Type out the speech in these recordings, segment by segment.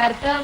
കർത്താവ്.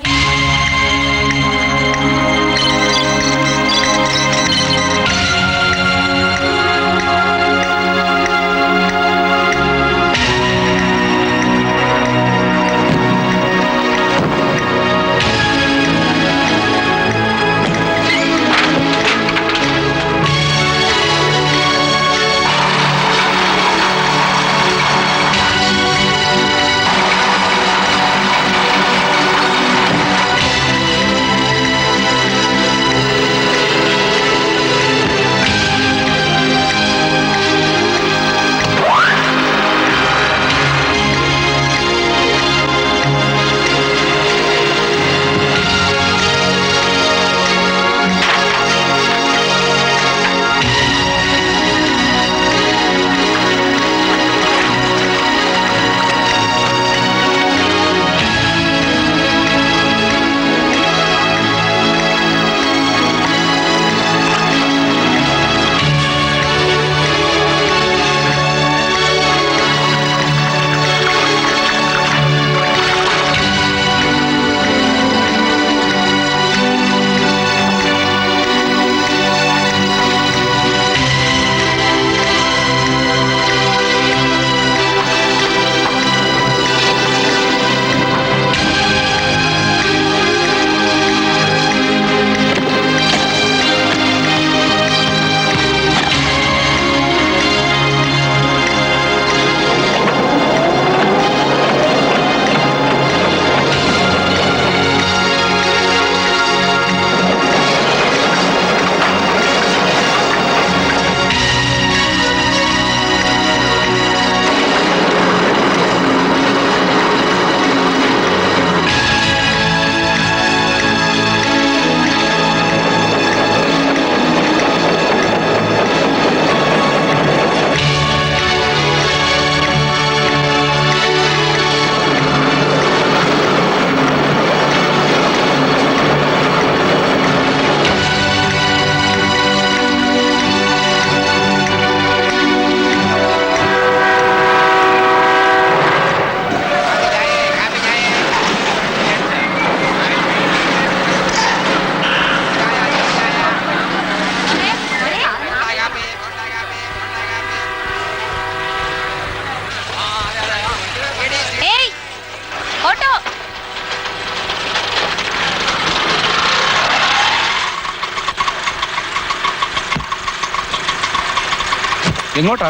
എങ്ങോട്ടാ?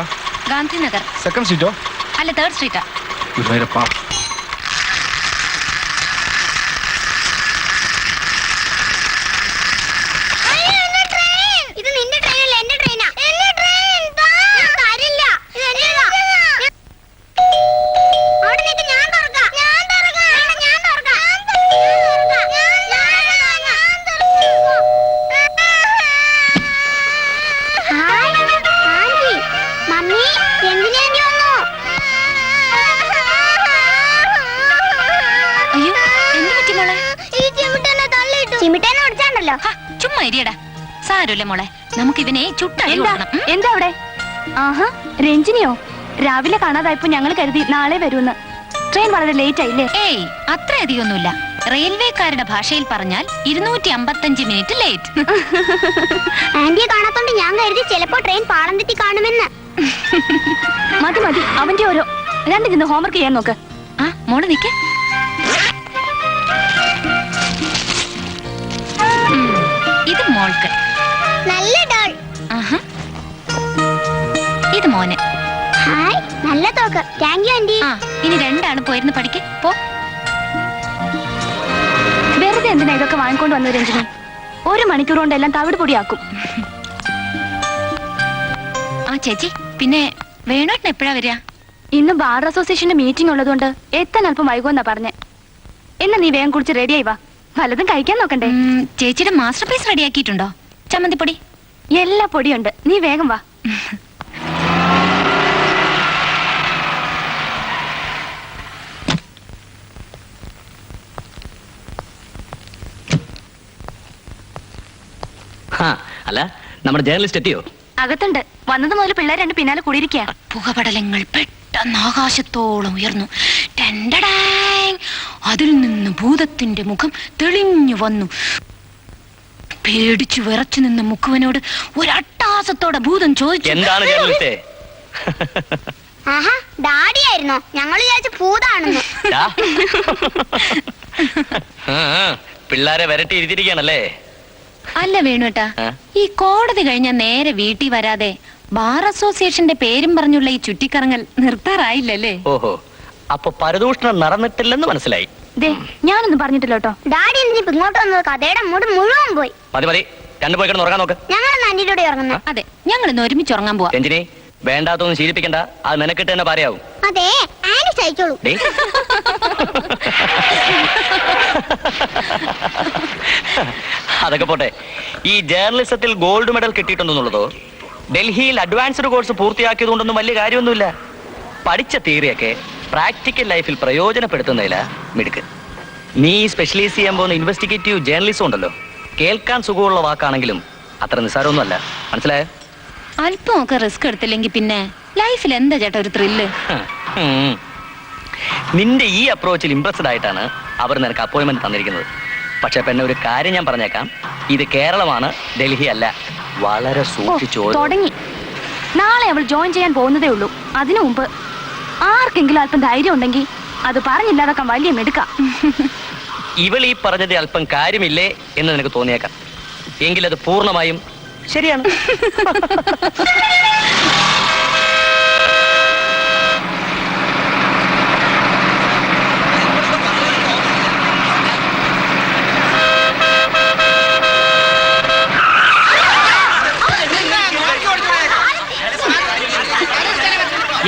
ഗാന്ധിനഗർ. സെക്കൻഡ് സ്ട്രീറ്റോ? അല്ല, തേർഡ് സ്ട്രീറ്റാ. ഗുരുവായൂരപ്പാ. ചുമ്മാ ഇരിയടാ, സാരമില്ല മോളെ, നമുക്ക് ഇവനെ ചുട്ടടി കൊടുക്കണം. എന്താ അവിടെ? ആഹാ, രഞ്ജിനിയോ? രാവിലെ കാണാതായപ്പോ ഞങ്ങൾ കരുതി നാളെ വരുമെന്ന്. ട്രെയിൻ വളരെ ലേറ്റ് ആയില്ലേ? ഏയ്, അത്രയധികമൊന്നുമില്ല. റെയിൽവേക്കാരുടെ ഭാഷയിൽ പറഞ്ഞാൽ 255 മിനിറ്റ് ലേറ്റ്. ആന്റിയെ കാണാത്തോണ്ട് ഞാൻ കരുതി ചിലപ്പോ ട്രെയിൻ പാളം തെറ്റി കാണുമെന്ന്. മതി മതി, അവന്റെ ഓരോ രണ്ടിരുന്ന് ഹോംവർക്ക് ചെയ്യാൻ നോക്ക്. ആ മോള് നിക്ക്. ഇത് മോൾക്ക്. നല്ല ഡോൾ. ഇത് മോന്. ഹായ്, നല്ല തോക്ക്. Thank you aunty. ആ, ഇനി രണ്ടാണ് പോയിരുന്ന് പഠിക്ക് പോ. വെറുതെ എന്തിനാ ഇതൊക്കെ വാങ്ങിക്കൊണ്ട് വന്നു രഞ്ജിനി? 1 മണിക്കൂർ കൊണ്ട് എല്ലാം തവിട് പൊടിയാക്കും. ആ ചേച്ചി, പിന്നെ വേണോട്ടിന് എപ്പോഴാ വരിക? ഇന്ന് ബാർ അസോസിയേഷന്റെ മീറ്റിംഗ് ഉള്ളതുകൊണ്ട് എത്താൻ അല്പം വൈകുമെന്നാ പറഞ്ഞേ. എന്നാ നീ വേഗം കുടിച്ച് റെഡി ആയിവാ. വല്ലതും കഴിക്കാൻ നോക്കണ്ടേ? ചേച്ചിയുടെ മാസ്റ്റർ പീസ് റെഡിയാക്കിയിട്ടുണ്ടോ? ചമ്മന്തിപ്പൊടി എല്ലാ പൊടിയുണ്ട്, നീ വേഗം വാ. അല്ല, നമ്മുടെ ജേർണലിസ്റ്റ് എത്തിയോ? അകത്തുണ്ട്. വന്നത് മുതൽ പിള്ളേർ രണ്ട് പിന്നാലെ കൂടിയിരിക്കുക. പുകപടലങ്ങൾ പെട്ടെന്ന് ആകാശത്തോളം ഉയർന്നു. അതിൽ നിന്ന് ഭൂതത്തിന്റെ മുഖം തെളിഞ്ഞു വന്നു. പേടിച്ചു വിറച്ചു നിന്ന മുക്കുവനോട് ഒരട്ടാസത്തോടെ ഭൂതം ചോദിച്ചു, എന്താണ് ജേർണലിസ്റ്റേ? ആഹാ, ഡാഡിയായിരുന്നോ? ഞങ്ങൾ വിചാരിച്ച ഭൂതാണെന്ന്. ഡാ. പിള്ളാരെ വരട്ടി ഇരുത്തിരിക്കുകയാണല്ലേ? അല്ല വേണുട്ടാ, ആ? ഈ കോടതി കഴിഞ്ഞ നേരെ വീട്ടിൽ വരാതെ ബാർ അസോസിയേഷന്റെ പേരും പറഞ്ഞുള്ള ഈ ചുറ്റിക്കറങ്ങൽ നിർത്താറായില്ലല്ലേ? ഓഹോ, അപ്പൊ പരദൂഷണം നടന്നിട്ടില്ലെന്ന് മനസ്സിലായി. ദേ, ഞാനൊന്നും പറഞ്ഞിട്ടില്ല കേട്ടോ. ഡാഡി എന്തിനിപ്പോ ഇങ്ങോട്ട് വന്നത്? കഥയുടെ മൂട് മുഴുവൻ പോയി. മതി മതി, രണ്ടു പോയി കിടന്ന് ഉറങ്ങാൻ നോക്ക്. ഞങ്ങളൊന്ന് ആന്റിയുടെ കൂടെ ഉറങ്ങുന്നത്. അതെ, ഞങ്ങൾ ഇന്ന് ഒരുമിച്ച് ഉറങ്ങാൻ പോവാ. രഞ്ജിനി, വേണ്ടാത്തൊന്നും ശീലിപ്പിക്കണ്ട. അത് നിനക്കിട്ട് തന്നെ പറയാവും. അതെ, ആന്റി സഹിച്ചോളൂ. ഡേ. അതൊക്കെ പോട്ടെ. ഈ ജേർണലിസത്തിൽ ഗോൾഡ് മെഡൽ കിട്ടിയിട്ടുണ്ടെന്നുള്ളതോ ഡൽഹിയിൽ അഡ്വാൻസ്ഡ് കോഴ്സ് പൂർത്തിയാക്കിയതുകൊണ്ടൊന്നും വലിയ കാര്യമൊന്നുമില്ല. പഠിച്ച തിയറിയൊക്കെ പ്രാക്ടിക്കൽ ലൈഫിൽ പ്രയോജനപ്പെടുത്തുന്നതില മിടുക്ക്. നീ സ്പെഷ്യലൈസ് ചെയ്യാൻ പോകുന്ന ഇൻവെസ്റ്റിഗേറ്റീവ് ജേർണലിസം ഉണ്ടല്ലോ, കേൾക്കാൻ സുഖമുള്ള വാക്കാണെങ്കിലും അത്ര നിസ്സാരമൊന്നുമല്ല. മനസ്സിലായോ? അല്പമൊക്കെ റിസ്ക് എടുത്തില്ലെങ്കിൽ പിന്നെ ലൈഫിൽ എന്താ ചേട്ടാ ഒരു ത്രില്ല്? നിന്റെ ഈ അപ്രോച്ചിൽ ഇംപ്രസ്ഡ് ആയിട്ടാണ് അവർ നിനക്ക് അപ്പോയിന്റ്മെന്റ് തന്നിരിക്കുന്നത്. പക്ഷെ പെണ്ണെ, ഒരു കാര്യം ഞാൻ പറഞ്ഞേക്കാം, ഇത് കേരളമാണ്, ഡൽഹി അല്ല. വളരെ സൂക്ഷിച്ചു. തുടങ്ങി. നാളെ അവൾ ജോയിൻ ചെയ്യാൻ പോകുന്നതേ ഉള്ളൂ. അതിനു മുമ്പ് ആർക്കെങ്കിലും അല്പം ധൈര്യം ഉണ്ടെങ്കിൽ അത് പറഞ്ഞില്ലാതൊക്കെ വലിയ മെടുക്കാം. ഇവൾ ഈ പറഞ്ഞത് അല്പം കാര്യമില്ലേ എന്ന് നിനക്ക് തോന്നിയേക്കാം, എങ്കിലത് പൂർണ്ണമായും ശരിയാണ്.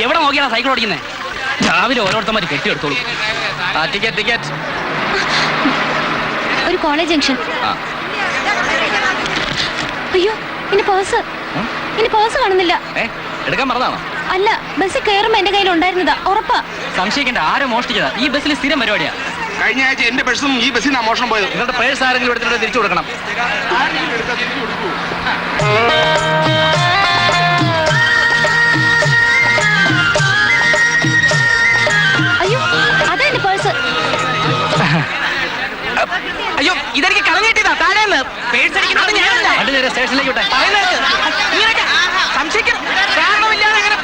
എവിടെ നോക്കിയാണ് സൈക്കിൾ ഓടിക്കുന്നത്? രാവിലെ ഓരോരുത്തന്മാര് കെട്ടിയെടുത്തോളൂ. Ticket ticket. ഒരു കോളേജ് ജംഗ്ഷൻ. അയ്യോ, ഇനി പേഴ്സ് കാണുന്നില്ല. എടുക്കാൻ പറഞ്ഞാണോ? അല്ല, ബസ്സിൽ കയറുമ്പോ എന്റെ കയ്യിൽ ഉണ്ടായിരുന്നതാ, ഉറപ്പാ. സംശയിക്കേണ്ട, ആരും മോഷ്ടിച്ചതാ. ഈ ബസ്സിൽ സ്ഥിരം പരിപാടിയാ. കഴിഞ്ഞ ആഴ്ച എന്റെ ബസ്സും ഈ ബസ്സിനാ മോഷണം പോയത്. നിങ്ങളുടെ പേഴ്സ് ആരെങ്കിലും എടുത്തിട്ട് തിരിച്ചു കൊടുക്കണം. അയ്യോ, അതാ എന്റെ പേഴ്സ്. അയ്യോ, ഇതെനിക്ക് കളഞ്ഞു കിട്ടിയതാ. താഴേന്ന് പേഴ്സ് അടിക്കുന്നത് ഞാനല്ല. അത് നേരെ സ്റ്റേഷനിലേക്ക് വിട്ടെ. സംശയിക്കണം, കാരണമില്ലാതെ അങ്ങനെ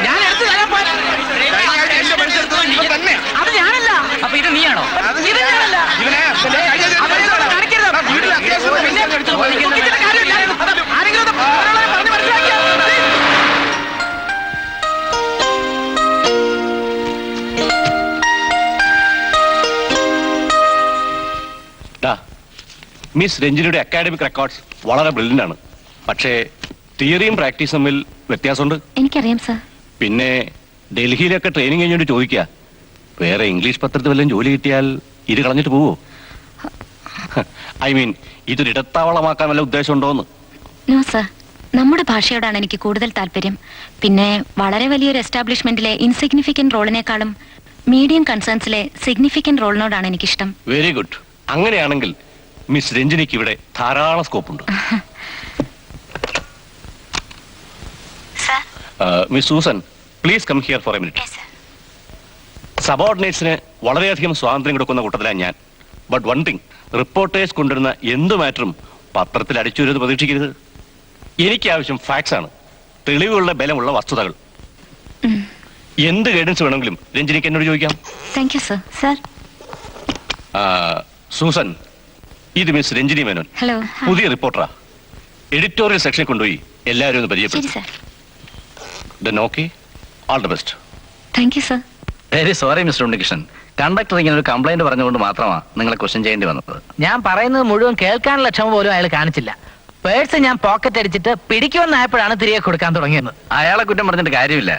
ഞാൻ എടുത്തു തരാൻ പോയ. കഴിഞ്ഞ ആഴ്ച എന്റെ ബസ് എടുത്തത് ഇവൻ തന്നെ. അത് ഞാനല്ല. അപ്പൊ ഇത് നീയാണോ? ഇത് ഞാനല്ല. ഇവനെ കഴിഞ്ഞ ആഴ്ച അവരോട് കാണിക്കരുത്. വീട്ടിൽ അത്യാവശ്യം പിന്നെ ദുഃഖിച്ചിട്ട് കാര്യമില്ല. ആരെങ്കിലും ഒന്ന് പറഞ്ഞ് മനസ്സിലാക്കിയാ. മിസ് രഞ്ജിനിയുടെ അക്കാഡമിക് റെക്കോർഡ്സ് വളരെ ബ്രില്യൻ്റ് ആണ്. പക്ഷേ തിയറിയും പ്രാക്ടീസും തമ്മിൽ വ്യത്യാസമുണ്ട്. എനിക്കറിയാം സർ. പിന്നെ ഡൽഹിയിലൊക്കെ ട്രെയിനിങ് കഴിഞ്ഞിട്ട് ചോദിക്കുക, വേറെ ഇംഗ്ലീഷ് പത്രത്തിൽ വല്ലതും ജോലി കിട്ടിയാൽ ഇത് കളഞ്ഞിട്ട് പോവോ? ഐ മീൻ, ഇതൊരു ഇടത്താവളമാക്കാൻ വല്ല ഉദ്ദേശം ഉണ്ടോന്ന്? നോ സർ, നമ്മുടെ ഭാഷയോടാണ് എനിക്ക് കൂടുതൽ താല്പര്യം. പിന്നെ വളരെ വലിയൊരു എസ്റ്റാബ്ലിഷ്മെന്റിലെ ഇൻസിഗ്നിഫിക്കന്റ് റോളിനേക്കാളും മീഡിയം കൺസേൺസിലെ സിഗ്നിഫിക്കന്റ് റോളിനോടാണ് എനിക്കിഷ്ടം. Very good. അങ്ങനെയാണെങ്കിൽ മിസ് രഞ്ജിനിക്ക് ഇവിടെ ധാരാളം സ്കോപ്പുണ്ട്. Miss Susan, please come here for a minute. സബോർഡിനേറ്റ്സിന് വളരെയധികം സ്വാതന്ത്ര്യം കൊടുക്കുന്ന കൂട്ടത്തിലാണ് ഞാൻ. ബട്ട് വൺ തിങ്, റിപ്പോർട്ടേഴ്സ് കൊണ്ടുവരുന്ന എന്ത് മാറ്ററും പത്രത്തിൽ അടിച്ചു വരുന്നത് പ്രതീക്ഷിക്കരുത്. എനിക്ക് ആവശ്യം ഫാക്ട്സ് ആണ്, തെളിവുകളുടെ ബലമുള്ള വസ്തുതകൾ. എന്ത് ഗൈഡൻസ് വേണമെങ്കിലും രഞ്ജിനിക്ക് എന്നോട് ചോദിക്കാം. Thank you sir. Sir. Susan, ഇത് മിസ് രഞ്ജിനി മേനോൻ, ഹലോ. പുതിയ റിപ്പോർട്ടറാ. എഡിറ്റോറിയൽ സെക്ഷനിൽ കൊണ്ടുപോയി എല്ലാവരും ഒന്ന് ശരി പരിചയപ്പെടും. Sir. Then okay, all the best. Thank you sir. Very sorry mister Unnikrishnan, conductor ഇങ്ങനെ ഒരു കംപ്ലൈന്റ് പറഞ്ഞുകൊണ്ട് മാത്രമാണ് നിങ്ങളെ ക്വസ്റ്റ്യൻ ചെയ്യേണ്ടി വന്നത്. ഞാൻ പറയുന്നത് മുഴുവൻ കേൾക്കാനുള്ള ക്ഷമ പോലും അയാൾ കാണിച്ചില്ല. പേഴ്സ് ഞാൻ പോക്കറ്റ് അടിച്ചിട്ട് പിടിക്കുമെന്നായപ്പോഴാണ് തിരികെ കൊടുക്കാൻ തുടങ്ങിയത്. അയാളെ കുറ്റം പറഞ്ഞിട്ട് കാര്യമില്ല.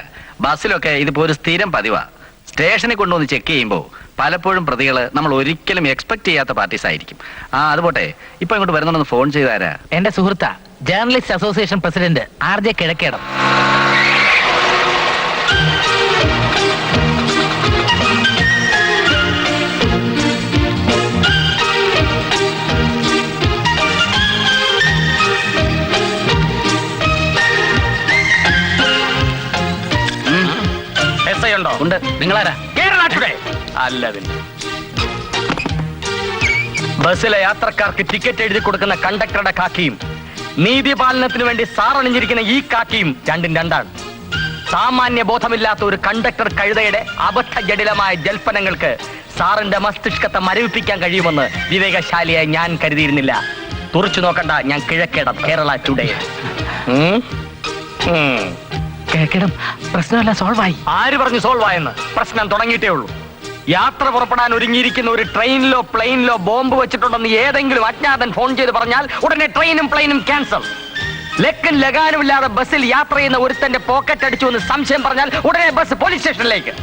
ബസ്സിലൊക്കെ ഇതിപ്പോ ഒരു സ്ഥിരം പതിവാ. സ്റ്റേഷനിൽ കൊണ്ടുവന്ന് ചെക്ക് ചെയ്യുമ്പോൾ പലപ്പോഴും പ്രതികള് നമ്മൾ ഒരിക്കലും എക്സ്പെക്ട് ചെയ്യാത്ത പാർട്ടീസ് ആയിരിക്കും. അതുപോട്ടെ, ഇപ്പൊ ഇങ്ങോട്ട് വരുന്നുണ്ടെന്ന് ഫോൺ ചെയ്താരാ? എന്റെ സുഹൃത്താ, journalist association president RJ Kizhakkedam. ഉണ്ട്. നിങ്ങളാരാ? കേരള അല്ല പിന്നെ ബസ്സിലെ യാത്രക്കാർക്ക് ടിക്കറ്റ് എഴുതി കൊടുക്കുന്ന കണ്ടക്ടറുടെ കാക്കിയും നീതിപാലനത്തിന് വേണ്ടി സാറണിഞ്ഞിരിക്കുന്ന ഈ കാക്കിയും രണ്ടും രണ്ടാണ്. സാമാന്യ ബോധമില്ലാത്ത ഒരു കണ്ടക്ടർ കഴുതയുടെ അബദ്ധ ജടിലമായ ജൽപ്പനങ്ങൾക്ക് സാറിന്റെ മസ്തിഷ്കത്തെ മരവിപ്പിക്കാൻ കഴിയുമെന്ന് വിവേകശാലിയായി ഞാൻ കരുതിയിരുന്നില്ല. തുറച്ചു നോക്കണ്ട, ഞാൻ കിഴക്കേടം കേരള ടുഡേ. കിഴക്കിടം പ്രശ്നമല്ല, സോൾവ് ആയി. ആര് പറഞ്ഞു സോൾവ് ആയെന്ന്? പ്രശ്നം തുടങ്ങിയിട്ടേ ഉള്ളൂ. യാത്ര പുറപ്പെടാൻ ഒരുങ്ങിയിരിക്കുന്ന ഒരു ട്രെയിനിലോ പ്ലെയിനിലോ ബോംബ് വെച്ചിട്ടുണ്ടെന്ന് ഏതെങ്കിലും അജ്ഞാതൻ ഫോൺ ചെയ്ത് പറഞ്ഞാൽ ഉടനെ ട്രെയിനും പ്ലെയിനും ക്യാൻസൽ. ലക്കും ലഗാനും ഇല്ലാതെ ബസ്സിൽ യാത്ര ചെയ്യുന്ന ഒരുത്തന്റെ പോക്കറ്റ് അടിച്ചു എന്ന് സംശയം പറഞ്ഞാൽ ഉടനെ ബസ് പോലീസ് സ്റ്റേഷനിലേക്ക്.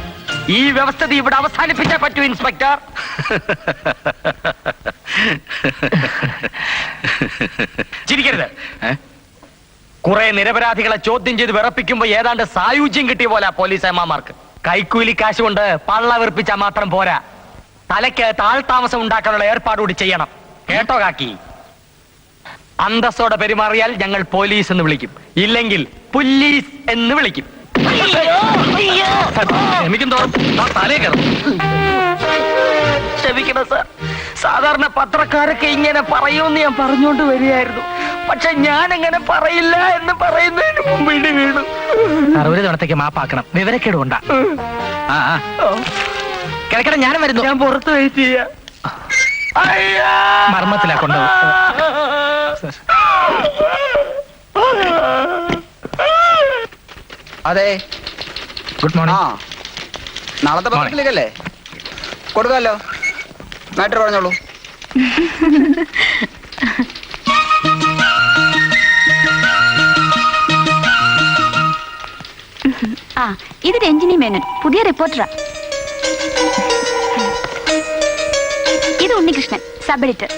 ഈ വ്യവസ്ഥിതി ഇവിടെ അവസാനിപ്പിച്ചേ പറ്റൂ ഇൻസ്പെക്ടർ. ചിരിക്കരുത്. കുറെ നിരപരാധികളെ ചോദ്യം ചെയ്ത് വിറപ്പിക്കുമ്പോ ഏതാണ്ട് സായുജ്യം കിട്ടിയ പോലെ പോലീസ് അമ്മമാർക്ക്. കൈക്കൂലി കാശ് കൊണ്ട് പള്ള വെറുപ്പിച്ചാൽ മാത്രം പോരാ, തലയ്ക്ക് താഴ്താമസം ഉണ്ടാക്കാനുള്ള ഏർപ്പാട് കൂടി ചെയ്യണം. കേട്ടോ കാക്കി? അന്തസ്സോടെ പെരുമാറിയാൽ ഞങ്ങൾ പോലീസ് എന്ന് വിളിക്കും, ഇല്ലെങ്കിൽ പുല്ലീസ് എന്ന് വിളിക്കും. ക്ഷമിക്കണം സാർ, സാധാരണ പത്രക്കാരൊക്കെ ഇങ്ങനെ പറയുമെന്ന് ഞാൻ പറഞ്ഞുകൊണ്ട് വരികയായിരുന്നു. പക്ഷെ ഞാൻ അങ്ങനെ പറയില്ല എന്ന് പറയുന്നതിന് മുമ്പ് ഇടി വീണു. ഒരു തവണത്തേക്ക് മാപ്പാക്കണം, വിവരക്കേട് കൊണ്ടാ. കിഴക്കിടം ഞാനും വരുന്നു. ഞാൻ പുറത്ത് വെയിറ്റ് ചെയ്യാം. മർമ്മത്തിലാ കൊണ്ടുപോകും. അതെ, ഗുഡ് ആ മോർണിംഗ്. നാളത്തെ പത്രത്തിലേക്കല്ലേ കൊടുക്കാമല്ലോ. മാറ്റർ പറഞ്ഞോളൂ. ആ, ഇത് രഞ്ജിനി മേനൻ, പുതിയ റിപ്പോർട്ടറാ. ഇത് ഉണ്ണികൃഷ്ണൻ, സബ് എഡിറ്റർ.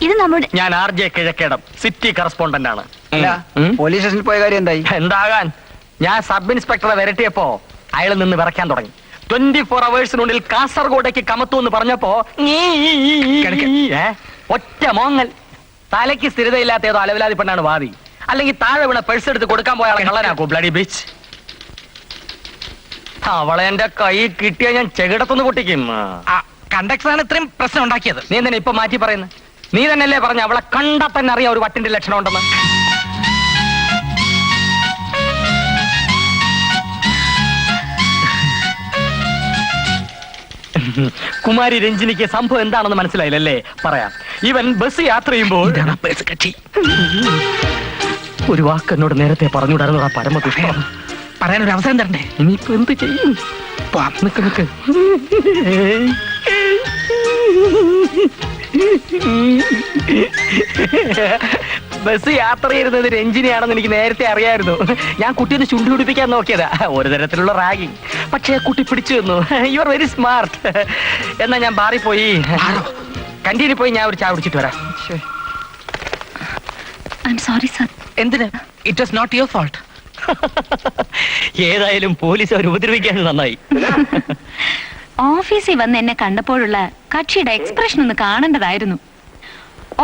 ഇത് നമ്മുടെ ഞാൻ RJ കിഴക്കേടം, സിറ്റി കറസ്പോണ്ടന്റ് ആണ്. അല്ല, പോലീസ് സ്റ്റേഷനിൽ പോയ കാര്യം എന്തായി? എന്താകാൻ, ഞാൻ സബ് ഇൻസ്പെക്ടറെ വരട്ടിയപ്പോ അയാൾ നിന്ന് വിറയ്ക്കാൻ തുടങ്ങി. 24 അവേഴ്സിനുള്ളിൽ കാസർഗോഡേക്ക് കമത്തു എന്ന് പറഞ്ഞപ്പോ ഒറ്റ മോങ്ങൽ. തലയ്ക്ക് സ്ഥിരതയില്ലാത്ത ഏതോ അലവിലാതി പെണ്ണാണ് വാദി. അല്ലെങ്കിൽ താഴെ വീണ പേഴ്സ് എടുത്ത് കൊടുക്കാൻ പോയ ആളെ കള്ളനാക്കൂ ബ്ലഡി ബീച്ച്. അവളെ എന്റെ കൈ കിട്ടിയാൽ ഞാൻ ചെകിടത്തൊന്ന് പൊട്ടിക്കും. കണ്ടക്ടറാണ് ഇത്രയും പ്രശ്നം ഉണ്ടാക്കിയത്. നീ തന്നെ ഇപ്പൊ മാറ്റി പറയുന്നത്? നീ തന്നെയല്ലേ പറഞ്ഞ അവളെ കണ്ടാ തന്നെ അറിയാം ഒരു വട്ടിന്റെ ലക്ഷണം ഉണ്ടെന്ന്. കുമാരി രഞ്ജിനിക്ക് സംഭവം എന്താണെന്ന് മനസ്സിലായില്ലല്ലേ? പറയാം. ഇവൻ ബസ് യാത്ര ചെയ്യുമ്പോൾ കക്ഷി ഒരു വാക്ക് എന്നോട് നേരത്തെ പറഞ്ഞുവിടായിരുന്നു. ആ പരമദുഷ്ടം പറയാനൊരു അവസരം തരണ്ടേ? ഇനിയിപ്പോ എന്ത് ചെയ്യും? നിക്ക് നിക്ക്. ബസ് യാത്ര ചെയ്യുന്നത് രഞ്ജിനിയാണെന്ന് എനിക്ക് നേരത്തെ അറിയായിരുന്നു. ഞാൻ കുട്ടിയൊന്ന് ചുണ്ടു പിടിപ്പിക്കാൻ നോക്കിയതാ, ഒരു തരത്തിലുള്ള റാഗിങ്. പക്ഷേ കുട്ടി പിടിച്ചു തന്നു. You are very smart. എന്നാ ഞാൻ ബാറിൽ പോയി കന്റീനിൽ പോയി ഞാൻ ഒരു ചായ കുടിച്ചിട്ട് വരാം. Sorry sir. എന്തിന്? It was not your fault. ഏതായാലും പോലീസ് അവർ ഉപദ്രവിക്കാൻ നന്നായി. ഓഫീസിൽ വന്ന് എന്നെ കണ്ടപ്പോഴുള്ള കക്ഷിയുടെ എക്സ്പ്രഷൻ ഒന്ന് കാണേണ്ടതായിരുന്നു.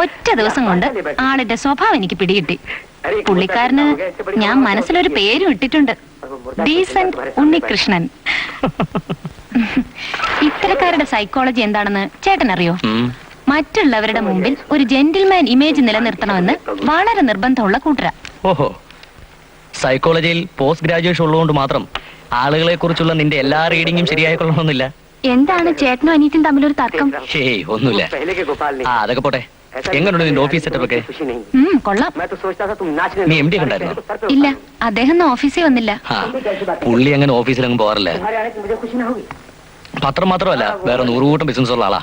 ഒറ്റ ദിവസം കൊണ്ട് ആളിന്റെ സ്വഭാവം എനിക്ക് പിടികിട്ടി. പുള്ളിക്കാരന് ഞാൻ മനസ്സിലൊരു പേരും ഇട്ടിട്ടുണ്ട്, ഡീസന്റ് ഉണ്ണികൃഷ്ണൻ. ഇത്തരക്കാരുടെ സൈക്കോളജി എന്താണെന്ന് ചേട്ടൻ അറിയോ? മറ്റുള്ളവരുടെ മുമ്പിൽ ഒരു ജെന്റിൽമാൻ ഇമേജ് നിലനിർത്തണമെന്ന് വളരെ നിർബന്ധമുള്ള കൂട്ടര. ഓഹോ, സൈക്കോളജിയിൽ പോസ്റ്റ് ഗ്രാജുവേഷൻ ഉള്ളതുകൊണ്ട് മാത്രം ആളുകളെ കുറിച്ചുള്ള നിന്റെ എല്ലാ റീഡിങ്ങും ശരിയായിക്കൊള്ളണമെന്നില്ല. എന്താണ് ചേട്ടനും അനിയത്തിയും തമ്മിലൊരു തർക്കം? ഹേയ്, ഒന്നുമില്ല. അതൊക്കെ പോട്ടെ. എങ്ങനെയുണ്ട് നിന്റെ ഓഫീസ് സെറ്റപ്പ് ഒക്കെ? കൊള്ളാം. നീ MD കണ്ടായിരുന്നോ? ഇല്ല, അദ്ദേഹം ഓഫീസിൽ വന്നില്ല. പുള്ളി അങ്ങനെ ഓഫീസിലങ്ങ് പോകാറില്ല. പത്രം മാത്രമല്ല, വേറെ 100 കൂട്ടം ബിസിനസ് ഉള്ള ആളാ.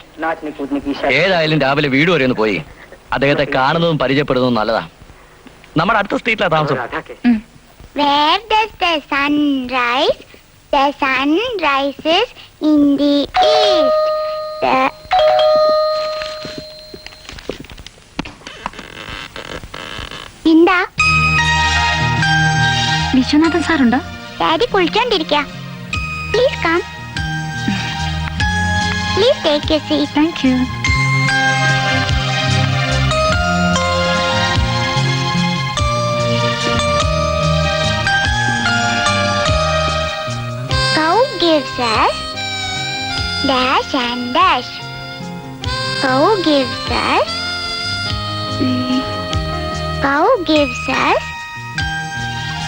ഏതായാലും രാവിലെ വീട് വരെ ഒന്ന് പോയി അദ്ദേഹത്തെ കാണുന്നതും പരിചയപ്പെടുന്നതും നല്ലതാ. നമ്മുടെ അടുത്ത സ്ട്രീറ്റിലാ താമസം. Where does the sun rise? The sun rises in the east. എന്താ? വിശ്വനാഥൻ സാറുണ്ടോ? ഡാഡി കുളിച്ചോണ്ടിരിക്കുക. Please come. Please take a seat. Thank you. Cow dash and dash. Cow gives us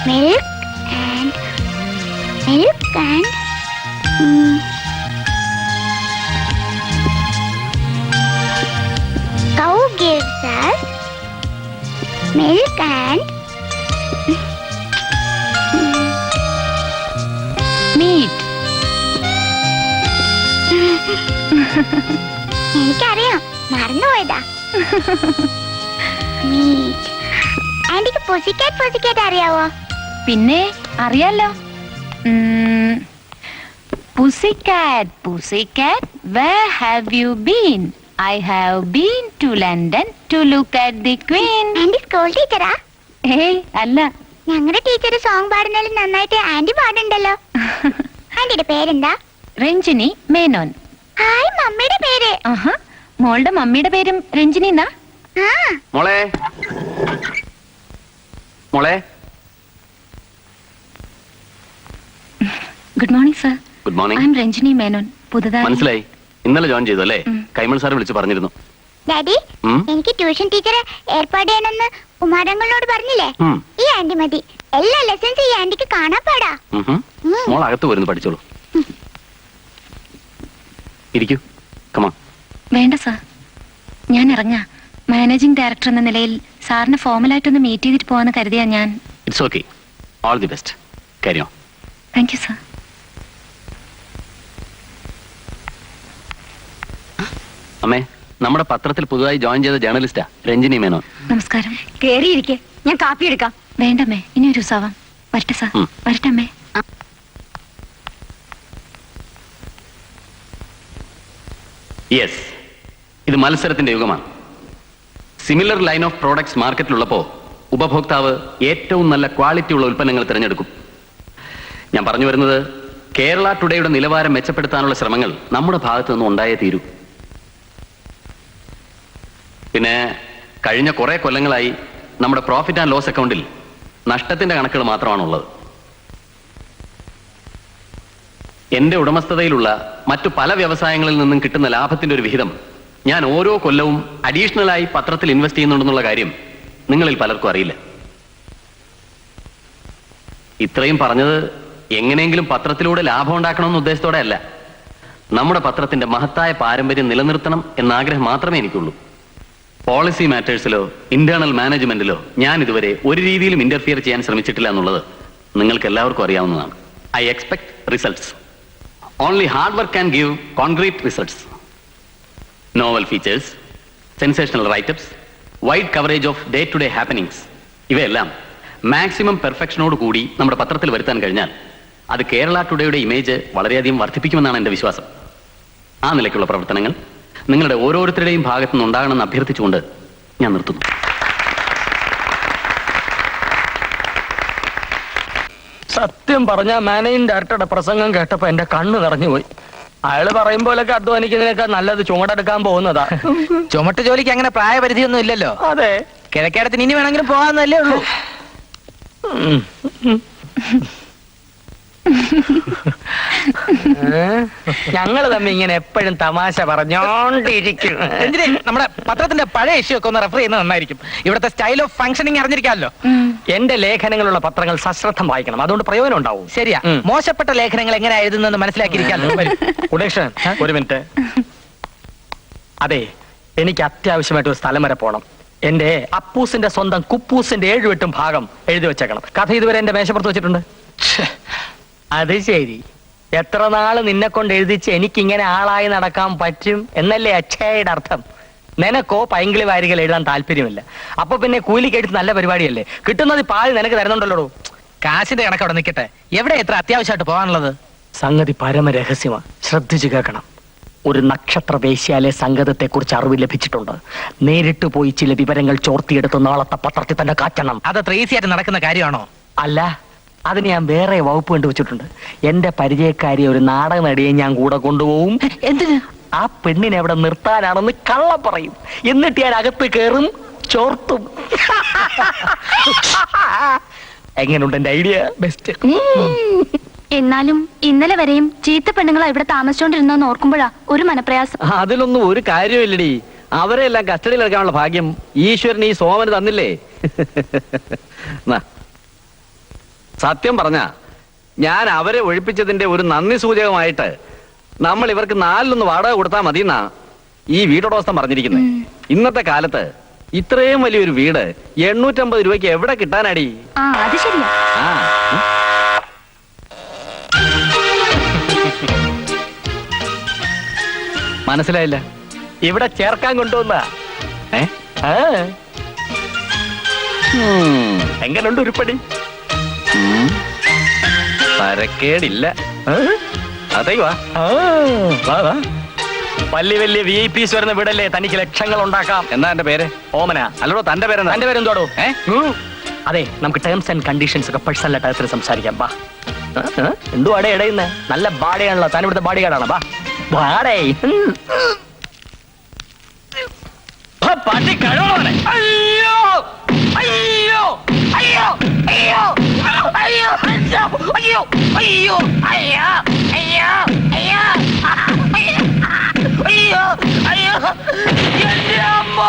milk and cow gives us milk and meat. എനിക്കറിയാം, മറന്നുപോയതാ. Meet. ആന്റിക്ക് പുസിക്കാറ്റ് അറിയാവോ? പിന്നെ അറിയാലോ. Pussycat, where have you been? I have been to London to look at the Queen. Aunty school ടീച്ചറാ? ഏയ് അല്ല. ഞങ്ങളുടെ ടീച്ചർ സോങ് പാടുന്നതിൽ നന്നായിട്ട് ആന്റി പാടുണ്ടല്ലോ. ആന്റിയുടെ പേരെന്താ? രഞ്ജിനി മേനോൻ. ഹായ്, മമ്മിയുടെ പേര്. ആഹാ, മോളുടെ മമ്മിയുടെ പേരും രഞ്ജിനി എന്നാ? ആ, മോളെ മോളെ good morning sir. Good I morning. M Ranjini Menon. പുതുതായി മനസ്സിലായി. ഇന്നലെ ജോയിൻ ചെയ്തു അല്ലേ? കൈമൾ സാർ വിളിച്ച് പറഞ്ഞിരുന്നു. ഡാഡി, ഉം? എനിക്ക് ട്യൂഷൻ ടീച്ചറെ ഏർപ്പാട് ചെയ്യണമെന്ന് ഉമാരങ്ങളോട് പറഞ്ഞില്ലേ? ഉം. ഈ ആന്റി മതി. എല്ലാ ലെസൺസ് ഈ ആന്റിക്ക് കാണാൻ പാടാ. മോൾ അകത്ത് വരുന്നു, പഠിച്ചോളൂ. ഇരിക്കൂ, കമാ. വേണ്ട സർ, ഞാൻ ഇറങ്ങാം. മാനേജിംഗ് ഡയറക്ടർ എന്ന നിലയിൽ സാറിനെ ഫോർമലായിട്ടൊന്ന് മീറ്റ് ചെയ്തിട്ട് പോവാന്ന് കരുതിയാ ഞാൻ. It's okay. All the best. കാര്യം. Thank you sir. അമ്മേ, നമ്മുടെ പത്രത്തിൽ പുതുതായി ജോയിൻ ചെയ്ത ജേർണലിസ്റ്റാ രഞ്ജിനി മേനോൻ. നമസ്കാരം. കേറിയിരിക്കെ, ഞാൻ കാപ്പി എടുക്കാം. വേണ്ടമ്മേ, ഇനി ഒരു ദിവസം വരട്ടെ സാർ. വരട്ടെ അമ്മേ. യെസ്, ഇത് മത്സരത്തിന്റെ യുഗമാണ്. സിമിലർ ലൈൻ ഓഫ് പ്രോഡക്ട്സ് മാർക്കറ്റിലുള്ളപ്പോ ഉപഭോക്താവ് ഏറ്റവും നല്ല ക്വാളിറ്റി ഉള്ള ഉൽപ്പന്നങ്ങൾ തിരഞ്ഞെടുക്കും. ഞാൻ പറഞ്ഞു വരുന്നത്, കേരള ടുഡേയുടെ നിലവാരം മെച്ചപ്പെടുത്താനുള്ള ശ്രമങ്ങൾ നമ്മുടെ ഭാഗത്തു നിന്നും ഉണ്ടായേ തീരൂ. പിന്നെ കഴിഞ്ഞ കുറെ കൊല്ലങ്ങളായി നമ്മുടെ പ്രോഫിറ്റ് ആൻഡ് ലോസ് അക്കൗണ്ടിൽ നഷ്ടത്തിന്റെ കണക്കുകൾ മാത്രമാണുള്ളത്. എന്റെ ഉടമസ്ഥതയിലുള്ള മറ്റു പല വ്യവസായങ്ങളിൽ നിന്നും കിട്ടുന്ന ലാഭത്തിന്റെ ഒരു വിഹിതം ഞാൻ ഓരോ കൊല്ലവും അഡീഷണലായി പത്രത്തിൽ ഇൻവെസ്റ്റ് ചെയ്യുന്നുണ്ടെന്നുള്ള കാര്യം നിങ്ങളിൽ പലർക്കും അറിയില്ല. ഇത്രയും പറഞ്ഞത് എങ്ങനെയെങ്കിലും പത്രത്തിലൂടെ ലാഭം ഉണ്ടാക്കണമെന്ന ഉദ്ദേശത്തോടെ അല്ല. നമ്മുടെ പത്രത്തിന്റെ മഹത്തായ പാരമ്പര്യം നിലനിർത്തണം എന്ന ആഗ്രഹം മാത്രമേ എനിക്കുള്ളൂ. പോളിസി മാറ്റേഴ്സിലോ ഇന്റേണൽ മാനേജ്മെന്റിലോ ഞാൻ ഇതുവരെ ഒരു രീതിയിലും ഇന്റർഫിയർ ചെയ്യാൻ ശ്രമിച്ചിട്ടില്ല എന്നുള്ളത് നിങ്ങൾക്ക് എല്ലാവർക്കും അറിയാവുന്നതാണ്. I expect results. Only hard work can give concrete results. Novel features, sensational writeups, wide coverage of day to day happenings, ഇവയെല്ലാം മാക്സിമം പെർഫെക്ഷനോട് കൂടി നമ്മുടെ പത്രത്തിൽ വരുത്താൻ കഴിഞ്ഞാൽ അത് കേരള ടുഡേയുടെ ഇമേജ് വളരെയധികം വർദ്ധിപ്പിക്കുമെന്നാണ് എൻ്റെ വിശ്വാസം. ആ നിലയ്ക്കുള്ള പ്രവർത്തനങ്ങൾ നിങ്ങളുടെ ഓരോരുത്തരുടെയും ഭാഗത്തു നിന്നുണ്ടാകണമെന്ന് അഭ്യർത്ഥിച്ചുകൊണ്ട് ഞാൻ നിർത്തുന്നു. സത്യം പറഞ്ഞ മാനേജിംഗ് ഡയറക്ടറുടെ പ്രസംഗം കേട്ടപ്പോ എന്റെ കണ്ണ് നിറഞ്ഞുപോയി. അയാള് പറയും പോലൊക്കെ അധ്വാനിക്കുന്നതിനേക്കാൾ നല്ലത് ചുമടെടുക്കാൻ പോകുന്നതാ. ചുമട്ട് ജോലിക്ക് അങ്ങനെ പ്രായപരിധിയൊന്നും ഇല്ലല്ലോ. അതെ, കിഴക്കേടത്തിന് ഇനി വേണമെങ്കിലും പോകാന്നല്ലേ ഉള്ളൂ. ഞങ്ങള് തമ്മിൽ ഇങ്ങനെ എപ്പോഴും തമാശ പറഞ്ഞോണ്ടിരിക്കും. എന്തിന്? നമ്മുടെ പത്രത്തിന്റെ പഴയ ഇഷ്യൂ ഒക്കെ ഒന്ന് റെഫർ ചെയ്യുന്നത് നന്നായിരിക്കും. ഇവിടുത്തെ സ്റ്റൈൽ ഓഫ് ഫംഗ്ഷനിങ് അറിഞ്ഞിരിക്കാമല്ലോ. എന്റെ ലേഖനങ്ങളുള്ള പത്രങ്ങൾ സശ്രദ്ധം വായിക്കണം, അതുകൊണ്ട് പ്രയോജനം ഉണ്ടാവും. ശരിയാ, മോശപ്പെട്ട ലേഖനങ്ങൾ എങ്ങനെ എഴുതുന്നെന്ന് മനസ്സിലാക്കിയിരിക്കാമല്ലോ. ഉടേഷൻ, ഒരു മിനിറ്റ്. അതെ, എനിക്ക് അത്യാവശ്യമായിട്ട് ഒരു സ്ഥലം വരെ പോണം. എന്റെ അപ്പൂസിന്റെ സ്വന്തം കുപ്പൂസിന്റെ 7-8 ഭാഗം എഴുതി വെച്ചേക്കണം. കഥ ഇതുവരെ എന്റെ മേശപ്പുറത്ത് വെച്ചിട്ടുണ്ട്. അത് ശരി, എത്ര നാള് നിന്നെ കൊണ്ട് എഴുതിച്ച് എനിക്കിങ്ങനെ ആളായി നടക്കാൻ പറ്റും എന്നല്ലേ അച്ഛയുടെ അർത്ഥം? നിനക്കോ പൈങ്കിളി വാരികൾ എഴുതാൻ താല്പര്യമില്ല. അപ്പൊ പിന്നെ കൂലിക്ക് എഴുത്ത് നല്ല പരിപാടിയല്ലേ? കിട്ടുന്നത് പാതി നിനക്ക് തരുന്നുണ്ടല്ലോ. കാശിന്റെ കണക്ക് അവിടെ നിൽക്കട്ടെ. എവിടെ എത്ര അത്യാവശ്യമായിട്ട് പോകാനുള്ളത്? സംഗതി പരമരഹസ്യമാണ്, ശ്രദ്ധിച്ചു കേൾക്കണം. ഒരു നക്ഷത്ര വേശ്യാലെ സംഗതത്തെ കുറിച്ച് അറിവ് ലഭിച്ചിട്ടുണ്ട്. നേരിട്ട് പോയി ചില വിവരങ്ങൾ ചോർത്തിയെടുത്ത് നാളത്തെ പത്രത്തിൽ തന്നെ കാച്ചണം. അതത്ര ഈസി ആയിട്ട് നടക്കുന്ന കാര്യമാണോ? അല്ല, അതിന് ഞാൻ വേറെ വകുപ്പ് കണ്ടുവച്ചിട്ടുണ്ട്. എന്റെ പരിചയക്കാരി ഒരു നാടക നടിയെ ഞാൻ കൂടെ കൊണ്ടുപോകും. എന്തിന്? ആ പെണ്ണിനെ അവിടെ നിർത്താനാണെന്ന് കള്ളം പറയും. എന്നിട്ട് ഞാൻ അകത്ത് കയറും, ചോർത്തും. എങ്ങനെയുണ്ട് എന്റെ ഐഡിയ? ബെസ്റ്റ്. എന്നാലും ഇന്നലെ വരെയും ചീത്ത പെണ്ണുങ്ങളാ ഇവിടെ താമസിച്ചോണ്ടിരുന്നോന്ന് ഓർക്കുമ്പോഴാ ഒരു മനപ്രയാസം. അതിലൊന്നും ഒരു കാര്യമില്ലടി. അവരെ എല്ലാം കസ്റ്റഡിയിൽ എടുക്കാനുള്ള ഭാഗ്യം ഈശ്വരൻ ഈ സോമന് തന്നില്ലേ? നാ, സത്യം പറഞ്ഞ ഞാൻ അവരെ ഒഴിപ്പിച്ചതിന്റെ ഒരു നന്ദി സൂചകമായിട്ട് നമ്മൾ ഇവർക്ക് 4 വാടക കൊടുത്താൽ മതി എന്നാ ഈ വീട്ടുടമസ്ഥൻ പറഞ്ഞിരിക്കുന്നത്. ഇന്നത്തെ കാലത്ത് ഇത്രയും വലിയൊരു വീട് 850 രൂപയ്ക്ക് എവിടെ കിട്ടാനാടി? ആ അത് ശരിയാ. ആ മനസ്സിലായില്ല. ഇവിടെ ചേർക്കാൻ കൊണ്ടുവന്ന എങ്ങനുണ്ട് ഉരുപ്പടി? തരക്കേടില്ല. അതേ വാ. വലിയ വലിയ VIP വരുന്ന വീടല്ലേ, തനിക്ക് ലക്ഷങ്ങൾ ഉണ്ടാക്കാം. എന്നാ എന്റെ പേര്? ഓമന. അല്ലടോ, തന്റെ പേരെന്താ? തന്റെ പേരെന്തോടോ? അതെ, നമുക്ക് ടേംസ് ആൻഡ് കണ്ടീഷൻസ് ഒക്കെ പേഴ്സണൽ ആയിട്ട് സംസാരിക്കാം. ബാ. എന്തോ അടേ ഇടയുന്നേ? നല്ല ബാഡയാണല്ലോ താൻ. ഇവിടുത്തെ ബാഡി ഗാർഡാണോ? ബാ ബാടേ. പട്ടി കഴിവണേ. അയ്യോ അയ്യോ അയ്യോ അയ്യോ അയ്യോ അയ്യോ അയ്യോ അയ്യോ അയ്യോ അയ്യോ അയ്യോ അയ്യോ എന്റെ അമ്മ.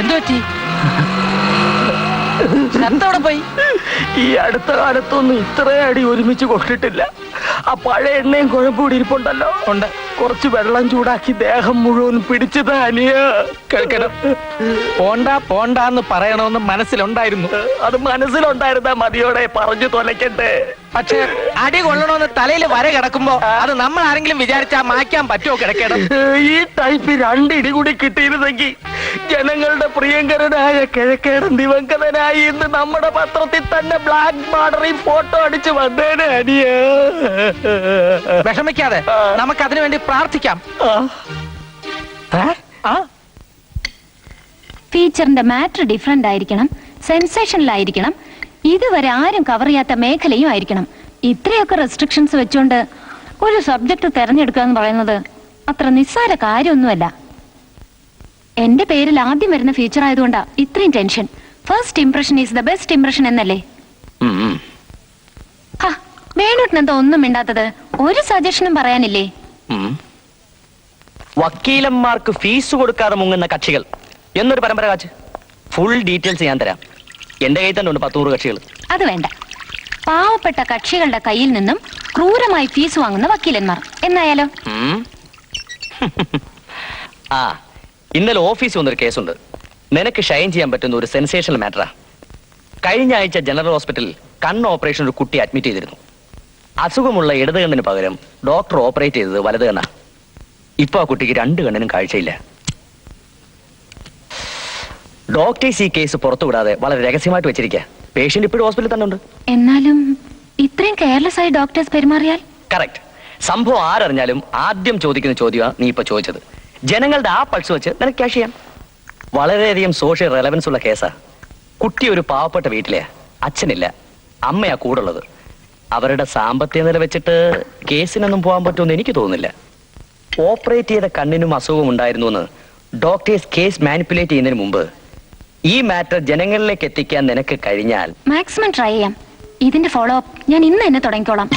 എന്തു പറ്റി? ശബ്ദം പോയി. ഈ അടുത്ത കാലത്തൊന്നും ഇത്രയും അടി ഒരുമിച്ച് കൊണ്ടിട്ടില്ല. ആ പഴയ എണ്ണയും കുഴമ്പ് കൂടി ഇരിപ്പുണ്ടല്ലോ. ഉണ്ട്. കുറച്ച് വെള്ളം ചൂടാക്കി ദേഹം മുഴുവൻ പിടിച്ചത് അനിയ. കേൾക്കണം. പോണ്ടാന്ന് പറയണമെന്ന് മനസ്സിലുണ്ടായിരുന്നു. അത് മനസ്സിലുണ്ടായിരുന്ന മതിയോടെ പറഞ്ഞു തൊലക്കട്ടെ. പക്ഷെ അടി കൊള്ളണമെന്ന് തലയിൽ വര കിടക്കുമ്പോ അത് നമ്മൾ ആരെങ്കിലും വിചാരിച്ചാ മായ്ക്കാൻ പറ്റുമോ? കിടക്കണം. ഈ ടൈപ്പ് 2 ഇടി കൂടി കിട്ടിയിരുന്നെങ്കിൽ ജനങ്ങളുടെ പ്രിയങ്കരനായ കിഴക്കേടൻ ദിവങ്കരനായി ഇന്ന് നമ്മുടെ പത്രത്തിൽ തന്നെ ബ്ലാക്ക് ബാർഡറിൽ ഫോട്ടോ അടിച്ച് വന്നേനെ അനിയ. വിഷമിക്കാതെ നമുക്ക് അതിനു വേണ്ടി പ്രാർത്ഥിക്കാം. ഫീച്ചറിന്റെ മാറ്റർ ഡിഫറെന്റ് ആയിരിക്കണം, സെൻസേഷനിലായിരിക്കണം, ഇതുവരെ ആരും കവർ ചെയ്യാത്ത മേഖലയും ആയിരിക്കണം. ഇത്രയൊക്കെ റെസ്ട്രിക്ഷൻസ് വെച്ചുകൊണ്ട് ഒരു സബ്ജക്ട് തെരഞ്ഞെടുക്കുക എന്ന് പറയുന്നത് അത്ര നിസ്സാര കാര്യമൊന്നുമല്ല. എന്റെ പേരിൽ ആദ്യം വരുന്ന ഫീച്ചർ ആയതുകൊണ്ടാ ഇത്രയും tension. First impression is the best impression എന്നല്ലേ? വേണുട്ടിനെന്താ ഒന്നും മിണ്ടാത്തത്? ഒരു സജഷനും പറയാനില്ലേ? വക്കീലന്മാർക്ക് ഫീസ് കൊടുക്കാതെ മുങ്ങുന്ന കക്ഷികൾ എന്നൊരു പരമ്പര കാച്ച്. ഫുൾ ഡീറ്റെയിൽസ് ഞാൻ തരാം. എന്റെ കയ്യിൽ തന്നെ ഉണ്ട് 100 കക്ഷികൾ. അത് വേണ്ട. പാവപ്പെട്ട കക്ഷികളുടെ കയ്യിൽ നിന്നും ക്രൂരമായി ഫീസ് വാങ്ങുന്ന വക്കീലന്മാർ എന്നായാലോ? ആ, ഇന്നലെ ഓഫീസിൽ വന്നൊരു കേസുണ്ട്. നിനക്ക് ഷൈൻ ചെയ്യാൻ പറ്റുന്ന ഒരു സെൻസേഷണൽ മാറ്ററാ. കഴിഞ്ഞ ആഴ്ച ജനറൽ ഹോസ്പിറ്റലിൽ കണ്ണ് ഓപ്പറേഷൻ ഒരു കുട്ടി അഡ്മിറ്റ് ചെയ്തിരുന്നു. അസുഖമുള്ള ഇടത് കണ്ണിന് പകരം ഡോക്ടർ ഓപ്പറേറ്റ് ചെയ്തത് വലത് കണ്ണാ. ഇപ്പൊ ആ കുട്ടിക്ക് 2 കണ്ണിനും കാഴ്ചയില്ല. ഡോക്ടേഴ്സ് ഈ കേസ് പുറത്തുവിടാതെ വളരെ രഹസ്യമായിട്ട് വെച്ചിരിക്കുക. പേഷ്യന്റ് ഇപ്പോഴും ഹോസ്പിറ്റലിൽ തന്നെ ഉണ്ട്. എന്നാലും ഇത്രയും കെയർലെസ് ആയി ഡോക്ടേഴ്സ് പെരുമാറിയാൽ? കറക്റ്റ്. സംഭവം ആരറിഞ്ഞാലും ആദ്യം ചോദിക്കുന്ന ചോദ്യമാണ് നീ ഇപ്പൊ ചോദിച്ചത്. ജനങ്ങളുടെ ആ പൾസ് വെച്ച് നിനക്ക് ക്യാഷ് ചെയ്യാം. വളരെയധികം സോഷ്യൽ റെലവൻസ് ഉള്ള കേസാ. കുട്ടി ഒരു പാവപ്പെട്ട വീട്ടിലെയാ. അച്ഛനില്ല, അമ്മയാ കൂടുള്ളത്. അവരുടെ സാമ്പത്തിക നില വെച്ചിട്ട് കേസിനൊന്നും പോകാൻ പറ്റുമെന്ന് എനിക്ക് തോന്നുന്നില്ല. ഓപ്പറേറ്റ് ചെയ്ത കണ്ണിനും അസുഖം ഉണ്ടായിരുന്നു എന്ന് ഡോക്ടേഴ്സ് കേസ് മാനിപ്പുലേറ്റ് ചെയ്യുന്നതിന് മുമ്പ് ഈ മാറ്റർ ജനങ്ങളിലേക്ക് എത്തിക്കാൻ നിനക്ക് കഴിഞ്ഞാൽ മാക്സിമം ട്രൈ ചെയ്യാം. ഇതിന്റെ ഫോളോ അപ്പ് ഞാൻ ഇന്ന് തന്നെ തുടങ്ങിക്കോളാം.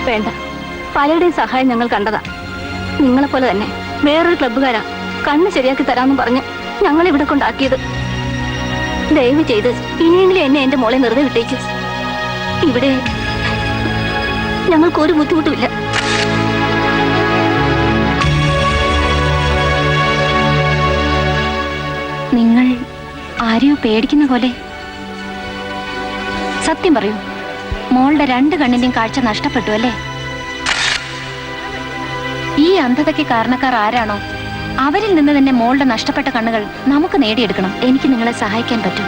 വേണ്ട, പലരുടെയും സഹായം ഞങ്ങൾ കണ്ടതാ. നിങ്ങളെപ്പോലെ തന്നെ വേറൊരു ക്ലബ്ബുകാരാ കണ്ണ് ശരിയാക്കി തരാമെന്ന് പറഞ്ഞ് ഞങ്ങൾ ഇവിടെ കൊണ്ടാക്കിയത്. ദയവ് ചെയ്ത് ഇനിയെങ്കിലും എന്നെ എന്റെ മോളെ വെറുതെ വിട്ടേക്ക്. ഇവിടെ ഞങ്ങൾക്ക് ഒരു ബുദ്ധിമുട്ടുമില്ല. നിങ്ങൾ ആരെയോ പേടിക്കുന്ന പോലെ. സത്യം പറയൂ, മോളുടെ 2 കണ്ണിന്റെയും കാഴ്ച നഷ്ടപ്പെട്ടു അല്ലേ? ഈ അന്ധതയ്ക്ക് കാരണക്കാർ ആരാണോ അവരിൽ നിന്ന് തന്നെ മോളുടെ നഷ്ടപ്പെട്ട കണ്ണുകൾ നമുക്ക് നേടിയെടുക്കണം. എനിക്ക് നിങ്ങളെ സഹായിക്കാൻ പറ്റും.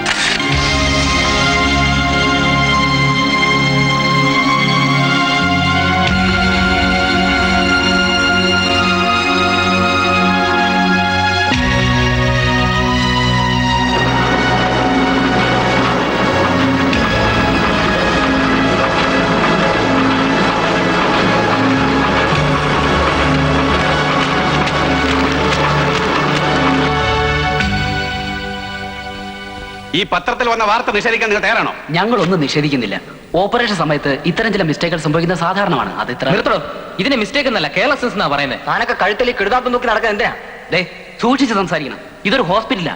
ഈ പത്രത്തിൽ വന്ന വാർത്ത നിഷേധിക്കാൻ നിങ്ങൾ തയ്യാറാണോ? ഞങ്ങളൊന്നും നിഷേധിക്കുന്നില്ല. ഓപ്പറേഷൻ സമയത്ത് ഇത്തരം ചില മിസ്റ്റേക്കുകൾ സംഭവിക്കുന്നത് സാധാരണമാണ്. അത് ഇത്ര നിർത്തണം. ഇതിന് മിസ്റ്റേക്ക് എന്നല്ല, കെയർലെസ്നെസ് എന്നാ പറയുന്നത്. താനൊക്കെ കഴുത്തിൽ കിടുതാപ്പം നോക്കി നടക്കാൻ എന്തിനാ? ദേ, സൂക്ഷിച്ച് സംസാരിക്കണം. ഇതൊരു ഹോസ്പിറ്റലാ.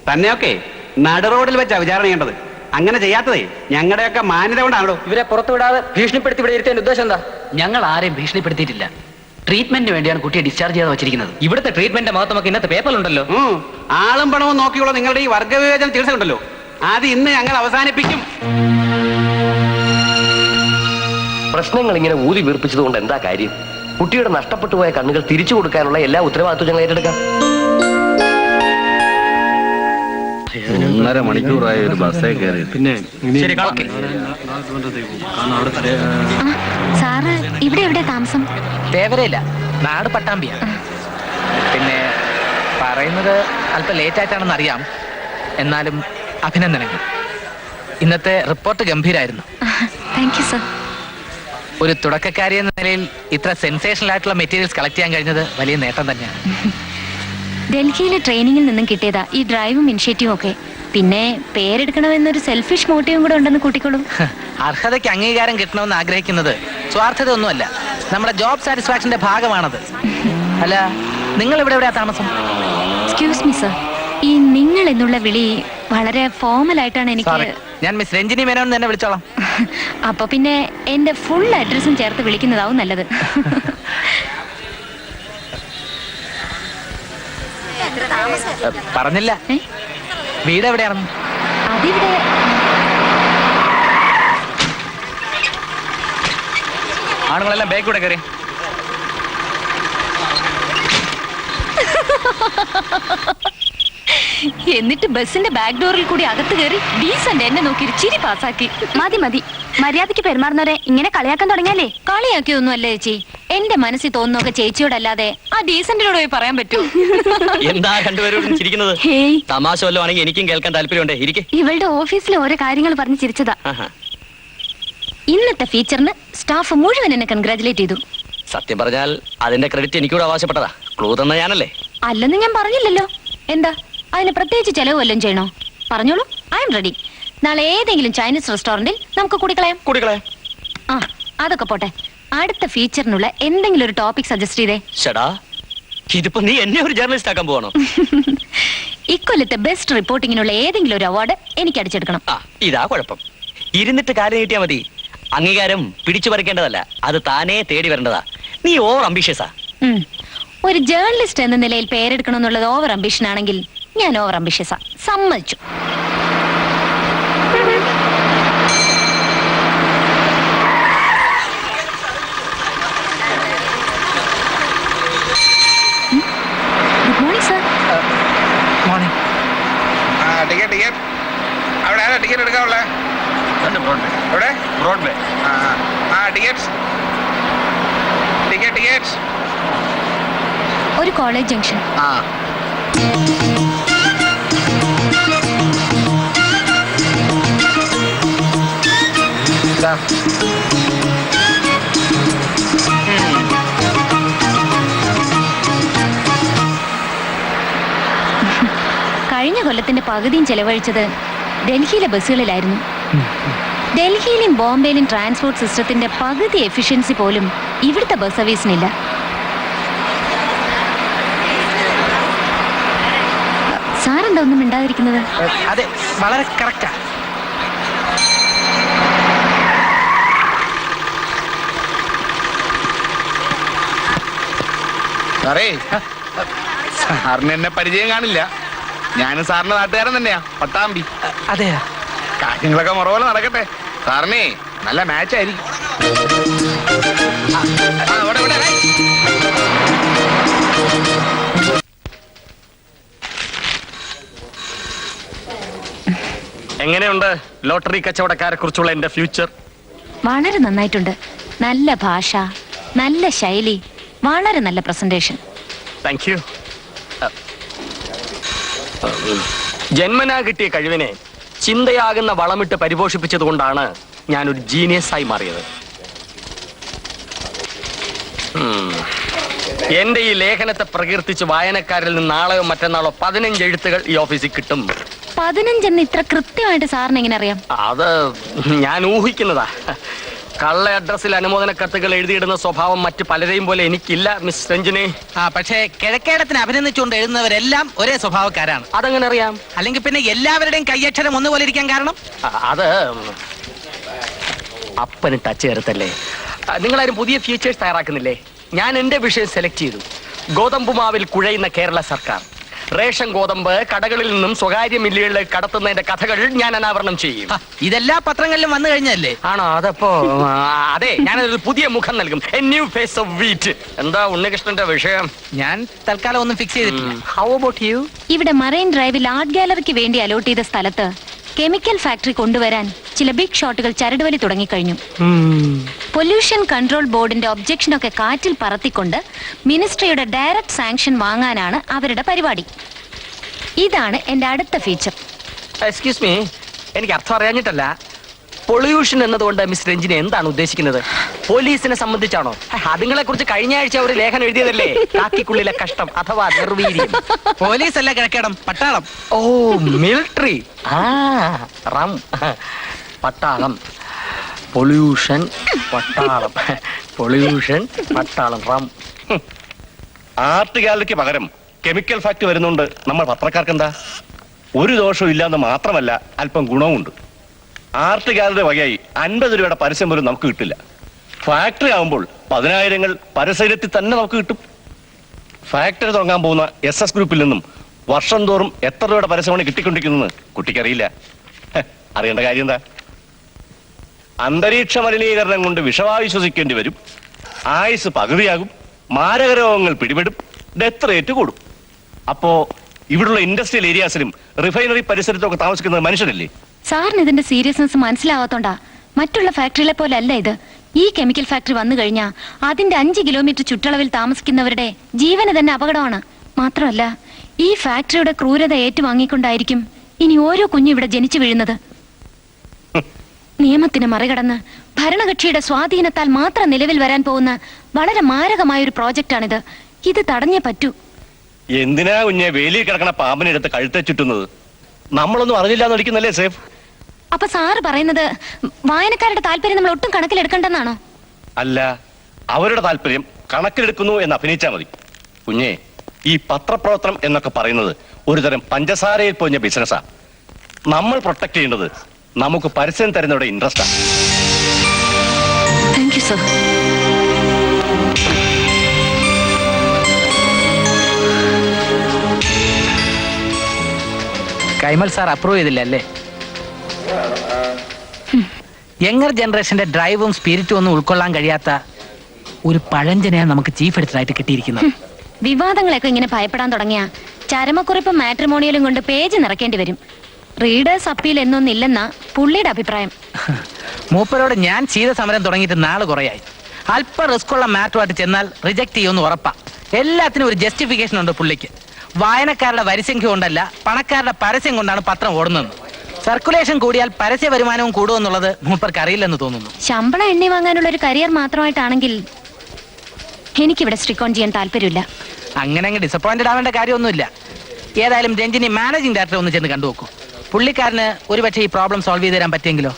തന്നെയൊക്കെ നട റോഡിൽ വെച്ചാ വിചാരണ ചെയ്യേണ്ടത്. അങ്ങനെ ചെയ്യാത്തതേ ഞങ്ങളുടെയൊക്കെ മാന്യത കൊണ്ടാണോ. ഇവരെ പുറത്തു വിടാതെ ഭീഷണിപ്പെടുത്തി ഇവിടെ ഇരുത്തേണ്ട ഉദ്ദേശം എന്താ? ഞങ്ങൾ ആരെയും ഭീഷണിപ്പെടുത്തിയിട്ടില്ല. ട്രീറ്റ്മെന്റിന് വേണ്ടിയാണ് കുട്ടിയെ ഡിസ്ചാർജ് ചെയ്ത് വെച്ചിരിക്കുന്നത്. ഇവിടുത്തെ ട്രീറ്റ്മെന്റ് മഹത്വമൊക്കെ ഇന്നത്തെ പേപ്പറിലുണ്ടല്ലോ. ആളും പണവും നോക്കിയുള്ള നിങ്ങളുടെ ഈ വർഗവിവേചന ചികിത്സ ഉണ്ടല്ലോ, അത് ഇന്ന് ഞങ്ങൾ അവസാനിപ്പിക്കും. പ്രശ്നങ്ങൾ ഇങ്ങനെ ഊതി വീർപ്പിച്ചത് കൊണ്ട് എന്താ കാര്യം? കുട്ടിയുടെ നഷ്ടപ്പെട്ടു പോയ കണ്ണുകൾ തിരിച്ചു കൊടുക്കാനുള്ള എല്ലാ ഉത്തരവാദിത്വം ഞങ്ങൾ ഏറ്റെടുക്കാം. 1.5 മണിക്കൂറായ ഒരു ബസ്സേ കയറി. പിന്നെ സാറ് ഇവിടെ എവിടെ താമസം? തേവരയില്ല, നാട് പട്ടാമ്പിയ. പിന്നെ പറയുന്നത് അല്പം ലേറ്റ് ആയിട്ടാണെന്ന് അറിയാം, എന്നാലും അഭിനന്ദനങ്ങൾ. ഇന്നത്തെ റിപ്പോർട്ട് ഗംഭീരായിരുന്നു. Thank you sir. ഒരു തുടക്കക്കാരി എന്ന നിലയിൽ ഇത്ര സെൻസേഷണൽ ആയിട്ടുള്ള മെറ്റീരിയൽസ് കളക്ട് ചെയ്യാൻ കഴിഞ്ഞത് വലിയ നേട്ടം തന്നെയാണ്. ഡൽഹിയിലെ ട്രെയിനിങ്ങിൽ നിന്നും കിട്ടിയതാ ഈ ഡ്രൈവും ഇനിഷ്യേറ്റീവും ഒക്കെ. പിന്നെ പേരെടുക്കണമെന്നൊരു സെൽഫിഷ് മോട്ടീവും കൂടെ ഉണ്ടെന്ന് കൂട്ടിക്കോളൂ. അർഹതയ്ക്ക് അംഗീകാരം കിട്ടണമെന്ന് ആഗ്രഹിക്കുന്നത് സ്വാർത്ഥത ഒന്നുമല്ല, നമ്മുടെ ജോബ് സാറ്റിസ്ഫാക്ഷന്റെ ഭാഗമാണത്. അല്ല, നിങ്ങൾ ഇവിടെ എവിടെയാ താമസം? എക്സ്ക്യൂസ് മീ സർ, ഈ നിങ്ങൾ എന്നുള്ള വിളി വളരെ ഫോമൽ ആയിട്ടാണ് എനിക്ക്. ഞാൻ മിസ് രഞ്ജിനി മേനോൻ തന്നെ വിളിച്ചോളാം. അപ്പൊ പിന്നെ എന്റെ ഫുൾ അഡ്രസ്സും ചേർത്ത് വിളിക്കുന്നതാവും നല്ലത്. പറഞ്ഞില്ല, വീട് എവിടെയായിരുന്നു? അതിവിടെ ആണുങ്ങളെല്ലാം ബാക്കിലൂടെ കയറി. എന്നിട്ട് ബസിന്റെ ബാക്ക് ഡോറിൽ കൂടി അകത്ത് കയറി ഡീസന്റ് എന്നെ നോക്കി ചിരി പാസാക്കി. മതി മതി, മര്യാദയ്ക്ക് പെരുമാറുന്നവരെ ഇങ്ങനെ കളിയാക്കാൻ തുടങ്ങിയാലേ. കളിയാക്കിയൊന്നും അല്ല ചേച്ചി, എന്റെ മനസ്സിൽ തോന്നുന്നൊക്കെ ചേച്ചിയോടല്ലാതെ ആ ഡീസന്റിനോട് പോയി പറയാൻ പറ്റൂ? എന്താ രണ്ടുപേരും ചിരിക്കുന്നത്? ഹേയ്, തമാശ വല്ലതും ആണെങ്കിൽ എനിക്കും കേൾക്കാൻ താല്പര്യമുണ്ടേ. ഇരിക്കെ. ഇവളുടെ ഓഫീസിലെ ഓരോ കാര്യങ്ങൾ പറഞ്ഞ് ചിരിച്ചതാ. ഇന്നത്തെ ഫീച്ചറിന് സ്റ്റാഫ് മുഴുവൻ എന്നെ കൺഗ്രാചുലേറ്റ് ചെയ്തു. സത്യം പറഞ്ഞാൽ അതിന്റെ ക്രെഡിറ്റ് എനിക്കൂടെ അവകാശപ്പെട്ടതാ. ക്ലൂ തന്ന ഞാനല്ലേ? അല്ലെന്ന് ഞാൻ പറഞ്ഞില്ലല്ലോ. എന്താ അതിന് പ്രത്യേകിച്ച് ചെലവ് വല്ലതും ചെയ്യണോ? പറഞ്ഞോളൂ, ഐ എം റെഡി. നാളെ ഏതെങ്കിലും ചൈനീസ് റെസ്റ്റോറന്റിൽ നമുക്ക് കൂടിക്കളയാം. ആ, അതൊക്കെ പോട്ടെ. അടുത്ത ഫീച്ചറിനുള്ള എന്തെങ്കിലും ഒരു ടോപ്പിക് സജസ്റ്റ് ചെയ്തേ. ഷടാ, ഇതിപ്പോ നീ എന്നെ ഒരു ജേർണലിസ്റ്റ് ആക്കാൻ പോവാണോ? ഇക്കൊല്ലത്തെ ബെസ്റ്റ് റിപ്പോർട്ടിങ്ങിനുള്ള ഏതെങ്കിലും ഒരു അവാർഡ് എനിക്ക് അടിച്ചെടുക്കണം. ആ, ഇതാ കുഴപ്പം. ഇരുന്നിട്ട് കാര്യം നീട്ടിയാ മതി. അംഗീകാരം പിടിച്ചു പറിക്കേണ്ടതല്ല, അത് താനേ തേടി വരേണ്ടതാ. നീ ഓവർ അംബിഷ്യസാ. ഒരു ജേർണലിസ്റ്റ് എന്ന നിലയിൽ പേരെടുക്കണമെന്നുള്ളത് ഓവർ അംബിഷൻ ആണെങ്കിൽ ഞാൻ ഓവർ അംബിഷ്യസാ, സമ്മതിച്ചു. Good morning sir. Morning. Ticket അവിടെ ആരാ ടിക്കറ്റ് എടുക്കാനുള്ള? എവിടെ? ബ്രോഡ്വേ. ടിക്കറ്റ് ഒരു കോളേജ് ജംഗ്ഷൻ. കഴിഞ്ഞ കൊല്ലത്തിന്റെ പകുതിയും ചെലവഴിച്ചത് ഡൽഹിയിലെ ബസ്സുകളിലായിരുന്നു. ഡൽഹിയിലും ബോംബെയിലും ട്രാൻസ്പോർട്ട് സിസ്റ്റത്തിന്റെ പകുതി എഫിഷ്യൻസി പോലും ഇവിടുത്തെ ബസ് സർവീസിനില്ല. സാറെന്താ ഒന്നും മിണ്ടാതിരിക്കുന്നത്? അതെ, വളരെ കറക്റ്റാ. സാറേ, സാറിന് എന്നെ പരിചയം കാണില്ല. ഞാനും സാറിന്റെ നാട്ടുകാരൻ തന്നെയാ, പട്ടാമ്പി. അതെയാ? കാര്യങ്ങളൊക്കെ മുറപോലെ നടക്കട്ടെ. സാറിനെ നല്ല മാച്ച് ആയിരിക്കും. എങ്ങനെയുണ്ട് ലോട്ടറി കച്ചവടക്കാരെ കുറിച്ചുള്ള എന്റെ ഫ്യൂച്ചർ? വളരെ നന്നായിട്ടുണ്ട്. നല്ല ഭാഷ, നല്ല ശൈലി, വളരെ നല്ല പ്രസന്റേഷൻ. Thank you. ജന്മനാ കിട്ടിയ കഴിവിനെ ചിന്തയാകുന്ന വളമിട്ട് പരിപോഷിപ്പിച്ചത് കൊണ്ടാണ് ഞാനൊരു ജീനിയസ് ആയി മാറിയത്. എന്റെ ഈ ലേഖനത്തെ പ്രകീർത്തിച്ച് വായനക്കാരിൽ നിന്ന് നാളെയോ മറ്റന്നാളോ 15 എഴുത്തുകൾ ഈ ഓഫീസിൽ കിട്ടും. 15 ഇത്ര കൃത്യമായിട്ട് സാറിന് എങ്ങനെ അറിയാം? അത് ഞാൻ ഊഹിക്കുന്നതാ. കള്ള അഡ്രസ്സിൽ അനുമോദന കത്തുകൾ എഴുതിയിടുന്ന സ്വഭാവം മറ്റു പലരെയും പോലെ എനിക്കില്ല മിസ് രഞ്ജിനി. പക്ഷേ കിഴക്കേടത്തിന് അഭിനന്ദിച്ചുകൊണ്ട് എഴുതുന്നവരെല്ലാം ഒരേ സ്വഭാവക്കാരാണ്. അതെങ്ങനെ അറിയാം? അല്ലെങ്കിൽ പിന്നെ എല്ലാവരുടെയും കയ്യക്ഷരം ഒന്നുപോലെ ഇരിക്കാൻ കാരണം? അത് അപ്പന് ടച്ച് ചേർത്തല്ലേ. നിങ്ങളാരും പുതിയ ഫീച്ചേഴ്സ് തയ്യാറാക്കുന്നില്ലേ? ഞാൻ എന്റെ വിഷയം സെലക്ട് ചെയ്തു. ഗോതമ്പുമാവിൽ കുഴയുന്ന കേരള സർക്കാർ. റേഷൻ ഗോതമ്പ് കടകളിൽ നിന്നും സ്വകാര്യ മില്ലുകളിലേക്ക് കടത്തുന്നതിന്റെ കഥകൾ ഞാൻ അനാവരണം ചെയ്യും. ഇതെല്ലാ പത്രങ്ങളിലും വന്നു കഴിഞ്ഞല്ലേ? ആണോ? അതപ്പോ അതെ, ഞാനൊരു പുതിയ മുഖം നൽകും. A new face of wheat. എന്താ ഉണ്ണികൃഷ്ണന്റെ വിഷയം? ഞാൻ തൽക്കാലം ഒന്നും ഫിക്സ് ചെയ്തിട്ടില്ല. How about you? ഇവിടെ മറൈൻ ഡ്രൈവിൽ ആർട്ട് ഗാലറിക്ക് വേണ്ടി അലോട്ട് ചെയ്ത സ്ഥലത്ത് കെമിക്കൽ ഫാക്ടറി കൊണ്ടുവരാൻ ചില ബിഗ് ഷോട്ടുകൾ ചരടുവലി തുടങ്ങിക്കഴിഞ്ഞു. പൊല്യൂഷൻ കൺട്രോൾ ബോർഡിന്റെ ഒബ്ജക്ഷനൊക്കെ കാറ്റിൽ പറത്തിക്കൊണ്ട് മിനിസ്ട്രിയുടെ ഡയറക്റ്റ് സാങ്ഷൻ വാങ്ങാനാണ് അവരുടെ പരിപാടി. ഇതാണ് എന്റെ അടുത്ത ഫീച്ചർ. എക്സ്ക്യൂസ് മീ, എനിക്ക് അർത്ഥം അറിയാഞ്ഞിട്ടല്ല. പൊള്യൂഷൻ എന്നതുകൊണ്ട് മിസ് രഞ്ജിനി എന്താണ് ഉദ്ദേശിക്കുന്നത്? പോലീസിനെ സംബന്ധിച്ചാണോ? അതുങ്ങളെ കുറിച്ച് കഴിഞ്ഞ ആഴ്ച ഒരു ലേഖനം എഴുതിയതല്ലേ, കാക്കിക്കുള്ളിലെ കഷ്ടം അഥവാ നിർവീര്യം. പോലീസ് അല്ല കിഴക്കേടം, പട്ടാളം. ഓ, മിലിട്ടറി. റം, പട്ടാളം. പൊല്യൂഷൻ, പട്ടാളം. പൊല്യൂഷൻ, പട്ടാളം, റം. ആർട്ട് ഗാലറിക്ക് പകരം കെമിക്കൽ ഫാക്ടറി വരുന്നുണ്ട്. നമ്മൾ പത്രക്കാർക്ക് എന്താ? ഒരു ദോഷവും ഇല്ലാന്ന് മാത്രമല്ല, അല്പം ഗുണവുമുണ്ട്. ആർട്ട് ഗാലറി വകയായി 50 രൂപയുടെ പരസ്യം പോലും നമുക്ക് കിട്ടില്ല. ഫാക്ടറി ആകുമ്പോൾ 10,000 പരസ്യത്തിൽ തന്നെ നമുക്ക് കിട്ടും. ഫാക്ടറി തുടങ്ങാൻ പോകുന്ന SS ഗ്രൂപ്പിൽ നിന്നും വർഷം തോറും എത്ര രൂപയുടെ പരസ്യമാണ് കിട്ടിക്കൊണ്ടിരിക്കുന്നത് കുട്ടിക്കറിയില്ല. അറിയേണ്ട കാര്യം എന്താ? അന്തരീക്ഷ മലിനീകരണം കൊണ്ട് വിഷവായു ശ്വസിക്കേണ്ടി വരും, ആയുസ് പകുതിയാകും, മാരക രോഗങ്ങൾ പിടിപെടും, ഡെത്ത് റേറ്റ് കൂടും. അപ്പോ ഇവിടുള്ള ഇൻഡസ്ട്രിയൽ ഏരിയാസിലും റിഫൈനറി പരിസരത്തൊക്കെ താമസിക്കുന്നത് മനുഷ്യരല്ലേ? സാറിന് ഇതിന്റെ സീരിയസ്നെസ് മനസ്സിലാവാത്തോണ്ടാ. മറ്റുള്ള ഫാക്ടറികളെ പോലെ അല്ല ഇത്. ഈ കെമിക്കൽ ഫാക്ടറി വന്നു കഴിഞ്ഞാൽ അതിന്റെ 5 കിലോമീറ്റർ ചുറ്റളവിൽ താമസിക്കുന്നവരുടെ ജീവന് തന്നെ അപകടമാണ്. മാത്രമല്ല, ഈ ഫാക്ടറിയുടെ ക്രൂരത ഏറ്റുവാങ്ങിക്കൊണ്ടായിരിക്കും ഇനി ഓരോ കുഞ്ഞും ഇവിടെ ജനിച്ചു വീഴുന്നത്. നിയമത്തിന് മറികടന്ന് ഭരണകക്ഷിയുടെ സ്വാധീനത്താൽ മാത്രം നിലവിൽ വരാൻ പോകുന്ന വളരെ മാരകമായൊരു പ്രോജക്റ്റാണിത്. ഇത് തടഞ്ഞേ പറ്റൂ. എന്തിനാ കുഞ്ഞെ വേലിയിൽ കിടക്കണ പാമ്പിനെടുത്ത് കഴുത്തെ ചുറ്റുന്നത്? നമ്മളൊന്നും അറിഞ്ഞില്ലാന്ന് ഒരിക്കുന്നല്ലേ സേഫ്? അപ്പൊ സാറ് പറയുന്നത് വായനക്കാരുടെ താല്പര്യം നമ്മൾ ഒട്ടും കണക്കിലെടുക്കണ്ടെന്നാണോ? അല്ല, അവരുടെ താല്പര്യം കണക്കിലെടുക്കുന്നു എന്ന് അഭിനയിച്ചാൽ മതി. കുഞ്ഞെ, ഈ പത്രപ്രവർത്തനം എന്നൊക്കെ പറയുന്നത് ഒരുതരം പഞ്ചസാരയിൽ പോഞ്ഞ ബിസിനസ്സാ. നമ്മൾ പ്രൊട്ടക്ട് ചെയ്യേണ്ടത് നമുക്ക് പരസ്യം തരുന്നവരുടെ ഇൻട്രസ്റ്റാ. Thank you sir. Kaimal sir approve ചെയ്തില്ല അല്ലേ? യങ്ങർ ജനറേഷന്റെ ഡ്രൈവും സ്പിരിറ്റും ഒന്നും ഉൾക്കൊള്ളാൻ കഴിയാത്ത ഒരു പഴഞ്ചനെയാണ് നമുക്ക് ചീഫ് എഡിറ്ററായിട്ട് കിട്ടിയിരിക്കുന്നത്. വിവാദങ്ങളൊക്കെ ഇങ്ങനെ ഭയപ്പെടാൻ തുടങ്ങിയ ചരമക്കുറിപ്പും മാട്രിമോണിയലും കൊണ്ട് പേജ് നിറക്കേണ്ടി വരും. റീഡേഴ്സ് അപ്പീൽ എന്നൊന്നില്ലെന്നാ പുള്ളിയുടെ അഭിപ്രായം. മൂപ്പരോട് ഞാൻ സമരം തുടങ്ങിയിട്ട് നാള് കുറയായി. അല്പം റിസ്ക് ഉള്ള മാറ്ററുമായിട്ട് ചെന്നാൽ റിജക്ട് ചെയ്യുമെന്ന് ഉറപ്പാ. എല്ലാത്തിനും ഒരു ജസ്റ്റിഫിക്കേഷൻ ഉണ്ട് പുള്ളിക്ക്. വായനക്കാരുടെ വരിസംഖ്യ കൊണ്ടല്ല, പണക്കാരുടെ പരസ്യം കൊണ്ടാണ് പത്രം ഓടുന്നത്. സർക്കുലേഷൻ കൂടിയാൽ പരസ്യ വരുമാനവും കൂടുമെന്നുള്ളത് മൂപ്പർക്ക് അറിയില്ലെന്ന് തോന്നുന്നു. ശമ്പളം എണ്ണി വാങ്ങാനുള്ള ഒരു കരിയർ മാത്രമായിട്ടാണെങ്കിൽ എനിക്കിവിടെ സ്ട്രിക് ഓൺ ചെയ്യാൻ താല്പര്യമില്ല. അങ്ങനെ അങ്ങ് ഡിസപ്പോയിന്റഡ് ആവേണ്ട കാര്യമൊന്നുമില്ല. ഏതായാലും രഞ്ജിനി മാനേജിംഗ് ഡയറക്ടറെ ഒന്ന് ചെന്ന് കണ്ടുനോക്കൂ. പുള്ളിക്കാരന് ഒരുപക്ഷെ ഈ പ്രോബ്ലം സോൾവ് ചെയ്ത് തരാൻ പറ്റിയെങ്കിലോ?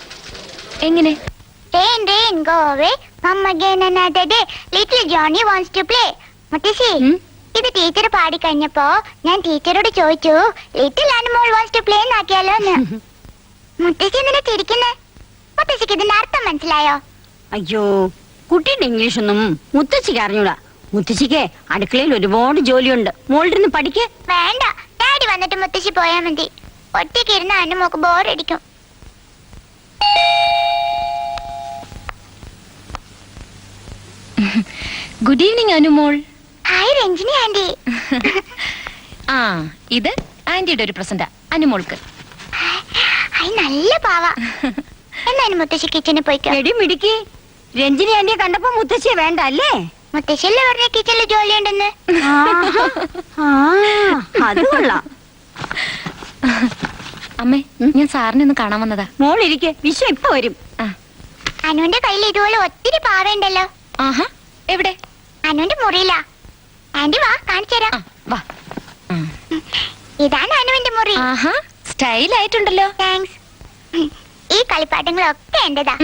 എങ്ങനെ? Go away. Come again another day. Little Johnny wants to play. മുത്തശ്ശി, ഇത് ടീച്ചർ പാടി കഴിഞ്ഞപ്പോ ഞാൻ ടീച്ചറോട് ചോദിച്ചു, little animal wants to play എന്നാക്കിയാലോ എന്ന്. മുത്തശ്ശി എന്തിനാ ചിരിക്കുന്നേ? മുത്തശ്ശിക്ക് ഇതിന്റെ അർത്ഥം മനസ്സിലായോ? അയ്യോ, കുട്ടിയുടെ ഇംഗ്ലീഷ് ഒന്നും മുത്തശ്ശിക്ക് അറിഞ്ഞൂടാ. മുത്തശ്ശിക്ക് അടുക്കളയിൽ ഒരുപാട് ജോലിയുണ്ട്. മോളിരുന്ന് പഠിക്കേ. വേണ്ട, ഡാഡി വന്നിട്ട് മുത്തശ്ശി പോയാ മതി. ഒറ്റയ്ക്ക് ഇരുന്ന് അനുമോക്ക് ബോറടിക്കും. Good evening Anumol. Hi Ranjini aunty. ആ, ഇത് ആന്റിയുടെ ഒരു പ്രസന്റാ അനുമോൾക്ക്. ഹായ്, നല്ല പാവ. എന്നാലും മുത്തശ്ശി കിച്ചണിൽ പോയിക്കോ. എടി മിടുക്കി, രഞ്ജിനി ആന്റിയെ കണ്ടപ്പോ മുത്തശ്ശിയെ വേണ്ട അല്ലേ? മുത്തശ്ശിയല്ലേ പറഞ്ഞ കിച്ചണിൽ ജോലിയുണ്ടെന്ന്. അത് കൊള്ളാം. അമ്മേ, ഞാൻ സാറിനെ ഒന്ന് കാണാൻ വന്നതാ. മോളിരിക്കെ, വിശ്വ ഇപ്പൊ വരും. അനുവിന്റെ കയ്യിൽ ഇതുപോലെ ഒത്തിരി പാവയുണ്ടല്ലോ. ആഹാ, എവിടെ? അനുവിന്റെ മുറിയിലാ. ആന്റി വാ, കാണിച്ചു തരാം. വാ. ഇതാണ് അനുവിന്റെ മുറി. ആഹാ, സ്റ്റൈൽ സ്റ്റൈലായിട്ടുണ്ടല്ലോ. താങ്ക്സ്. ഈ കളിപ്പാട്ടങ്ങളൊക്കെ എന്റേതാ.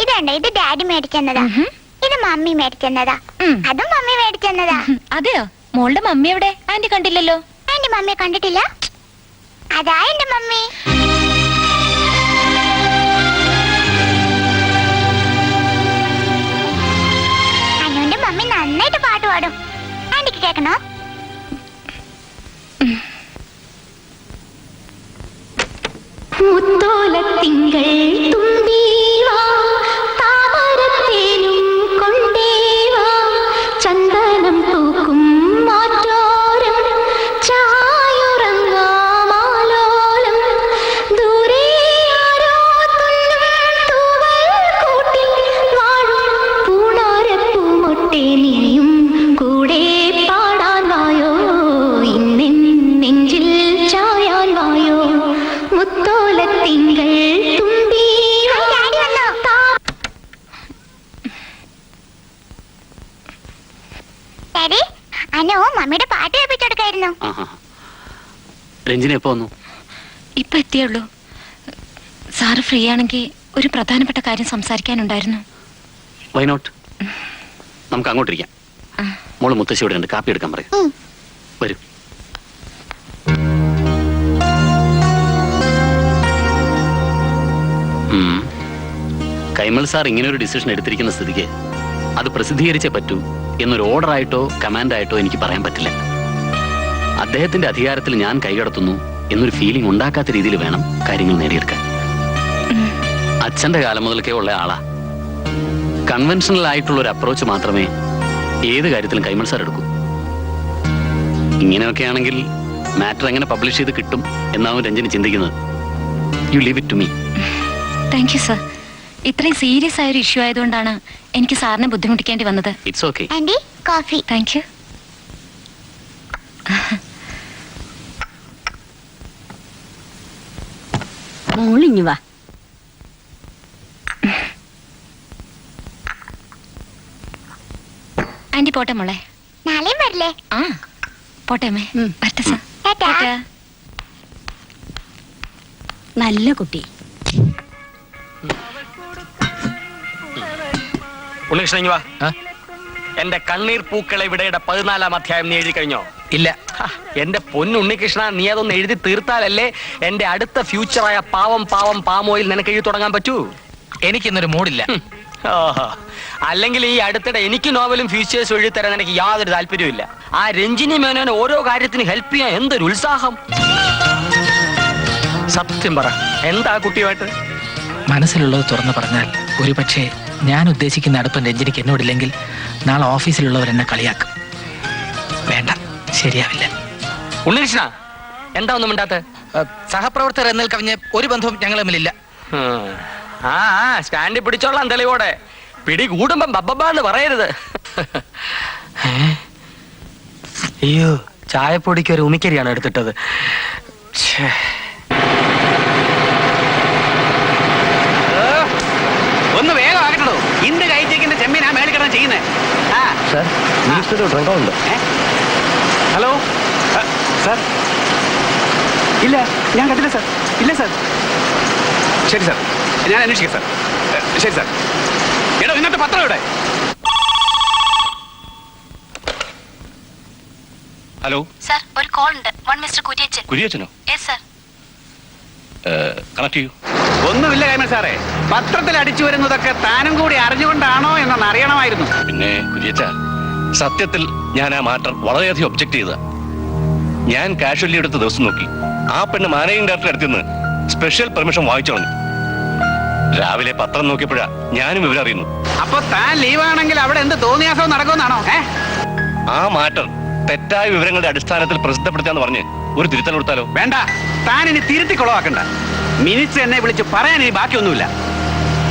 ഇതുണ്ട്, ഇത് ഡാഡി മേടിച്ചെന്നതാ. ഇത് മമ്മി മേടിച്ചെന്നതാ. അതും മമ്മി മേടിച്ചെന്നതാ. അതെയോ? മോളുടെ മമ്മി എവിടെ? ആന്റി കണ്ടില്ലല്ലോ. ആന്റി മമ്മിയെ കണ്ടിട്ടില്ല? അതാ എന്റെ മമ്മി. അനുവിന്റെ മമ്മി നന്നായിട്ട് പാട്ട് പാടും. ആന്റിക്ക് കേൾക്കണോ? മുത്തോലത്തിങ്കൾ തുമ്പീവാ താമരത്തേനും കൊണ്ടേവാ ചന്ദനം തൂക്കും മാറ്റോരം ചായുറങ്ങാമാലോലം ദൂരെ ആരോ തുന്നും തൂവൽ കൂട്ടിൽ വാഴും പൂണാരപ്പൂമൊട്ടെ നീയും കൂടെ പാടാൻ വായോ ഇന്നെൻ നെഞ്ചിൽ ചായാൻ വായോ മുത്തോലത്തിങ്കൾ തുമ്പീവാ. ഡാഡി, അനു മമ്മിയുടെ പാട്ട് കേൾപ്പിച്ചെടുക്കായിരുന്നു. രഞ്ജിനി എപ്പോ വന്നു? ഇപ്പൊ എത്തിയുള്ളൂ. സാറ് ഫ്രീ ആണെങ്കിൽ ഒരു പ്രധാനപ്പെട്ട കാര്യം സംസാരിക്കാനുണ്ടായിരുന്നു. Why not? നമുക്ക് അങ്ങോട്ടിരിക്കാം. മോള് മുത്തശ്ശിയോട് രണ്ട് കാപ്പി എടുക്കാൻ പറയും. വരൂ. കൈമൾ സാർ ഇങ്ങനെ ഒരു ഡിസിഷൻ എടുത്തിരിക്കുന്ന സ്ഥിതിക്ക് അത് പ്രസിദ്ധീകരിച്ചേ പറ്റൂ എന്നൊരു ഓർഡറായിട്ടോ കമാൻഡായിട്ടോ എനിക്ക് പറയാൻ പറ്റില്ല. അദ്ദേഹത്തിന്റെ അധികാരത്തിൽ ഞാൻ കൈകടത്തുന്നു എന്നൊരു ഫീലിംഗ് ഉണ്ടാക്കാത്ത രീതിയിൽ വേണം കാര്യങ്ങൾ നേടിയെടുക്കാൻ. അച്ഛന്റെ കാലം മുതൽക്കേ ഉള്ള ആളാ. കൺവെൻഷണൽ ആയിട്ടുള്ള ഒരു അപ്രോച്ച് മാത്രമേ ഏത് കാര്യത്തിലും കൈമൾ സാർ എടുക്കൂ. ഇങ്ങനെയൊക്കെ ആണെങ്കിൽ മാറ്റർ എങ്ങനെ പബ്ലിഷ് ചെയ്ത് കിട്ടും എന്നാവും രഞ്ജനി ചിന്തിക്കുന്നത്. You leave it to me. Thank you sir. ഇത്രയും സീരിയസ് ആയ ഒരു ഇഷ്യൂ ആയതുകൊണ്ടാണ് എനിക്ക് സാറിനെ ബുദ്ധിമുട്ടിക്കേണ്ടി വന്നത്. It's okay. Aunty, coffee. Thank you. മോളിഞ്ഞു വാ. ആന്റി പോട്ടെ മോളെ. നാളെയും വരില്ലേ? ആ പോട്ടെ അമ്മേ. വരട്ടെ സാർ. ടാറ്റാ. നല്ല കുട്ടി. ഉണ്ണികൃഷ്ണൻ വാ. എന്റെ കണ്ണീർ പൂക്കളെ വിടയുടെ 14-ാം അധ്യായം നീ എഴുതി കഴിഞ്ഞോ? ഇല്ല. എന്റെ പൊന്നുണ്ണികൃഷ്ണ, നീ അതൊന്ന് എഴുതി തീർത്താലല്ലേ എന്റെ അടുത്ത ഫ്യൂച്ചറായ പാവം പാവം പാമോയിൽ നിനക്ക് എഴുതി തുടങ്ങാൻ പറ്റൂ. എനിക്കിന്നൊരു മൂഡില്ല. അല്ലെങ്കിൽ ഈ അടുത്തിടെ എനിക്ക് നോവലും ഫ്യൂച്ചേഴ്സും എഴുതി തരാൻ എനിക്ക് യാതൊരു താല്പര്യമില്ല. ആ രഞ്ജിനി മേനോന് ഓരോ കാര്യത്തിന് ഹെൽപ്പ് ചെയ്യാൻ എന്തൊരു ഉത്സാഹം. സത്യം പറ, എന്താ കുട്ടിയുമായിട്ട്? മനസ്സിലുള്ളത് തുറന്നു പറഞ്ഞാൽ ഒരുപക്ഷെ ഞാൻ ഉദ്ദേശിക്കുന്ന അടുപ്പം രഞ്ജിനിക്ക് എന്നോടില്ലെങ്കിൽ നാളെ ഓഫീസിലുള്ളവർ എന്നെ കളിയാക്കും. വേണ്ട, ശരിയാവില്ല. ഉണ്ണികൃഷ്ണ, എന്താ ഒന്നും മിണ്ടാത്ത? സഹപ്രവർത്തകർ എന്നതിൽ കവിഞ്ഞ് ഒരു ബന്ധവും ഞങ്ങൾ തമ്മിലില്ല. ആ സ്റ്റാൻഡിൽ പിടിച്ചോളാം തെളിവോടെ. പിടി കൂടുമ്പം ബബ്ബാന്ന് പറയരുത്. അയ്യോ, ചായപ്പൊടിക്ക് ഒരു ഉമിക്കരിയാണ് എടുത്തിട്ടത്. ഒന്ന് വേഗം ആകട്ടോ. ഇന്ന് കഴിച്ചേക്കിന്റെ ചെമ്മീനാ മേളിൽ കിടന്ന് ചെയ്യുന്നേ. Hello sir. ഇല്ല, ഞാൻ കണ്ടില്ല സാർ. ഇല്ല സാർ. ശരി സാർ, ഞാൻ അന്വേഷിക്കാം സാർ. ശരി സാർ. എടോ, ഇന്നത്തെ പത്രം ഇവിടെ. ഹലോ സർ, ഒരു കോൾ ഉണ്ട്. One mister Kuriachan. കുര്യച്ചനോ? Yes sir. കണക്ട് ചെയ്യൂ. ഒന്നുമില്ല കൈമൾ സാറേ, പത്രത്തിൽ അടിച്ചു വരുന്നതൊക്കെ താനും കൂടി അറിഞ്ഞുകൊണ്ടാണോ എന്നൊന്ന് അറിയണമായിരുന്നു. പിന്നെ കുര്യച്ച, സത്യത്തിൽ ഞാൻ ആ മാറ്റർ വളരെയധികം ഒബ്ജക്ട് ചെയ്ത. ഞാൻ കാഷ്വലി എടുത്ത ദിവസം നോക്കി ആ പെണ്ണ് മാനേജിംഗ് ഡയറക്ടർ അടുത്തുനിന്ന് സ്പെഷ്യൽ പെർമിഷൻ വാങ്ങിച്ചു കളഞ്ഞു. രാവിലെ പത്രം നോക്കിയപ്പോഴാ ഞാനും വിവരം അറിയുന്നു. അപ്പൊ താൻ ലീവാണെങ്കിൽ അവിടെ എന്ത് തോന്നിയാസവും നടക്കുമെന്നാണോ? ആ മാറ്റർ തെറ്റായ വിവരങ്ങളുടെ അടിസ്ഥാനത്തിൽ പ്രസിദ്ധപ്പെടുത്താന്ന് പറഞ്ഞ് ഒരു തിരുത്തൽ കൊടുത്താലോ? വേണ്ട, താൻ ഇനി തിരുത്തി കുളവാക്കണ്ട. മിനിറ്റ്സ് എന്നെ വിളിച്ച് പറയാൻ ഇനി ബാക്കിയൊന്നുമില്ല.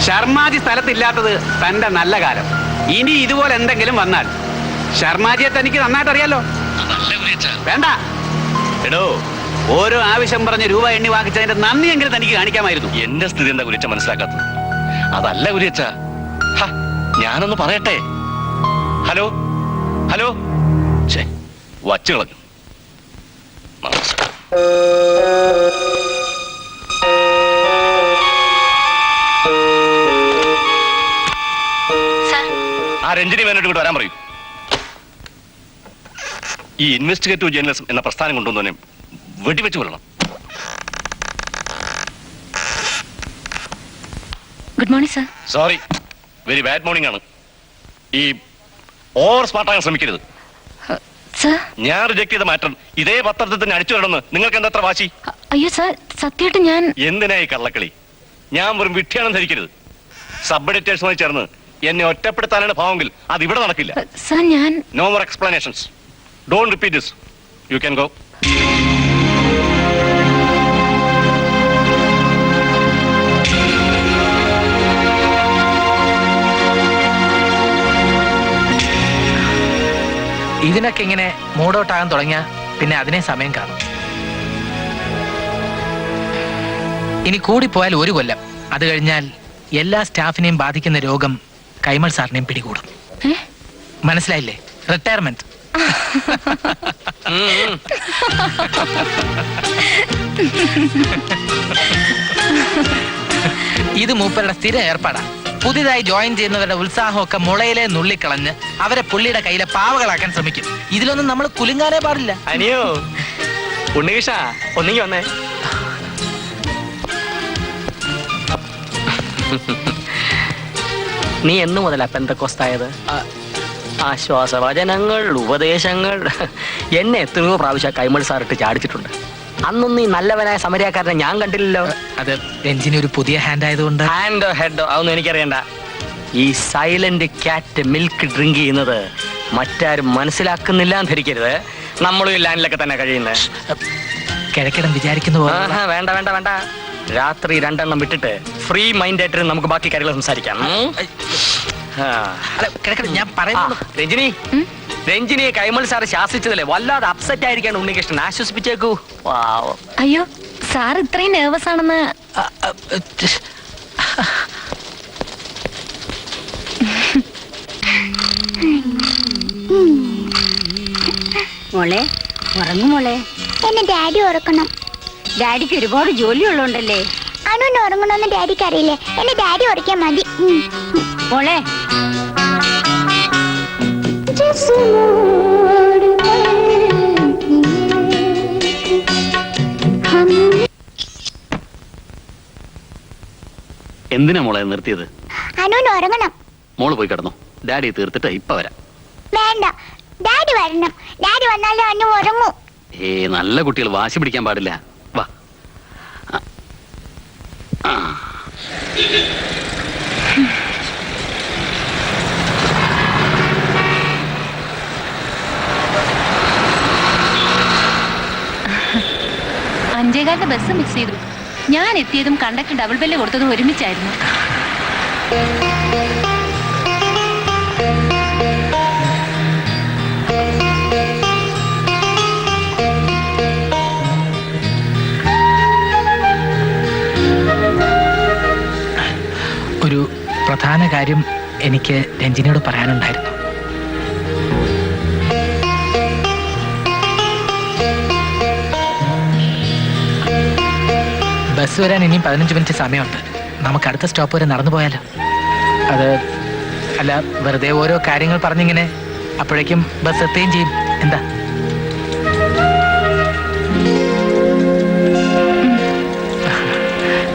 ശർമാജി സ്ഥലത്തില്ലാത്തത് തന്റെ നല്ല കാലം. ഇനി ഇതുപോലെ എന്തെങ്കിലും വന്നാൽ ശർമാജിയെ തനിക്ക് നന്നായിട്ട് അറിയാലോ. വേണ്ട എടോ, ഓരോ ആവശ്യം പറഞ്ഞ് രൂപ എണ്ണി വാങ്ങിച്ചതിന്റെ നന്ദിയെങ്കിലും തനിക്ക് കാണിക്കാമായിരുന്നു. എന്റെ സ്ഥിതി എന്താ കുര്യച്ച മനസ്സിലാക്കാത്തത്? അതല്ല കുര്യച്ച, ഞാനൊന്ന് പറയട്ടെ. ഹലോ ഹലോ, വച്ചു കളഞ്ഞു. നമസ്കാരം. രഞ്ജിനി മേനോട് ഇങ്ങോട്ട് വരാൻ പറയൂ. ഈ ഇൻവെസ്റ്റിഗേറ്റീവ് ജേർണലിസം എന്ന പ്രസ്ഥാനം കൊണ്ടുവന്നെ വെടിവെച്ച് കൊല്ലണം. Good morning sir. Sorry, very bad morning ആണ്. ഈ ഓവർ സ്മാർട്ടാകാൻ ശ്രമിക്കരുത്. സർ, ഞാൻ റിജക്ട് ചെയ്ത മാറ്റർ ഇതേ പത്രത്തിൽ തന്നെ അടിച്ചു വരണമെന്ന് നിങ്ങൾക്ക് എന്താ അത്ര വാശി? അയ്യോ സർ, സത്യമായിട്ട് ഞാൻ... എന്തിനായി കള്ളക്കളി? ഞാൻ വെറും വിഡ്ഢിയാണെന്ന് ധരിക്കരുത്. സബ് എഡിറ്റേഴ്സുമായി ചേർന്ന് എന്നെ ഒറ്റപ്പെടുത്താനാണ് ഭാവമെങ്കിൽ അത് ഇവിടെ നടക്കില്ല. സർ, ഞാൻ... no more explanations. Don't repeat this. You can go. ഇതിനൊക്കെ ഇങ്ങനെ മൂഡൌട്ടാകാൻ തുടങ്ങിയ പിന്നെ അതിനെ സമയം കാണും. ഇനി കൂടിപ്പോയാൽ 1 കൊല്ലം. അത് കഴിഞ്ഞാൽ എല്ലാ സ്റ്റാഫിനെയും ബാധിക്കുന്ന രോഗം കൈമൾ സാറിനെയും പിടികൂടും. മനസ്സിലായില്ലേ? റിട്ടയർമെന്റ്. ഇത് മൂപ്പരുടെ സ്ഥിര ഏർപ്പാടാ. പുതിയതായി ജോയിൻ ചെയ്യുന്നവരുടെ ഉത്സാഹമൊക്കെ മുളയിലെ നുള്ളിക്കളഞ്ഞ് അവരെ പുള്ളിയുടെ കയ്യിലെ പാവകളാക്കാൻ ശ്രമിക്കും. ഇതിലൊന്നും നമ്മൾ കുലുങ്ങാനേ പാടില്ല. അനിയോ ഉണ്ണികൃഷ ഒന്നിങ്ങി വന്നേ. നീ എന്നു മുതലാ പെന്തക്കോസ്തായത്? ആശ്വാസവചനങ്ങൾ, ഉപദേശങ്ങൾ എന്നെ എത്രയോ പ്രാവശ്യം കൈമൾ സാറിട്ട് ചാടിച്ചിട്ടുണ്ട്. അന്നൊന്നും ഈ നല്ലവനായ സമരക്കാരനെ ഞാൻ കണ്ടില്ലല്ലോ. അത് രഞ്ജിനി ഒരു പുതിയ ഹാൻഡ് ആയതുകൊണ്ട്. ഹാൻഡോ ഹെഡോ അതൊന്നും എനിക്കറിയണ്ട. ഈ സൈലന്റ് ക്യാറ്റ് മിൽക്ക് ഡ്രിങ്ക് ചെയ്യുന്നത് മറ്റാരും മനസ്സിലാക്കുന്നില്ല എന്ന് ധരിക്കരുത്. നമ്മളും ഈ ലാൻഡിലൊക്കെ തന്നെ കഴിയുന്നത്. കിഴക്കിടം വിചാരിക്കുന്ന പോലെ. വേണ്ട വേണ്ട വേണ്ട. രാത്രി 2 എണ്ണം വിട്ടിട്ട് ഫ്രീ മൈൻഡ് ആയിട്ട് നമുക്ക് ബാക്കി കാര്യങ്ങൾ സംസാരിക്കാം. ഞാൻ പറയുന്നു രഞ്ജിനി, രഞ്ജിനിയെ കൈമൾ സാറ് ശാസിച്ചതല്ലേ വല്ലാതെ അപ്സെറ്റ് ആയിരിക്കാണ് ഉണ്ണികൃഷ്ണൻ. ആശ്വസിപ്പിച്ചേക്കൂ. അയ്യോ സാർ ഇത്രയും നെർവസ് ആണെന്ന്... മോളെ ഉറങ്ങും മോളെ. എന്നെ ഡാഡി ഉറക്കണം. ഡാഡിക്ക് ഒരുപാട് ജോലി ഉള്ളോണ്ടല്ലേ. അനുവിന് ഉറങ്ങണമെന്ന് ഡാഡിക്ക് അറിയില്ലേ? എന്നെ ഡാഡി ഉറക്കാൻ മതി. മോളെ എന്തിനാ മോളെ നിർത്തിയത്? അനുവിന് ഉറങ്ങണം. മോള് പോയി കിടന്നോ. ഡാഡി തീർത്തിട്ട് ഇപ്പൊ വരാം. വേണ്ട, ഡാഡി വരണം. ഡാഡി വന്നാലേ അനു ഉറങ്ങൂ. നല്ല കുട്ടികൾ വാശി പിടിക്കാൻ പാടില്ല. വാ. അഞ്ചേകാലിന്റെ ബസ് മിസ് ചെയ്തു. ഞാൻ എത്തിയതും കണ്ടക്ടർ ഡബിൾ ബെല്ല് കൊടുത്തതും ഒരുമിച്ചായിരുന്നു. ഒരു പ്രധാന കാര്യം എനിക്ക് രഞ്ജിനിയോട് പറയാനുണ്ടായിരുന്നു. ബസ് വരാൻ ഇനിയും 15 മിനിറ്റ് സമയമുണ്ട്. നമുക്ക് അടുത്ത സ്റ്റോപ്പ് വരെ നടന്നു പോയാലോ? അത് അല്ല, വെറുതെ ഓരോ കാര്യങ്ങൾ പറഞ്ഞിങ്ങനെ അപ്പോഴേക്കും ബസ് എത്തുകയും ചെയ്യും. എന്താ?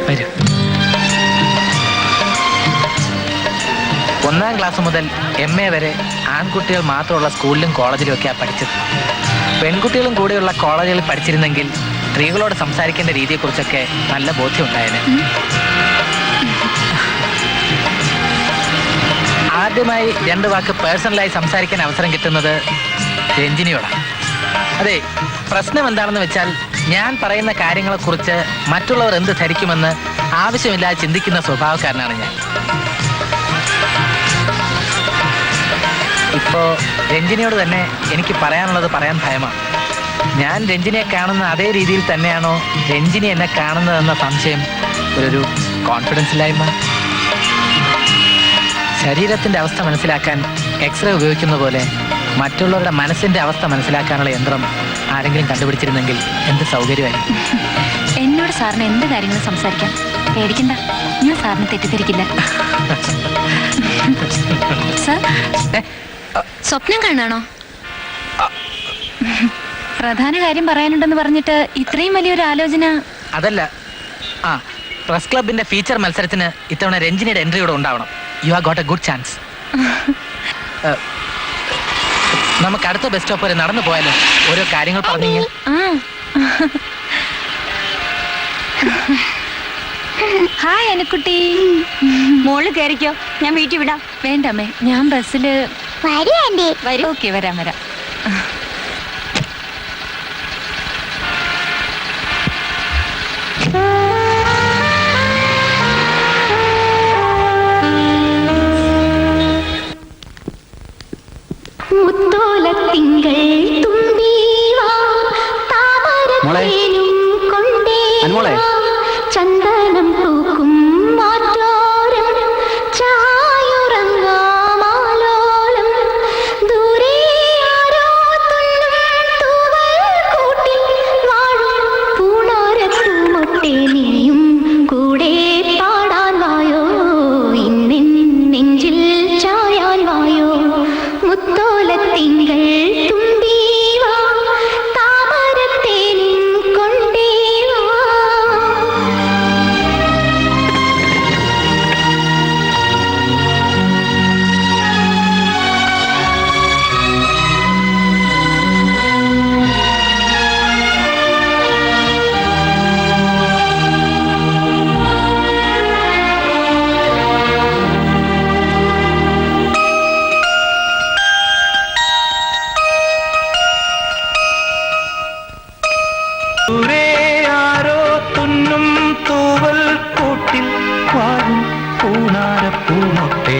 വരൂ. 1ാം ക്ലാസ് മുതൽ MA വരെ ആൺകുട്ടികൾ മാത്രമുള്ള സ്കൂളിലും കോളേജിലും ഒക്കെയാണ് പഠിച്ചത്. പെൺകുട്ടികളും കൂടെയുള്ള കോളേജുകളിൽ പഠിച്ചിരുന്നെങ്കിൽ സ്ത്രീകളോട് സംസാരിക്കേണ്ട രീതിയെക്കുറിച്ചൊക്കെ നല്ല ബോധ്യം ഉണ്ടായേനെ. ആദ്യമായി 2 വാക്ക് പേഴ്സണലായി സംസാരിക്കാൻ അവസരം കിട്ടുന്നത് രഞ്ജിനിയോടാണ്. അതെ, പ്രശ്നം എന്താണെന്ന് വെച്ചാൽ ഞാൻ പറയുന്ന കാര്യങ്ങളെക്കുറിച്ച് മറ്റുള്ളവർ എന്ത് ധരിക്കുമെന്ന് ആവശ്യമില്ലാതെ ചിന്തിക്കുന്ന സ്വഭാവക്കാരനാണ് ഞാൻ. ഇപ്പോ രഞ്ജിനിയോട് തന്നെ എനിക്ക് പറയാനുള്ളത് പറയാൻ ഭയമാണ്. ഞാൻ രഞ്ജിനിയെ കാണുന്ന അതേ രീതിയിൽ തന്നെയാണോ രഞ്ജിനി എന്നെ കാണുന്നതെന്ന സംശയം, ഒരു കോൺഫിഡൻസ് ഇല്ലായ്മ. ശരീരത്തിന്റെ അവസ്ഥ മനസ്സിലാക്കാൻ എക്സ്റേ ഉപയോഗിക്കുന്ന പോലെ മറ്റുള്ളവരുടെ മനസ്സിന്റെ അവസ്ഥ മനസ്സിലാക്കാനുള്ള യന്ത്രം ആരെങ്കിലും കണ്ടുപിടിച്ചിരുന്നെങ്കിൽ എന്ത് സൗകര്യമായിരിക്കും. എന്നോട് എന്നോട് സാറിന് എന്ത് കാര്യങ്ങളും സംസാരിക്കാം. പേടിക്കണ്ട, ഞാൻ സാറിന് തെറ്റിദ്ധരിക്കില്ല. സാർ സ്വപ്നം കാണാണോ? പ്രധാന കാര്യം പറയാനുണ്ടെന്ന് പറഞ്ഞിട്ട് ഇത്രയും വലിയൊരു ആലോചന. അതല്ല, ആ പ്രസ് ക്ലബിന്റെ ഫീച്ചർ മത്സരത്തിന് ഇത്തവണ രഞ്ജിനിയുടെ എൻട്രി കൂടെ ഉണ്ടാവണം. You have got A good chance. നമുക്ക് അടുത്ത ബസ് സ്റ്റോപ്പ് വരെ നടന്നു പോയാലോ? ഓരോ കാര്യങ്ങൾ പറഞ്ഞു. ഹായ് അനുക്കുട്ടി. മോള് കയറിക്കോ, ഞാൻ വീട്ടിൽ വിടാം. വേണ്ടമ്മേ, ഞാൻ ബസ്സില് വരൂ ആന്റി. വരും. ഓക്കെ, വരാം. മോളെ, ചന്ദനം പൂക്കും മാറ്റോരം ചായുറങ്ങാമാലോലം ദൂരെ ആരോ തുന്നും തൂവൽ കൂട്ടിൽ വാഴും പൂണാരപ്പൂമൊട്ടെ നീയും കൂടെ പാടാൻ വായോ, ഇന്നിൻ നെഞ്ചിൽ ചായാൻ വായോ, മുത്തോലത്തിങ്കൾ തുമ്പി വാ, താമരത്തേനും കൊണ്ടേ വാ. ആരോ തുന്നും തൂവൽ കൂട്ടിൽ വാഴും പൂണാരപ്പൂമൊട്ടെ.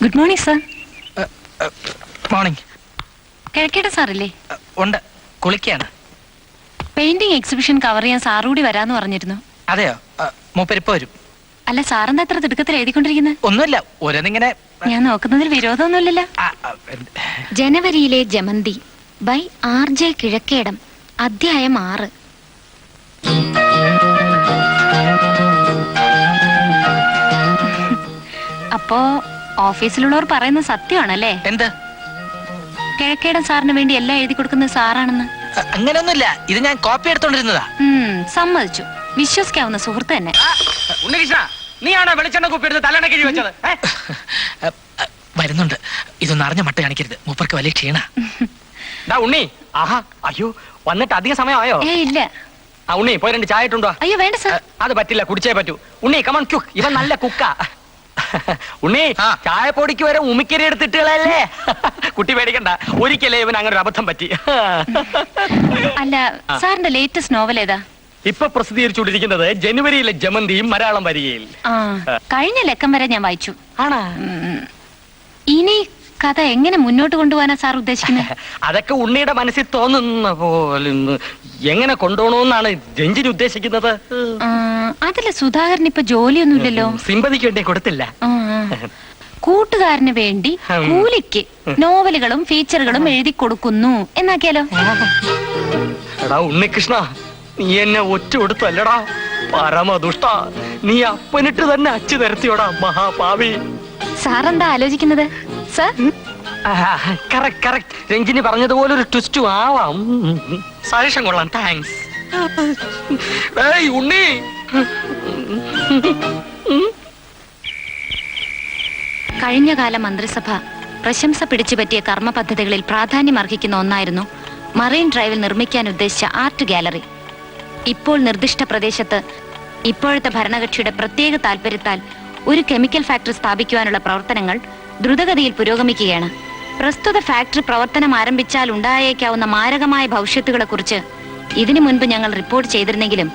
Good morning sir. Morning. Kizhakkeda സാറില്ലേ? ഉണ്ട്, കുളിക്കാണ്. പെയിന്റിംഗ് എക്സിബിഷൻ കവർ ചെയ്യാൻ സാറുകൂടി വരാന്ന് പറഞ്ഞിരുന്നു. അതെയോ? മൂപ്പരിപ്പോ വരും. അല്ല, സാറെന്താ എത്ര തിടുക്കത്തിൽ എഴുതിക്കൊണ്ടിരിക്കുന്നത്? ഒന്നുമില്ല, ഓരോന്നിങ്ങനെ. ഞാൻ നോക്കുന്നതിൽ വിരോധമൊന്നുമില്ലല്ലോ. ജനുവരിയിലെ ജമന്തി ബൈ RJ കിഴക്കേടം, അധ്യായം 6. അപ്പോ ഓഫീസിലുള്ളവർ പറയുന്നത് സത്യമാണല്ലേ? എന്ത്? കിഴക്കേടം സാറിന് വേണ്ടി എല്ലാം എഴുതി കൊടുക്കുന്നത് സാറാണെന്ന്. അങ്ങനെയൊന്നുമില്ല, ഇത് ഞാൻ കോപ്പി എടുത്തോണ്ടിരുന്നതാ. സമ്മതിച്ചു, വിശ്വസിക്കാവുന്ന സുഹൃത്ത് തന്നെ. ഉണ്ണികൃഷ്ണ, നീയാണോ വെളിച്ചെണ്ണ കുപ്പി എടുത്ത് തലണ കിഴി വെച്ചത്? വരുന്നുണ്ട്, ഇതൊന്നും അറിഞ്ഞ മട്ട കാണിക്കരുത്, മൂപ്പർക്ക് വലിയ ക്ഷീണ. ഉണ്ണി, ആഹാ, അയ്യോ, വന്നിട്ട് അധിക സമയമായോ? ഇല്ല. ആ ഉണ്ണി, പോയി 2 ചായ ഇട്ടുണ്ടോ? അയ്യോ വേണ്ട സാർ. അത് പറ്റില്ല, കുടിച്ചേ പറ്റൂ. ഉണ്ണി കമൺ ക്യുക്ക്, ഇവൻ നല്ല കുക്കാ. ഉണ്ണി, ചായ പൊടിക്ക് വരെ ഉമിക്കരി എടുത്തിട്ടുകളല്ലേ? കുട്ടി പേടിക്കണ്ട, ഒരിക്കലേ ഇവൻ അങ്ങനെ ഒരു അബദ്ധം പറ്റി. അല്ല, സാറിന്റെ ലേറ്റസ്റ്റ് നോവൽ ഏതാ? ഇപ്പൊ പ്രസിദ്ധീകരിച്ചുകൊണ്ടിരിക്കുന്നത് ജനുവരിയിലെ ജമന്തിയും മലയാളം വരികയിൽ. കഴിഞ്ഞ ലക്കം വരെ ഞാൻ വായിച്ചു. ആണാ? ഇനി കഥ എങ്ങനെ മുന്നോട്ട് കൊണ്ടുപോകാനാ സാർ ഉദ്ദേശിക്കുന്നത്? അതൊക്കെ ഉണ്ണിയുടെ മനസ്സിൽ തോന്നുന്ന പോലെ എങ്ങനെ കൊണ്ടുപോകണമെന്നാണ് രഞ്ജിനി ഉദ്ദേശിക്കുന്നത്. അതില് സുധാകരൻ ഇപ്പൊ ജോലിയൊന്നുമില്ലല്ലോ. സിമ്പതിക്ക് വേണ്ടി കൊടുത്തില്ല. കൂട്ടുകാരന് വേണ്ടി കൂലിക്ക് നോവലുകളും ഫീച്ചറുകളും എഴുതി കൊടുക്കുന്നു എന്നാക്കിയാലോ? എടാ ഉണ്ണികൃഷ്ണ, നീ എന്നെ ഒറ്റ കൊടുത്തല്ലടാ, പരമദുഷ്ട. നീ അപ്പനിട്ട് തന്നെ അച്ചു നിരത്തിയോടാ മഹാപാവി. സാറെന്താ ആലോചിക്കുന്നത് സർ? കറക്റ്റ്, രഞ്ജിനി പറഞ്ഞതുപോലെ ഒരു ട്വിസ്റ്റും ആവാം. സജഷൻ കൊള്ളാം, താങ്ക്സ്. ഉണ്ണി, കഴിഞ്ഞകാല മന്ത്രിസഭ പ്രശംസ പിടിച്ചുപറ്റിയ കർമ്മ പദ്ധതികളിൽ പ്രാധാന്യമർഹിക്കുന്ന ഒന്നായിരുന്നു മറൈൻ ഡ്രൈവിൽ നിർമ്മിക്കാൻ ഉദ്ദേശിച്ച ആർട്ട് ഗാലറി. ഇപ്പോൾ നിർദ്ദിഷ്ട പ്രദേശത്ത് ഇപ്പോഴത്തെ ഭരണകക്ഷിയുടെ പ്രത്യേക താൽപര്യത്താൽ ഒരു കെമിക്കൽ ഫാക്ടറി സ്ഥാപിക്കുവാനുള്ള പ്രവർത്തനങ്ങൾ ദ്രുതഗതിയിൽ പുരോഗമിക്കുകയാണ്. പ്രസ്തുത ഫാക്ടറി പ്രവർത്തനം ആരംഭിച്ചാൽ ഉണ്ടായേക്കാവുന്ന മാരകമായ ഭവിഷ്യത്തുകളെക്കുറിച്ച് ഇതിനു മുൻപ് ഞങ്ങൾ റിപ്പോർട്ട് ചെയ്തിരുന്നെങ്കിലും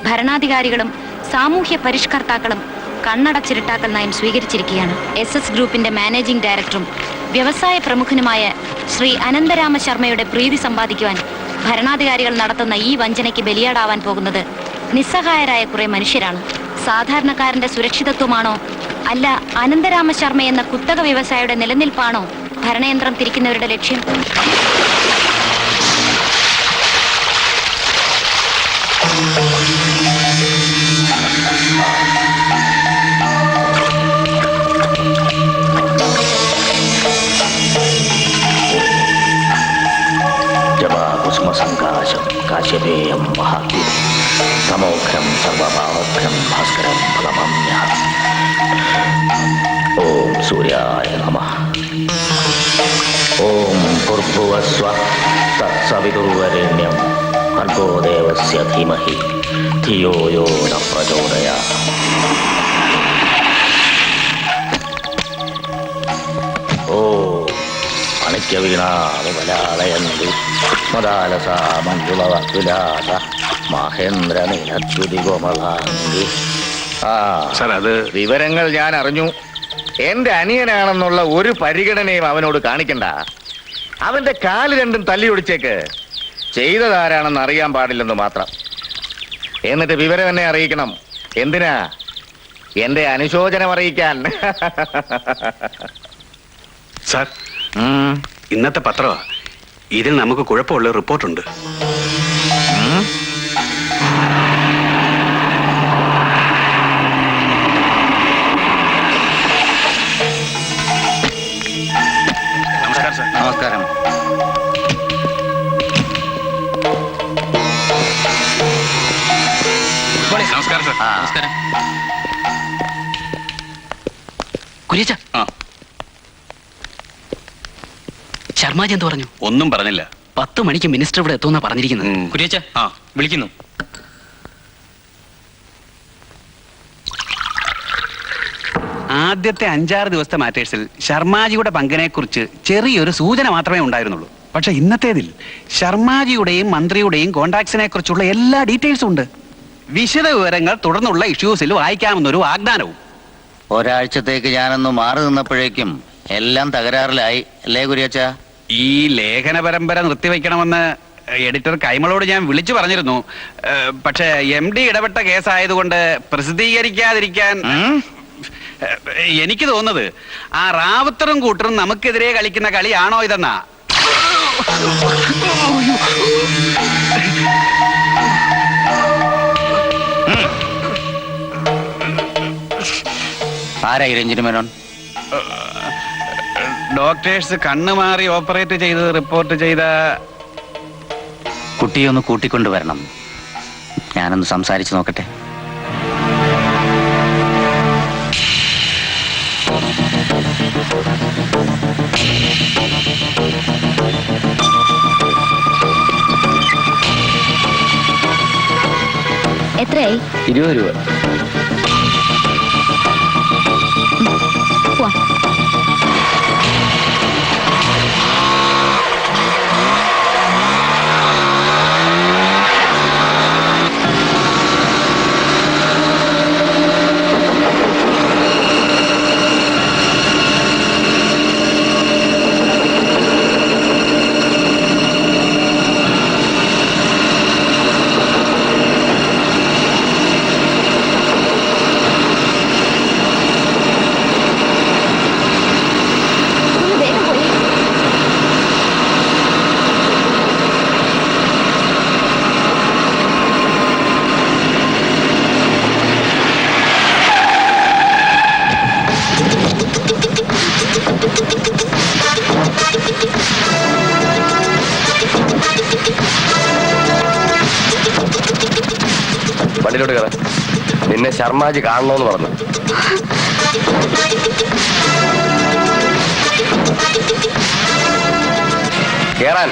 ഭരണാധികാരികളും സാമൂഹ്യ പരിഷ്കർത്താക്കളും കണ്ണടച്ചിരുട്ടാക്കൽ നയം സ്വീകരിച്ചിരിക്കുകയാണ്. SS ഗ്രൂപ്പിന്റെ മാനേജിംഗ് ഡയറക്ടറും വ്യവസായ പ്രമുഖനുമായ ശ്രീ അനന്തരാമ ശർമ്മയുടെ പ്രീതി സമ്പാദിക്കുവാൻ ഭരണാധികാരികൾ നടത്തുന്ന ഈ വഞ്ചനയ്ക്ക് ബലിയാടാവാൻ പോകുന്നത് നിസ്സഹായരായ കുറെ മനുഷ്യരാണ്. സാധാരണക്കാരന്റെ സുരക്ഷിതത്വമാണോ അല്ല അനന്തരാമ ശർമ്മ എന്ന കുത്തക വ്യവസായിയുടെ നിലനിൽപ്പാണോ ഭരണയന്ത്രം തിരിക്കുന്നവരുടെ ലക്ഷ്യം? ജപാകുസുമസങ്കാശം കാശ്യപേയം മഹാത്മ്യം സമോഘ്രം സർവഭാവഘ്രം ഭാസ്കരം ഫലമമ്യഹം. ഓം സൂര്യായ നമഃ. ഓം ഭൂർഭുവസ്വഃ തത്സവിതുർവരേണ്യം ഭർഗോ ദേവസ്യ ധീമഹി ധിയോ യോ ന പ്രചോദയാത്. ഓം മാണിക്യവീണാമുപലാളയന്തു മദാലസാ മഞ്ജുളവകുലാസ മഹേന്ദ്രനിലദ്യുതികോമലാംഗി. സാർ, അത് വിവരങ്ങൾ ഞാൻ അറിഞ്ഞു. എന്റെ അനിയനാണെന്നുള്ള ഒരു പരിഗണനയും അവനോട് കാണിക്കണ്ട. അവന്റെ കാല് രണ്ടും തല്ലിയൊടിച്ചേക്ക്. ചെയ്തതാരാണെന്ന് അറിയാൻ പാടില്ലെന്ന് മാത്രം. എന്നിട്ട് വിവരം എന്നെ അറിയിക്കണം. എന്തിനാ? എന്റെ അനുശോചനം അറിയിക്കാൻ. സാർ, ഇന്നത്തെ പത്രമാ. ഇതിൽ നമുക്ക് കുഴപ്പമുള്ള റിപ്പോർട്ടുണ്ട്. നമസ്കാരം സാർ. നമസ്കാരം. നമസ്കാരം സാർ. നമസ്കാരം. കുര്യച്ച, ശർമാജി എന്ത് പറഞ്ഞു? ഒന്നും പറഞ്ഞില്ല. 10 മണിക്ക് മിനിസ്റ്റർ ഇവിടെ എത്തുമെന്നാ പറഞ്ഞിരിക്കുന്നത്. കുര്യച്ച, വിളിക്കുന്നു. ആദ്യത്തെ 5-6 ദിവസത്തെ മാറ്റേഴ്സിൽ ശർമാജിയുടെ പങ്കിനെ കുറിച്ച് ചെറിയൊരു സൂചന മാത്രമേ ഉണ്ടായിരുന്നുള്ളൂ. പക്ഷെ ഇന്നത്തേതിൽ ശർമാജിയുടെയും മന്ത്രിയുടെയും കോൺടാക്ട്സിനെ കുറിച്ചുള്ള എല്ലാ ഡീറ്റെയിൽസും ഉണ്ട്. വിശദ വിവരങ്ങൾ തുടർന്നുള്ള ഇഷ്യൂസിൽ വായിക്കാമെന്നൊരു വാഗ്ദാനവും. ഒരാഴ്ചത്തേക്ക് ഞാനൊന്ന് മാറി നിന്നപ്പോഴേക്കും എല്ലാം തകരാറിലായി അല്ലേ കുര്യച്ച? ഈ ലേഖന പരമ്പര നിർത്തിവെക്കണമെന്ന് എഡിറ്റർ കൈമളോട് ഞാൻ വിളിച്ചു പറഞ്ഞിരുന്നു. പക്ഷെ MD ഇടപെട്ട കേസായതുകൊണ്ട് പ്രസിദ്ധീകരിക്കാതിരിക്കാൻ എനിക്ക് തോന്നുന്നത് ആ റാവുത്തറും കൂട്ടറും നമുക്കെതിരെ കളിക്കുന്ന കളിയാണോ ഇതെന്നാ. ആരാ രഞ്ജിനി മേനോൻ? ഡോക്ടേഴ്സ് കണ്ണുമാറി ഓപ്പറേറ്റ് ചെയ്ത് റിപ്പോർട്ട് ചെയ്ത കുട്ടിയൊന്ന് കൂട്ടിക്കൊണ്ടുവരണം. ഞാനൊന്ന് സംസാരിച്ചു നോക്കട്ടെ. എത്രയായി? 20 രൂപ. പോവാം. വണ്ടിയിലോട്ട് കയറാം. നിന്നെ ശർമാജി കാണണമെന്ന് പറഞ്ഞു. കേറാൻ.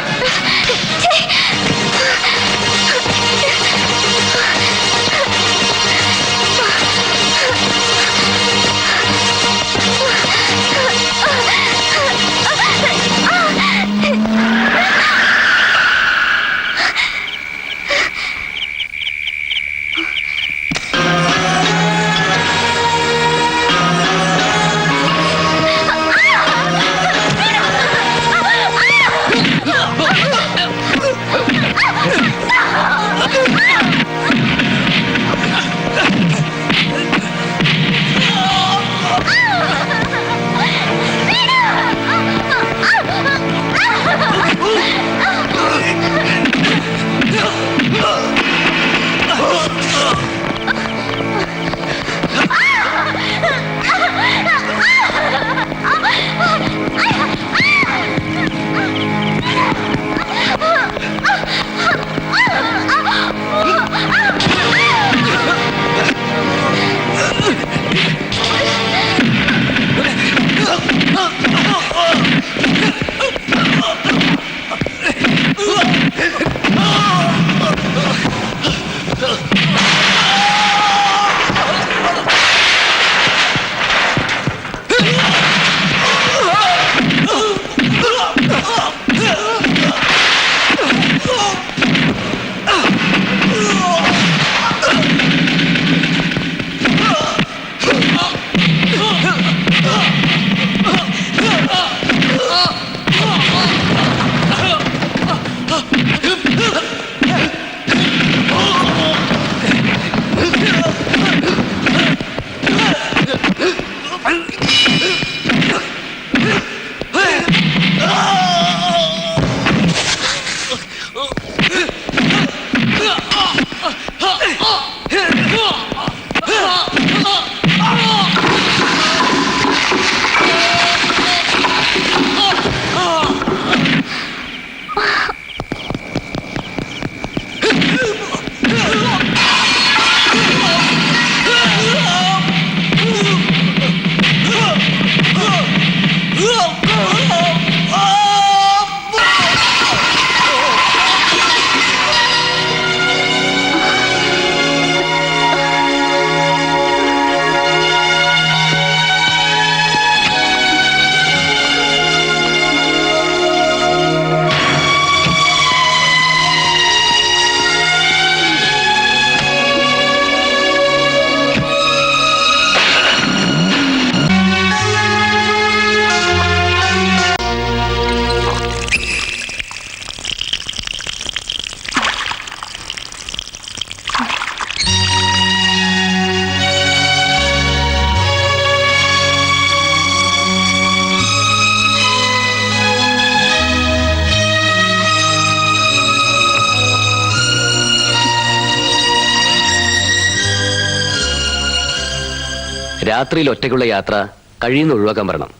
രാത്രിയിൽ ഒറ്റയ്ക്കുള്ള യാത്ര കഴിയുന്ന ഒഴിവാക്കാൻ പറയണം.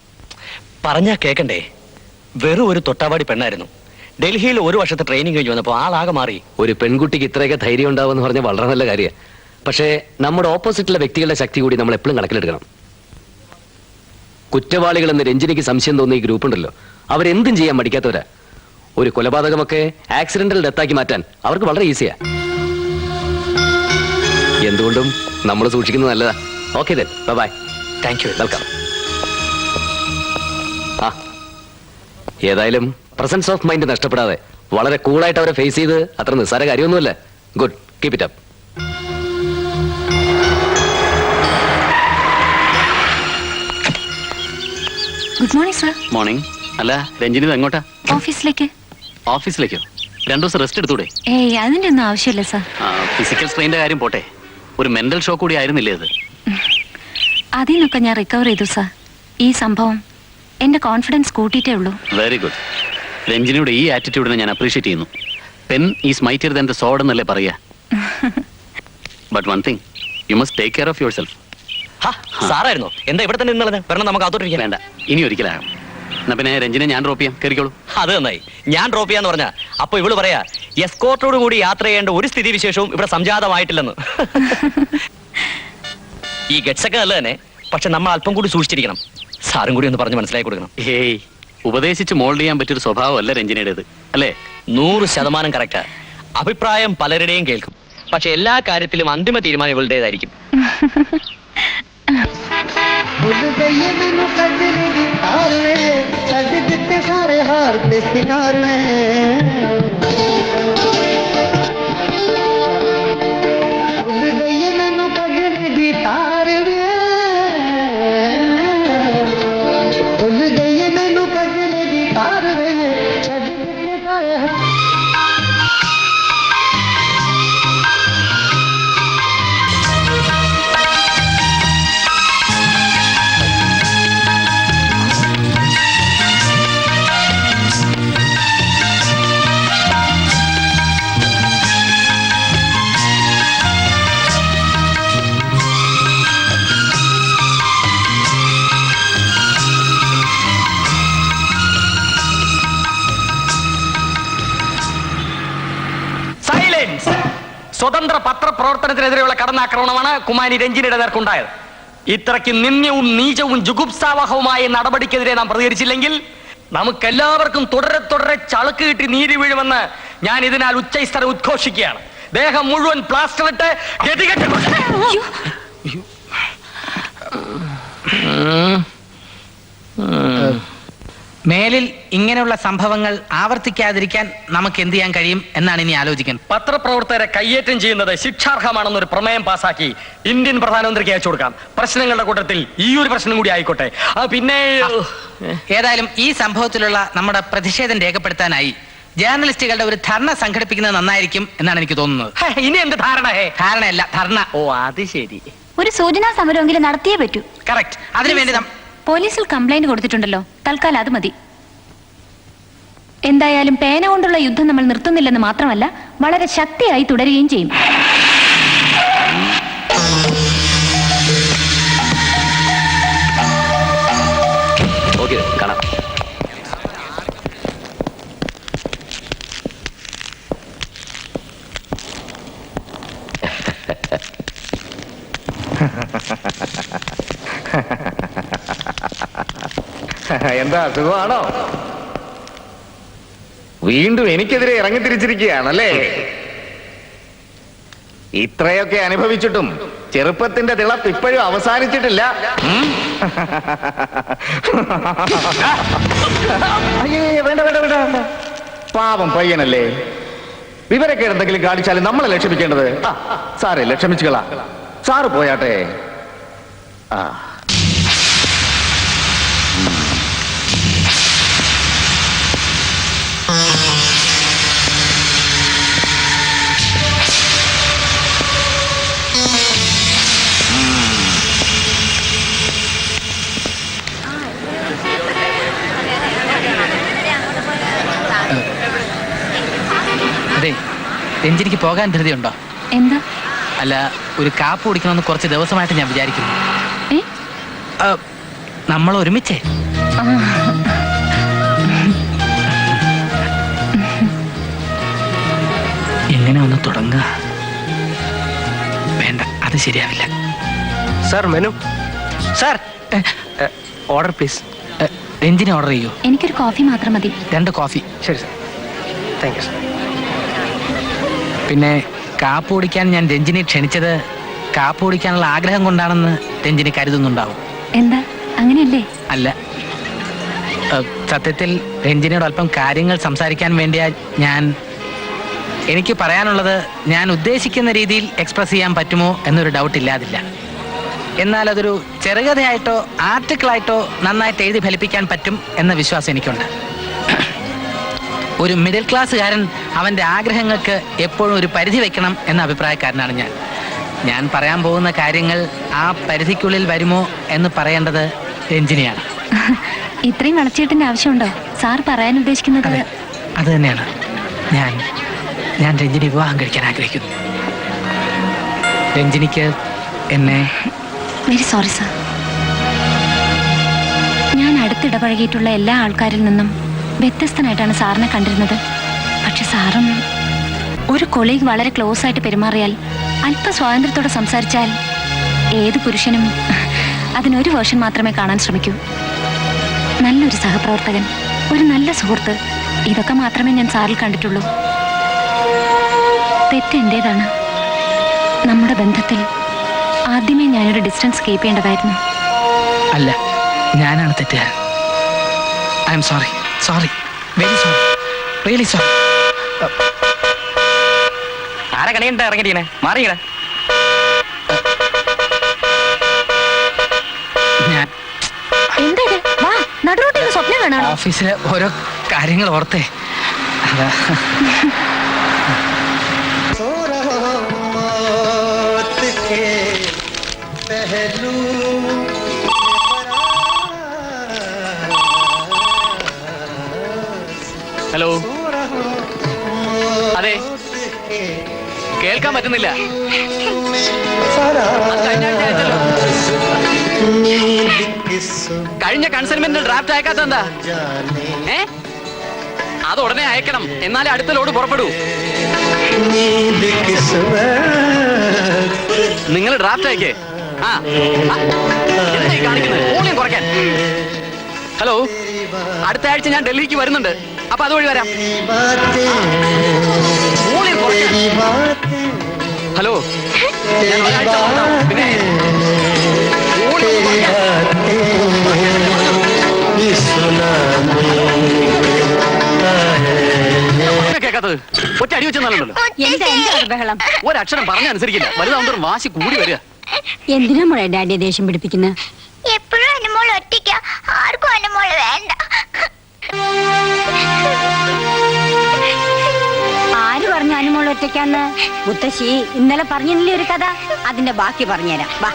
പറഞ്ഞാ കേക്കണ്ടേ? വെറും ഒരു തൊട്ടാവാടി പെണ്ണായിരുന്നു. ഡൽഹിയിൽ 1 വർഷത്തെ ട്രെയിനിങ് കഴിഞ്ഞ് വന്നപ്പോൾ ആളാകെ മാറി. ഒരു പെൺകുട്ടിക്ക് ഇത്രയൊക്കെ ധൈര്യം ഉണ്ടാവുമെന്ന് പറഞ്ഞാൽ വളരെ നല്ല കാര്യമാണ്. പക്ഷേ നമ്മുടെ ഓപ്പോസിറ്റുള്ള വ്യക്തികളുടെ ശക്തി കൂടി നമ്മൾ എപ്പോഴും കണക്കിലെടുക്കണം. കുറ്റവാളികളെന്ന് രഞ്ജിനിക്ക് സംശയം തോന്നിയ ഈ ഗ്രൂപ്പ് ഉണ്ടല്ലോ, അവരെന്തും ചെയ്യാൻ മടിക്കാത്തവരാ. ഒരു കൊലപാതകമൊക്കെ ആക്സിഡന്റൽ ഡെത്താക്കി മാറ്റാൻ അവർക്ക് വളരെ ഈസിയാ. എന്തുകൊണ്ടും നമ്മൾ സൂക്ഷിക്കുന്നത് നല്ലതാ. Okay then, bye. Thank you. Welcome. ആ, ഏതായാലും പ്രസൻസ് ഓഫ് മൈൻഡ് നഷ്ടപ്പെടാതെ വളരെ കൂളായിട്ട് അവരെ ഫേസ് ചെയ്ത് അത്ര നിസ്സാര കാര്യമൊന്നുമല്ല. Good, keep it up. Good morning sir. Morning. അല്ല, രഞ്ജിനി എങ്ങോട്ടാ? ഓഫീസിലേക്ക്. ഓഫീസിലേക്കോ? 2 ദിവസം റെസ്റ്റ് എടുത്തൂടെ? ഏയ്, അതിന്റെ ഒന്നും ആവശ്യമില്ല സർ. ഫിസിക്കൽ സ്ട്രെയിന്റെ കാര്യം പോട്ടെ, ഒരു മെന്റൽ ഷോക്ക് കൂടി ആയിരുന്നില്ലേ ഇത്? അതിൽ നിന്നൊക്കെ ഞാൻ റിക്കവർ ചെയ്തു സർ. ഈ സംഭവം എന്റെ കോൺഫിഡൻസ് കൂട്ടിയിട്ടേ ഉള്ളൂ. Very good. രഞ്ജിനിയുടെ ഈ ആറ്റിറ്റ്യൂഡിനെ ഞാൻ അപ്രീഷിയേറ്റ് ചെയ്യുന്നു. Pen is mightier than the sword എന്നല്ലേ പറയാ. But one thing, you must take care of yourself. സാറായിരുന്നോ? എന്താ ഇവിടെ തന്നെ നിന്നത്? വരണം, നമുക്ക് അകത്തോട്ടിരിക്കാം. വേണ്ട, ഇനി ഒരിക്കലാകും. എന്നാ പിന്നെ രഞ്ജിനെ ഞാൻ ഡ്രോപ്പ് ചെയ്യാം, കയറിക്കോളൂ. അത് നന്നായി. ഞാൻ ഡ്രോപ്പ് ചെയ്യാന്ന് പറഞ്ഞാ അപ്പൊ ഇവള് പറയാ എസ്കോർട്ടോട് കൂടി യാത്ര ചെയ്യേണ്ട ഒരു സ്ഥിതി വിശേഷവും ഇവിടെ സംജാതമായിട്ടില്ലെന്ന്. ഈ ഗഡ്സൊക്കെ നല്ല തന്നെ, പക്ഷെ നമ്മൾ അല്പം കൂടി സൂക്ഷിച്ചിരിക്കണം. സാറും കൂടി ഒന്ന് പറഞ്ഞ് മനസ്സിലാക്കി കൊടുക്കണം. ഹേയ്, ഉപദേശിച്ച് മോൾഡ് ചെയ്യാൻ പറ്റിയൊരു സ്വഭാവമല്ല രഞ്ജിനിയുടേത്, അല്ലേ? 100% കറക്റ്റാ. അഭിപ്രായം പലരുടെയും കേൾക്കും, പക്ഷെ എല്ലാ കാര്യത്തിലും അന്തിമ തീരുമാനം ഇവളുടേതായിരിക്കും. സ്വതന്ത്ര പത്രപ്രവർത്തനത്തിനെതിരെയുള്ള കടന്നാക്രമണമാണ് കുമാരി രഞ്ജിനിയുടെ നേർക്കുണ്ടായത്. ഇത്രയ്ക്ക് നിന്ദ്യവും നീചവും ജുഗുപ്സാവഹവുമായ നടപടിക്കെതിരെ നാം പ്രതികരിച്ചില്ലെങ്കിൽ നമുക്കെല്ലാവർക്കും തുടരെ തുടരെ ചളുക്ക് കിട്ടി നീതി വീഴുമെന്ന് ഞാൻ ഇതിനാൽ ഉച്ചസ്ഥലം ഉദ്ഘോഷിക്കുകയാണ്. ദേഹം മുഴുവൻ പ്ലാസ്റ്റർ ഇട്ട് ഗതികെട്ട് മേലിൽ ഇങ്ങനെയുള്ള സംഭവങ്ങൾ ആവർത്തിക്കാതിരിക്കാൻ നമുക്ക് എന്ത് ചെയ്യാൻ കഴിയും എന്നാണ് ഇനി ആലോചിക്കുന്നത്. പത്രപ്രവർത്തകരെ കയ്യേറ്റം ചെയ്യുന്നത് ശിക്ഷാർഹമാണെന്നൊരു പ്രമേയം പാസാക്കി ഇന്ത്യൻ പ്രധാനമന്ത്രിക്ക് അയച്ചു കൊടുക്കാം. പ്രശ്നങ്ങളുടെ കൂട്ടത്തിൽ ഈ ഒരു പ്രശ്നം കൂടി ആയിക്കോട്ടെ. പിന്നെ ഏതായാലും ഈ സംഭവത്തിലുള്ള നമ്മുടെ പ്രതിഷേധം രേഖപ്പെടുത്താനായി ജേർണലിസ്റ്റുകളുടെ ഒരു ധർണ സംഘടിപ്പിക്കുന്നത് നന്നായിരിക്കും എന്നാണ് എനിക്ക് തോന്നുന്നത്. ഇനി എന്ത് ധാരണയല്ല, ധർണ. ഓ, അത് ശരി. ഒരു സൂചനാ സമരമെങ്കിലും നടത്തിയേ പറ്റൂ. കറക്റ്റ്. അതിനുവേണ്ടി പോലീസിൽ കംപ്ലൈന്റ് കൊടുത്തിട്ടുണ്ടല്ലോ, തൽക്കാലം അത് മതി. എന്തായാലും പേന കൊണ്ടുള്ള യുദ്ധം നമ്മൾ നിർത്തുന്നില്ലെന്ന് മാത്രമല്ല, വളരെ ശക്തിയായി തുടരുകയും ചെയ്യും. ഓക്കെ, കാണാം. എന്താ, സുഖമാണോ? വീണ്ടും എനിക്കെതിരെ ഇറങ്ങിത്തിരിച്ചിരിക്കുകയാണല്ലേ? ഇത്രയൊക്കെ അനുഭവിച്ചിട്ടും ചെറുപ്പത്തിന്റെ തിളപ്പ് ഇപ്പോഴും അവസാനിച്ചിട്ടില്ല. അയ്യേ, വേണ്ട വേണ്ട വേണ്ട, പാവം പയ്യനല്ലേ. വിവരൊക്കെ എന്തെങ്കിലും കാണിച്ചാലും നമ്മളെ ലക്ഷമിക്കേണ്ടത്. സാറേ, ലക്ഷമിച്ചുകളാ. സാറ് പോയാട്ടെ. ആ, അതെ, രഞ്ജിനിക്ക് പോകാൻ ധൃതിയുണ്ടോ? എന്താ? അല്ല, ഒരു കാപ്പ് കുടിക്കണമെന്ന് കുറച്ച് ദിവസമായിട്ട് ഞാൻ വിചാരിക്കുന്നു. നമ്മൾ ഒരുമിച്ചേ. എങ്ങനെ ഒന്ന് തുടങ്ങുക? വേണ്ട, അത് ശരിയാവില്ല. Sir menu. Sir order please. Ranjini order ചെയ്യൂ. എനിക്കൊരു കോഫി മാത്രം മതി. 2 കോഫി. ശരി സാർ. Thank you sir. പിന്നെ കാപ്പ് കുടിക്കാൻ ഞാൻ രഞ്ജിനി ക്ഷണിച്ചത് കാപ്പ് കുടിക്കാനുള്ള ആഗ്രഹം കൊണ്ടാണെന്ന് രഞ്ജിനി കരുതുന്നുണ്ടാവും. എന്താ അങ്ങനെയല്ലേ? അല്ല, സത്യത്തിൽ രഞ്ജിനിയോട് അല്പം കാര്യങ്ങൾ സംസാരിക്കാൻ വേണ്ടിയാ എനിക്ക് പറയാനുള്ളത് ഞാൻ ഉദ്ദേശിക്കുന്ന രീതിയിൽ എക്സ്പ്രസ് ചെയ്യാൻ പറ്റുമോ എന്നൊരു ഡൗട്ട് ഇല്ലാതില്ല. എന്നാൽ അതൊരു ചെറുകഥയായിട്ടോ ആർട്ടിക്കിളായിട്ടോ നന്നായിട്ട് എഴുതി ഫലിപ്പിക്കാൻ പറ്റും എന്ന വിശ്വാസം എനിക്കുണ്ട്. ഒരു മിഡിൽ ക്ലാസ്സുകാരൻ അവൻ്റെ ആഗ്രഹങ്ങൾക്ക് എപ്പോഴും ഒരു പരിധി വെക്കണം എന്ന അഭിപ്രായക്കാരനാണ് ഞാൻ പറയാൻ പോകുന്ന കാര്യങ്ങൾ ആ പരിധിക്കുള്ളിൽ വരുമോ എന്ന് പറയേണ്ടത് രഞ്ജിനിയാണ്. ഇത്രയും വളച്ചേട്ടിന്റെ ആവശ്യമുണ്ടോ? സാർ പറയാൻ ഉദ്ദേശിക്കുന്നത്? അത് തന്നെയാണ്. ഞാൻ രഞ്ജിനി വിവാഹം കഴിക്കാൻ ആഗ്രഹിക്കുന്നു. രഞ്ജിനിക്ക് എന്നെ... വെരി സോറി സാർ. ഞാൻ അടുത്തിടപഴകിയിട്ടുള്ള എല്ലാ ആൾക്കാരിൽ നിന്നും വ്യത്യസ്തനായിട്ടാണ് സാറിനെ കണ്ടിരുന്നത്. പക്ഷെ സാറും ഒരു കൊളീഗ് വളരെ ക്ലോസ് ആയിട്ട് പെരുമാറിയാൽ, അല്പ സ്വാതന്ത്ര്യത്തോടെ സംസാരിച്ചാൽ ഏത് പുരുഷനും അതിനൊരു വേർഷൻ മാത്രമേ കാണാൻ ശ്രമിക്കൂ. നല്ലൊരു സഹപ്രവർത്തകൻ, ഒരു നല്ല സുഹൃത്ത്, ഇതൊക്കെ മാത്രമേ ഞാൻ സാറിൽ കണ്ടിട്ടുള്ളൂ. തെറ്റ് എന്റേതാണ്. നമ്മുടെ ബന്ധത്തിൽ ആദ്യമേ ഞാനൊരു ഡിസ്റ്റൻസ് കീപ്പ് ചെയ്യേണ്ടതായിരുന്നു. അല്ല, ഞാനാണ് തെറ്റുകാരൻ. I'm sorry. Sorry, very sorry, really sorry. ആരെ കണിയുണ്ട ഇറങ്ങിട്ടീനെ മാറിയിട. എന്താ ഇത്? വാ, നടുറോട്ടിൽ സ്വപ്നം കാണാണോ? ഓഫീസിലെ ഓരോ കാര്യങ്ങൾ ഓർത്തേ. അതാ. ഹലോ. അതെ, കേൾക്കാൻ പറ്റുന്നില്ല. കഴിഞ്ഞ കൺസൈൻമെന്റ് ഡ്രാഫ്റ്റ് അയക്കാത്ത എന്താ? അത് ഉടനെ അയക്കണം, എന്നാലേ അടുത്ത ലോഡ് പുറപ്പെടൂ. നിങ്ങൾ ഡ്രാഫ്റ്റ് അയക്കേ. എന്തായി കാണിക്കുന്നത്? വോളിയം കുറയ്ക്കാൻ. ഹലോ, അടുത്ത ആഴ്ച ഞാൻ ഡൽഹിക്ക് വരുന്നുണ്ട്, അപ്പൊ അതുവഴി വരാം. വോളിയം കുറയ്ക്കാൻ. ഹലോ, ഞാൻ ഒരാഴ്ച വന്നതാവും. പിന്നെ വോളിയം കേൾക്കാത്തത് ഒറ്റ അടി വെച്ചെന്നാലുണ്ടല്ലോ. ബഹളം. ഒരക്ഷരം പറഞ്ഞനുസരിക്കില്ല. വലുതാവുന്നതും വാശി കൂടി വരിക. എന്തിനാ മോളെ ഡാഡിയെ ദേഷ്യം പിടിപ്പിക്കുന്നത്? എപ്പോഴും അനുമോൾ ഒറ്റയ്ക്ക, ആർക്കും അനുമോള് വേണ്ട. ആര് പറഞ്ഞു അനുമോൾ ഒറ്റയ്ക്കാന്ന്? മുത്തശ്ശി ഇന്നലെ പറഞ്ഞില്ലേ ഒരു കഥ, അതിന്റെ ബാക്കി പറഞ്ഞുതരാം. വാ.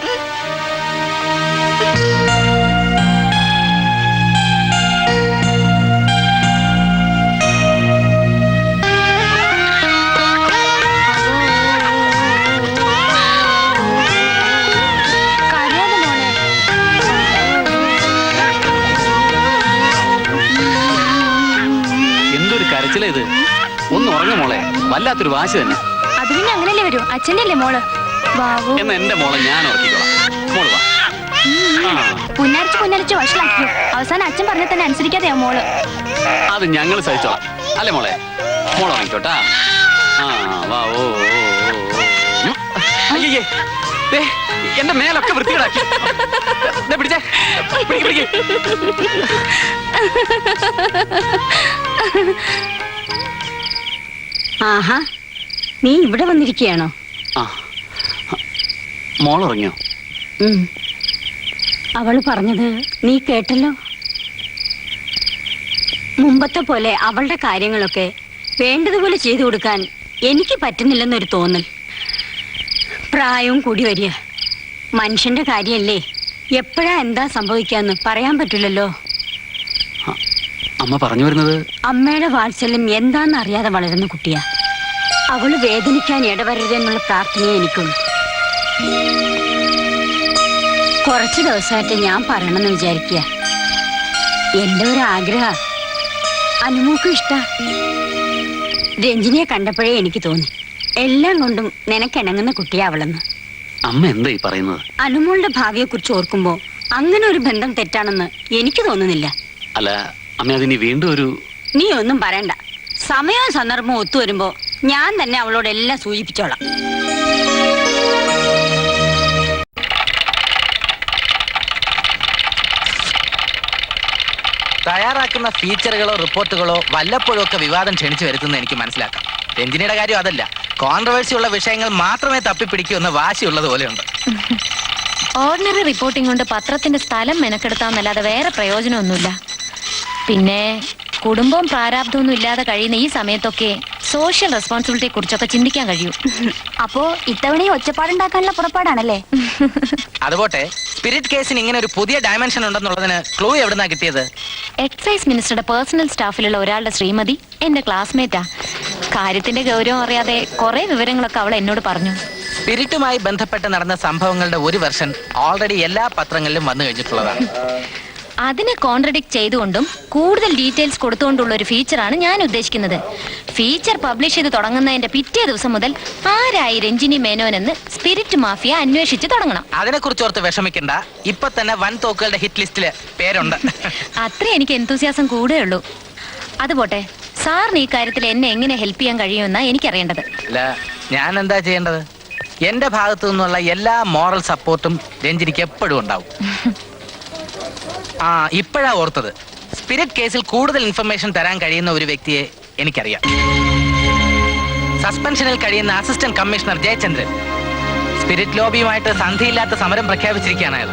ഇത് ഒന്ന് ഉറങ്ങു മോളെ. വല്ലാത്തൊരു വാശി തന്നെ. അത് പിന്നെ അങ്ങനല്ലേ വരൂ. അച്ഛൻ്റെ അല്ലേ മോള്? എന്നാ എന്റെ മോളെ ഞാൻ ഉറക്കിക്കോളാം. മോള് വാ. പുന്നരിച്ച് വഷളാക്കിയോ. അവസാനം അച്ഛൻ പറഞ്ഞ തന്നെ അനുസരിക്കാതെയാ മോള്. അത് ഞങ്ങൾ സഹിച്ചോളാം അല്ലേ മോളെ? മോള് ഉറങ്ങിക്കോട്ടാ. വാ. അയ്യേ, എന്റെ മേലൊക്കെ വൃത്തികളാക്കി. പിടിച്ചേ, പിടിക്ക്. ആഹാ, നീ ഇവിടെ വന്നിരിക്കുകയാണോ? മോൾ ഉറങ്ങിയോ? അവള് പറഞ്ഞത് നീ കേട്ടല്ലോ. മുമ്പത്തെ പോലെ അവളുടെ കാര്യങ്ങളൊക്കെ വേണ്ടതുപോലെ ചെയ്തു കൊടുക്കാൻ എനിക്ക് പറ്റുന്നില്ലെന്നൊരു തോന്നൽ. പ്രായവും കൂടി വരിക. മനുഷ്യന്റെ കാര്യല്ലേ, എപ്പോഴാ എന്താ സംഭവിക്കാന്ന് പറയാൻ പറ്റില്ലല്ലോ. അമ്മ പറഞ്ഞു വരുന്നത്? അമ്മയുടെ വാത്സല്യം എന്താന്ന് അറിയാതെ വളരുന്ന കുട്ടിയാ. അവള് വേദനിക്കാൻ ഇടവരരുതെന്നുള്ള പ്രാർത്ഥനയെ എനിക്കുള്ളൂ. കുറച്ച് ദിവസമായിട്ട് ഞാൻ പറയണമെന്ന് വിചാരിക്കുക. എന്റെ ഒരു ആഗ്രഹം അനുമോക്കും ഇഷ്ട. രഞ്ജിനിയെ കണ്ടപ്പോഴേ എനിക്ക് തോന്നി എല്ലാം കൊണ്ടും നിനക്കിണങ്ങുന്ന കുട്ടിയാവളെന്ന്. അമ്മ എന്താ ഈ പറയുന്നത്? അനുമോളുടെ ഭാവിയെ കുറിച്ച് ഓർക്കുമ്പോ അങ്ങനെ ഒരു ബന്ധം തെറ്റാണെന്ന് എനിക്ക് തോന്നുന്നില്ല. അല്ല അമ്മ, അതിനി വീണ്ടും ഒരു... നീ ഒന്നും പറയണ്ട. സമയവും സന്ദർഭവും ഒത്തുവരുമ്പോ ഞാൻ തന്നെ അവളോട് എല്ലാം സൂചിപ്പിച്ചോളാം. തയ്യാറാക്കുന്ന ഫീച്ചറുകളോ റിപ്പോർട്ടുകളോ വല്ലപ്പോഴും ഒക്കെ വിവാദം ക്ഷണിച്ചു വരുത്തുന്നത് എനിക്ക് മനസ്സിലാക്കാം. രഞ്ജിനിയുടെ കാര്യം അതല്ല, കോൺട്രവേഴ്സി ഉള്ള വിഷയങ്ങൾ മാത്രമേ തപ്പിപ്പിടിക്കൂ എന്ന വാശിയുള്ളത് പോലെയുണ്ട്. ഓർഡിനറി റിപ്പോർട്ടിംഗ് കൊണ്ട് പത്രത്തിന്റെ സ്ഥലം മെനക്കെടുത്താന്നല്ലാതെ വേറെ പ്രയോജനമൊന്നുമില്ല. പിന്നെ കുടുംബവും പ്രാരാബ്ദമൊന്നും ഇല്ലാതെ കഴിയുന്ന ഈ സമയത്തൊക്കെ സോഷ്യൽ റെസ്പോൺസിബിലിറ്റിയെ കുറിച്ചൊക്കെ ചിന്തിക്കാൻ കഴിയൂ. അപ്പോ ഇത്തവണയും ഒച്ചപ്പാടുണ്ടാക്കാനുള്ള പുറപ്പാടാണല്ലേ? അതുപോട്ടെ, സ്പിരിറ്റ് കേസിന് ഇങ്ങനെ ഒരു പുതിയ ഡയമെൻഷൻ ഉണ്ടെന്നുള്ളതിന് ക്ലൂ എവിടുന്നാ കിട്ടിയത്? എക്സൈസ് മിനിസ്റ്ററുടെ പേഴ്സണൽ സ്റ്റാഫിലുള്ള ഒരാളുടെ ശ്രീമതി എന്റെ ക്ലാസ്മേറ്റാ. കാര്യത്തിന്റെ ഗൗരവം അറിയാതെ കുറെ വിവരങ്ങളൊക്കെ അവൾ എന്നോട് പറഞ്ഞു. സ്പിരിറ്റുമായി ബന്ധപ്പെട്ട് നടന്ന സംഭവങ്ങളുടെ ഒരു വെർഷൻ ഓൾറെഡി എല്ലാ പത്രങ്ങളിലും വന്നു കഴിഞ്ഞിട്ടുള്ളതാണ്. അതിനെ കോൺട്രഡിക്ട് ചെയ്തുകൊണ്ടും കൂടുതൽ ഡീറ്റെയിൽസ് കൊടുത്തുകൊണ്ടുള്ള ഒരു ഫീച്ചറാണ് ഞാൻ ഉദ്ദേശിക്കുന്നത്. ഫീച്ചർ പബ്ലിഷ് ചെയ്ത് തുടങ്ങുന്നതിന്റെ പിറ്റേ ദിവസം മുതൽ ആരായി രഞ്ജിനി മേനോൻ എന്ന് സ്പിരിറ്റ് മാഫിയ അന്വേഷിച്ച് തുടങ്ങണം. അതിനെ കുറിച്ച് ഓർത്ത് വിഷമിക്കണ്ട, ഇപ്പൊ തന്നെ വൻ തോക്കുകളുടെ ഹിറ്റ് ലിസ്റ്റില് പേരുണ്ട്. അത്രേ എനിക്ക് എന്തൂസിയാസം കൂടെ ഉള്ളൂ. അതുപോട്ടെ, സാറിന് ഈ കാര്യത്തിൽ എന്നെ എങ്ങനെ ഹെൽപ്പ് ചെയ്യാൻ കഴിയുമെന്നാ എനിക്കറിയേണ്ടത്. അല്ല, ഞാൻ എന്താ ചെയ്യേണ്ടത്? എന്റെ ഭാഗത്തു നിന്നുള്ള എല്ലാ മോറൽ സപ്പോർട്ടും രഞ്ജിനിക്ക് എപ്പോഴും ഉണ്ടാവും. ഇപ്പോഴാ ഓർത്തത്, സ്പിരിറ്റ് കേസിൽ കൂടുതൽ ഇൻഫർമേഷൻ തരാൻ കഴിയുന്ന ഒരു വ്യക്തിയെ എനിക്കറിയാം. സസ്പെൻഷനിൽ കഴിയുന്ന അസിസ്റ്റന്റ് കമ്മീഷണർ ജയചന്ദ്രൻ. സ്പിരിറ്റ് ലോബിയുമായിട്ട് സന്ധിയില്ലാത്ത സമരം പ്രഖ്യാപിച്ചിരിക്കുകയാണ് അയാൾ.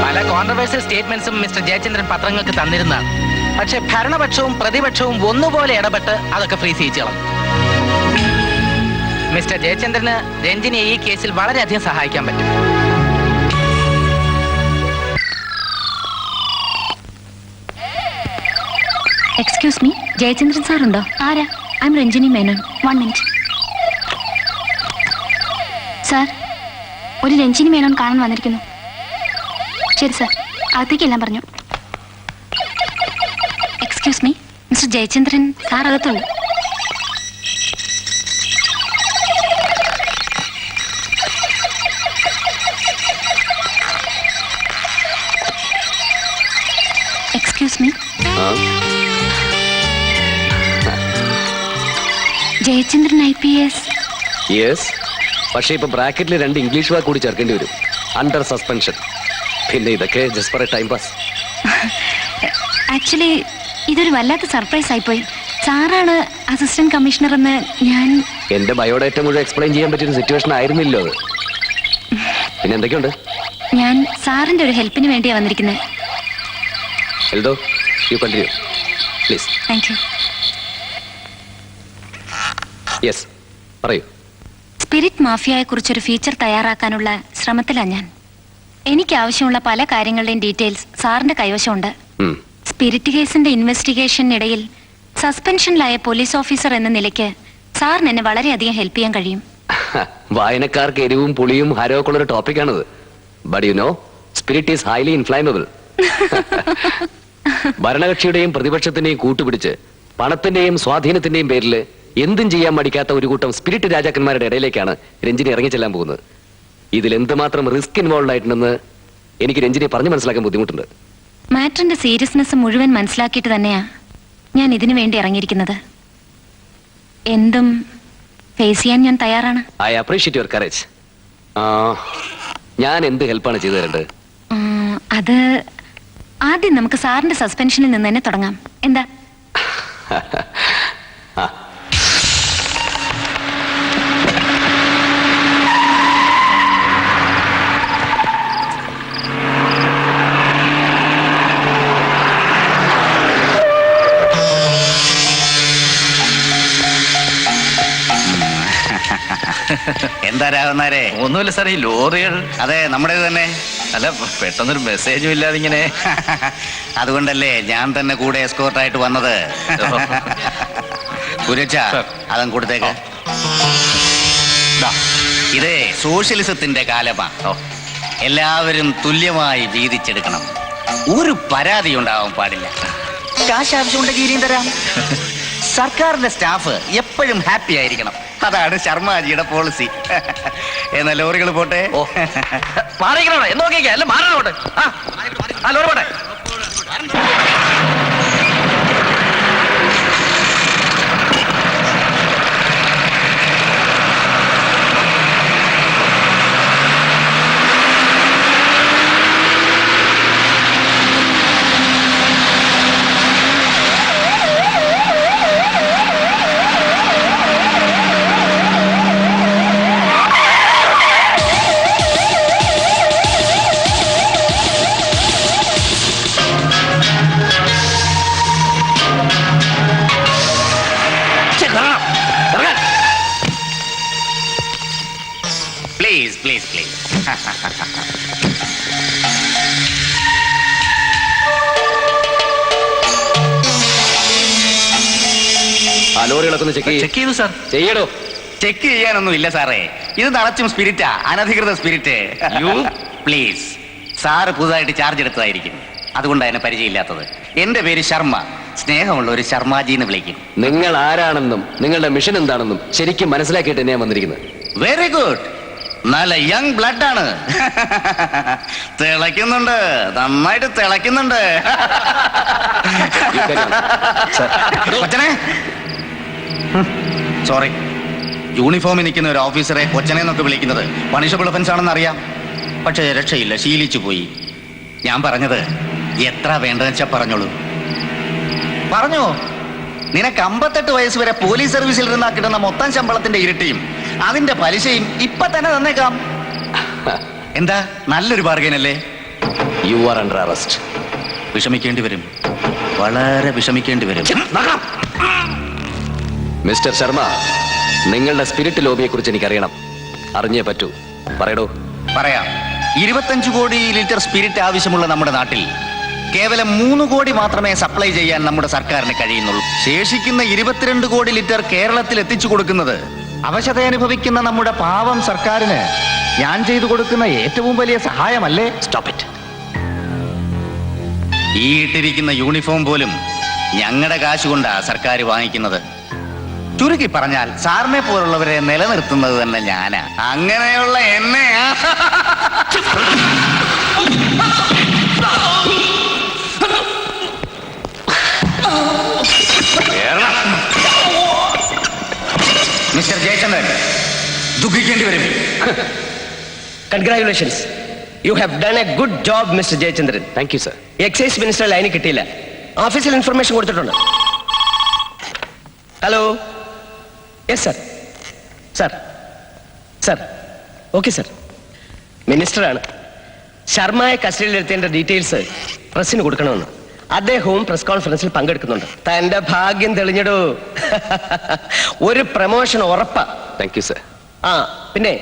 പല കോൺട്രവേഴ്സ്യൽ സ്റ്റേറ്റ്മെന്റ്സും മിസ്റ്റർ ജയചന്ദ്രൻ പത്രങ്ങൾക്ക് തന്നിരുന്നതാണ്. പക്ഷെ ഭരണപക്ഷവും പ്രതിപക്ഷവും ഒന്നുപോലെ ഇടപെട്ട് അതൊക്കെ ഫ്രീസ് ചെയ്യിച്ചു കളഞ്ഞു. മിസ്റ്റർ ജയചന്ദ്രന് രഞ്ജിനിയെ ഈ കേസിൽ വളരെയധികം സഹായിക്കാൻ പറ്റും. എക്സ്ക്യൂസ് മീ, ജയചന്ദ്രൻ സാർ ഉണ്ടോ? ആരാ? I'm Ranjini Menon. 1 minute. Sir, ഒരു രഞ്ജിനി മേനോൻ കാണാൻ വന്നിരിക്കുന്നു. ശരി സാർ, അകത്തേക്കെല്ലാം പറഞ്ഞു. Excuse me, mister Jayachandran sir അകത്തുണ്ട്. Excuse me, Jayachandran IPS. Yes, പക്ഷേ ഇപ്പൊ ബ്രാക്കറ്റിൽ 2 ഇംഗ്ലീഷ് വാക്ക് കൂടി ചേർക്കേണ്ടി വരും. Under suspension. പിന്നെ ഇതൊക്കെ just for a time pass. Actually ഇതൊരു വല്ലാത്ത സർപ്രൈസ് ആയിപ്പോയി. സാറാണ് അസിസ്റ്റന്റ് കമ്മീഷണർ എന്ന് ഞാൻ... എന്റെ ബയോഡേറ്റ മുഴുവൻ എക്സ്പ്ലെയിൻ ചെയ്യാൻ പറ്റിയൊരു സിറ്റുവേഷൻ ആയിരുന്നില്ലോ അത്. പിന്നെ എന്തൊക്കെയുണ്ട്? ഞാൻ സാറിന്റെ ഒരു ഹെൽപ്പിന് വേണ്ടിയാ വന്നിരിക്കുന്നത്. Eldho, you continue please. Thank you. Yes, പറയൂ. സ്പിരിറ്റ് മാഫിയയെ കുറിച്ചൊരു ഫീച്ചർ തയ്യാറാക്കാനുള്ള ശ്രമത്തിലാണ് ഞാൻ. എനിക്ക് ആവശ്യമുള്ള പല കാര്യങ്ങളുടെയും ഡീറ്റെയിൽസ് സാറിന്റെ കൈവശമുണ്ട്. സ്പിരിറ്റ് കേസിന്റെ ഇൻവെസ്റ്റിഗേഷനിടയിൽ സസ്പെൻഷനിലായ പോലീസ് ഓഫീസർ എന്ന നിലയ്ക്ക് സാറിന് എന്നെ വളരെയധികം ഹെൽപ്പ് ചെയ്യാൻ കഴിയും. വായനക്കാർക്ക് എരിവും പുളിയും ഹരമൊക്കെ ഉള്ളൊരു ടോപ്പിക്കാണത്. But you know, spirit is highly inflammable. ഭരണകക്ഷിയുടെയും പ്രതിപക്ഷത്തിന്റെയും കൂട്ടുപിടിച്ച് പണത്തിന്റെയും സ്വാധീനത്തിന്റെയും പേരിൽ എന്തും ചെയ്യാൻ മടിക്കാത്ത ഒരു കൂട്ടം സ്പിരിറ്റ് രാജാക്കന്മാരുടെ ഇടയിലേക്കാണ് രഞ്ജിനി ഇറങ്ങിച്ചെല്ലാൻ പോകുന്നത്. ഇതിൽ എന്തുമാത്രം റിസ്ക് ഇൻവോൾവ് ആയിട്ടുണ്ടെന്ന് എനിക്ക് രഞ്ജിനിയെ പറഞ്ഞു മനസ്സിലാക്കാൻ ബുദ്ധിമുട്ടുണ്ട്. മാറ്ററിന്റെ സീരിയസ്നെസ് മുഴുവൻ മനസ്സിലാക്കിയിട്ട് തന്നെയാ ഞാൻ ഇതിനു വേണ്ടി ഇറങ്ങിയിരിക്കുന്നത്. എന്തും ഫേസ് ചെയ്യാൻ ഞാൻ തയ്യാറാണ്. I appreciate your courage. ഞാൻ എന്ത് ഹെൽപ്പാണ് ചെയ്തു തരേണ്ടത്? അത് ആദ്യം നമുക്ക് സാറിന്റെ സസ്പെൻഷനിൽ നിന്ന് തന്നെ തുടങ്ങാം. എന്താ? എന്താ രാഘവന്നാരെ? ഒന്നുമില്ല സാർ, ഈ ലോറികൾ. അതെ, നമ്മുടേത് തന്നെ. അല്ല, പെട്ടെന്നൊരു മെസ്സേജും ഇല്ലാതെ ഇങ്ങനെ. അതുകൊണ്ടല്ലേ ഞാൻ തന്നെ കൂടെ എസ്കോർട്ടായിട്ട് വന്നത്. ഗുരുച്ച, അതും കൊടുത്തേക്ക്. ഇതേ സോഷ്യലിസത്തിന്റെ കാലമാ. എല്ലാവരും തുല്യമായി വീതിച്ചെടുക്കണം. ഒരു പരാതി ഉണ്ടാവാൻ പാടില്ല. കാശ് ആവശ്യമുണ്ടെങ്കിൽ ഇനിയും തരാം. സർക്കാരിന്റെ സ്റ്റാഫ് എപ്പോഴും ഹാപ്പി ആയിരിക്കണം. അതാണ് ശർമാജിയുടെ പോളിസി. എന്നാ ലോറികൾ പോട്ടെ. മാറിക്കണോ എന്ന് നോക്കിക്കേ, അല്ല മാറണോട്ടെ. ആ ലോറി പോട്ടെ. Please please please. ആ ലോറികളൊക്കെ ഒന്ന് ചെക്ക് ചെയ്തു സാർ. ചെയ്യടോ. ചെക്ക് ചെയ്യാനൊന്നും ഇല്ല സാറേ. ഇത് നിറച്ചും സ്പിരിറ്റാ, അനധികൃത സ്പിരിറ്റ്. പ്ലീസ്. സാറ് പുതുതായിട്ട് ചാർജ് എടുത്തതായിരിക്കും, അതുകൊണ്ടാണ് എന്നെ പരിചയമില്ലാത്തത്. എന്റെ പേര് ശർമ്മ. സ്നേഹമുള്ള ഒരു ശർമാജി എന്ന് വിളിക്കും. നിങ്ങൾ ആരാണെന്നും നിങ്ങളുടെ മിഷൻ എന്താണെന്നും ശരിക്കും മനസ്സിലാക്കിയിട്ട് തന്നെയാണ് വന്നിരിക്കുന്നത്. Very good. നല്ല യങ് ബ്ലഡ് ആണ്. തിളയ്ക്കുന്നുണ്ട്, നന്നായിട്ട് തിളയ്ക്കുന്നുണ്ട്. സോറി. യൂണിഫോമിൽ നിൽക്കുന്ന ഒരു ഓഫീസറെ കൊച്ചനെ എന്നൊക്കെ വിളിക്കുന്നത് പണിഷബിൾ ഒഫൻസ് ആണെന്ന് അറിയാം. പക്ഷേ രക്ഷയില്ല, ശീലിച്ചു പോയി. ഞാൻ പറഞ്ഞത് എത്ര വേണ്ടതെന്ന് വെച്ചാ പറഞ്ഞോളൂ. പറഞ്ഞോ. നിനക്ക് 58 വയസ്സ് വരെ പോലീസ് സർവീസിൽ നിന്നാ കിട്ടുന്ന മൊത്തം ശമ്പളത്തിന്റെ ഇരട്ടിയും അതിന്റെ പലിശയും ഇപ്പൊ തന്നെ തന്നേക്കാം. എന്താ, നല്ലൊരു ബാർഗൈൻ അല്ലേ? You are under arrest. വിഷമിക്കേണ്ടി വരും, വളരെ വിഷമിക്കേണ്ടി വരും. മിസ്റ്റർ ശർമ്മ, നിങ്ങളുടെ സ്പിരിറ്റ് ലോബിയെ കുറിച്ച് എനിക്കറിയണം. അറിഞ്ഞേ പറ്റൂ. പറയടോ. പറയാം. 25 കോടി ലിറ്റർ സ്പിരിറ്റ് ആവശ്യമുള്ള നമ്മുടെ നാട്ടിൽ കേവലം 3 കോടി മാത്രമേ സപ്ലൈ ചെയ്യാൻ നമ്മുടെ സർക്കാരിന് കഴിയുന്നുള്ളൂ. ശേഷിക്കുന്ന 22 കോടി ലിറ്റർ കേരളത്തിൽ എത്തിച്ചു കൊടുക്കുന്നത് അവശത അനുഭവിക്കുന്ന നമ്മുടെ പാവം സർക്കാരിന് ഞാൻ ചെയ്തു കൊടുക്കുന്ന ഏറ്റവും വലിയ സഹായമല്ലേ? Stop it. ഈ ഇട്ടിരിക്കുന്ന യൂണിഫോം പോലും ഞങ്ങളുടെ കാശ് കൊണ്ടാ സർക്കാർ വാങ്ങിക്കുന്നത്. ചുരുക്കി പറഞ്ഞാൽ സാറിനെ പോലുള്ളവരെ നിലനിർത്തുന്നത് തന്നെ ഞാനാ. അങ്ങനെയുള്ള എന്നെയാ മിസ്റ്റർ ജയചന്ദ്രൻ ദുഃഖിക്കേണ്ടി വരും. Congratulations, you have done a good job mister Jayachandran. Thank you sir. Excise minister ലൈന് കിട്ടിയില്ല, ഓഫീസിൽ ഇൻഫർമേഷൻ കൊടുത്തിട്ടുണ്ട്. Hello. Yes sir. Sir sir okay sir. മിനിസ്റ്ററാണ്. ശർമ്മയെ കസ്റ്റഡിയിലെടുത്തതിന്റെ ഡീറ്റെയിൽസ് പ്രസിന് കൊടുക്കണമെന്ന്. അദ്ദേഹവും പ്രസ് കോൺഫറൻസിൽ പങ്കെടുക്കുന്നുണ്ട്. തന്റെ ഭാഗ്യം തെളിഞ്ഞിടൂ. ഒരു പ്രമോഷൻ ഉറപ്പാ. Thank you sir. ആ പിന്നെ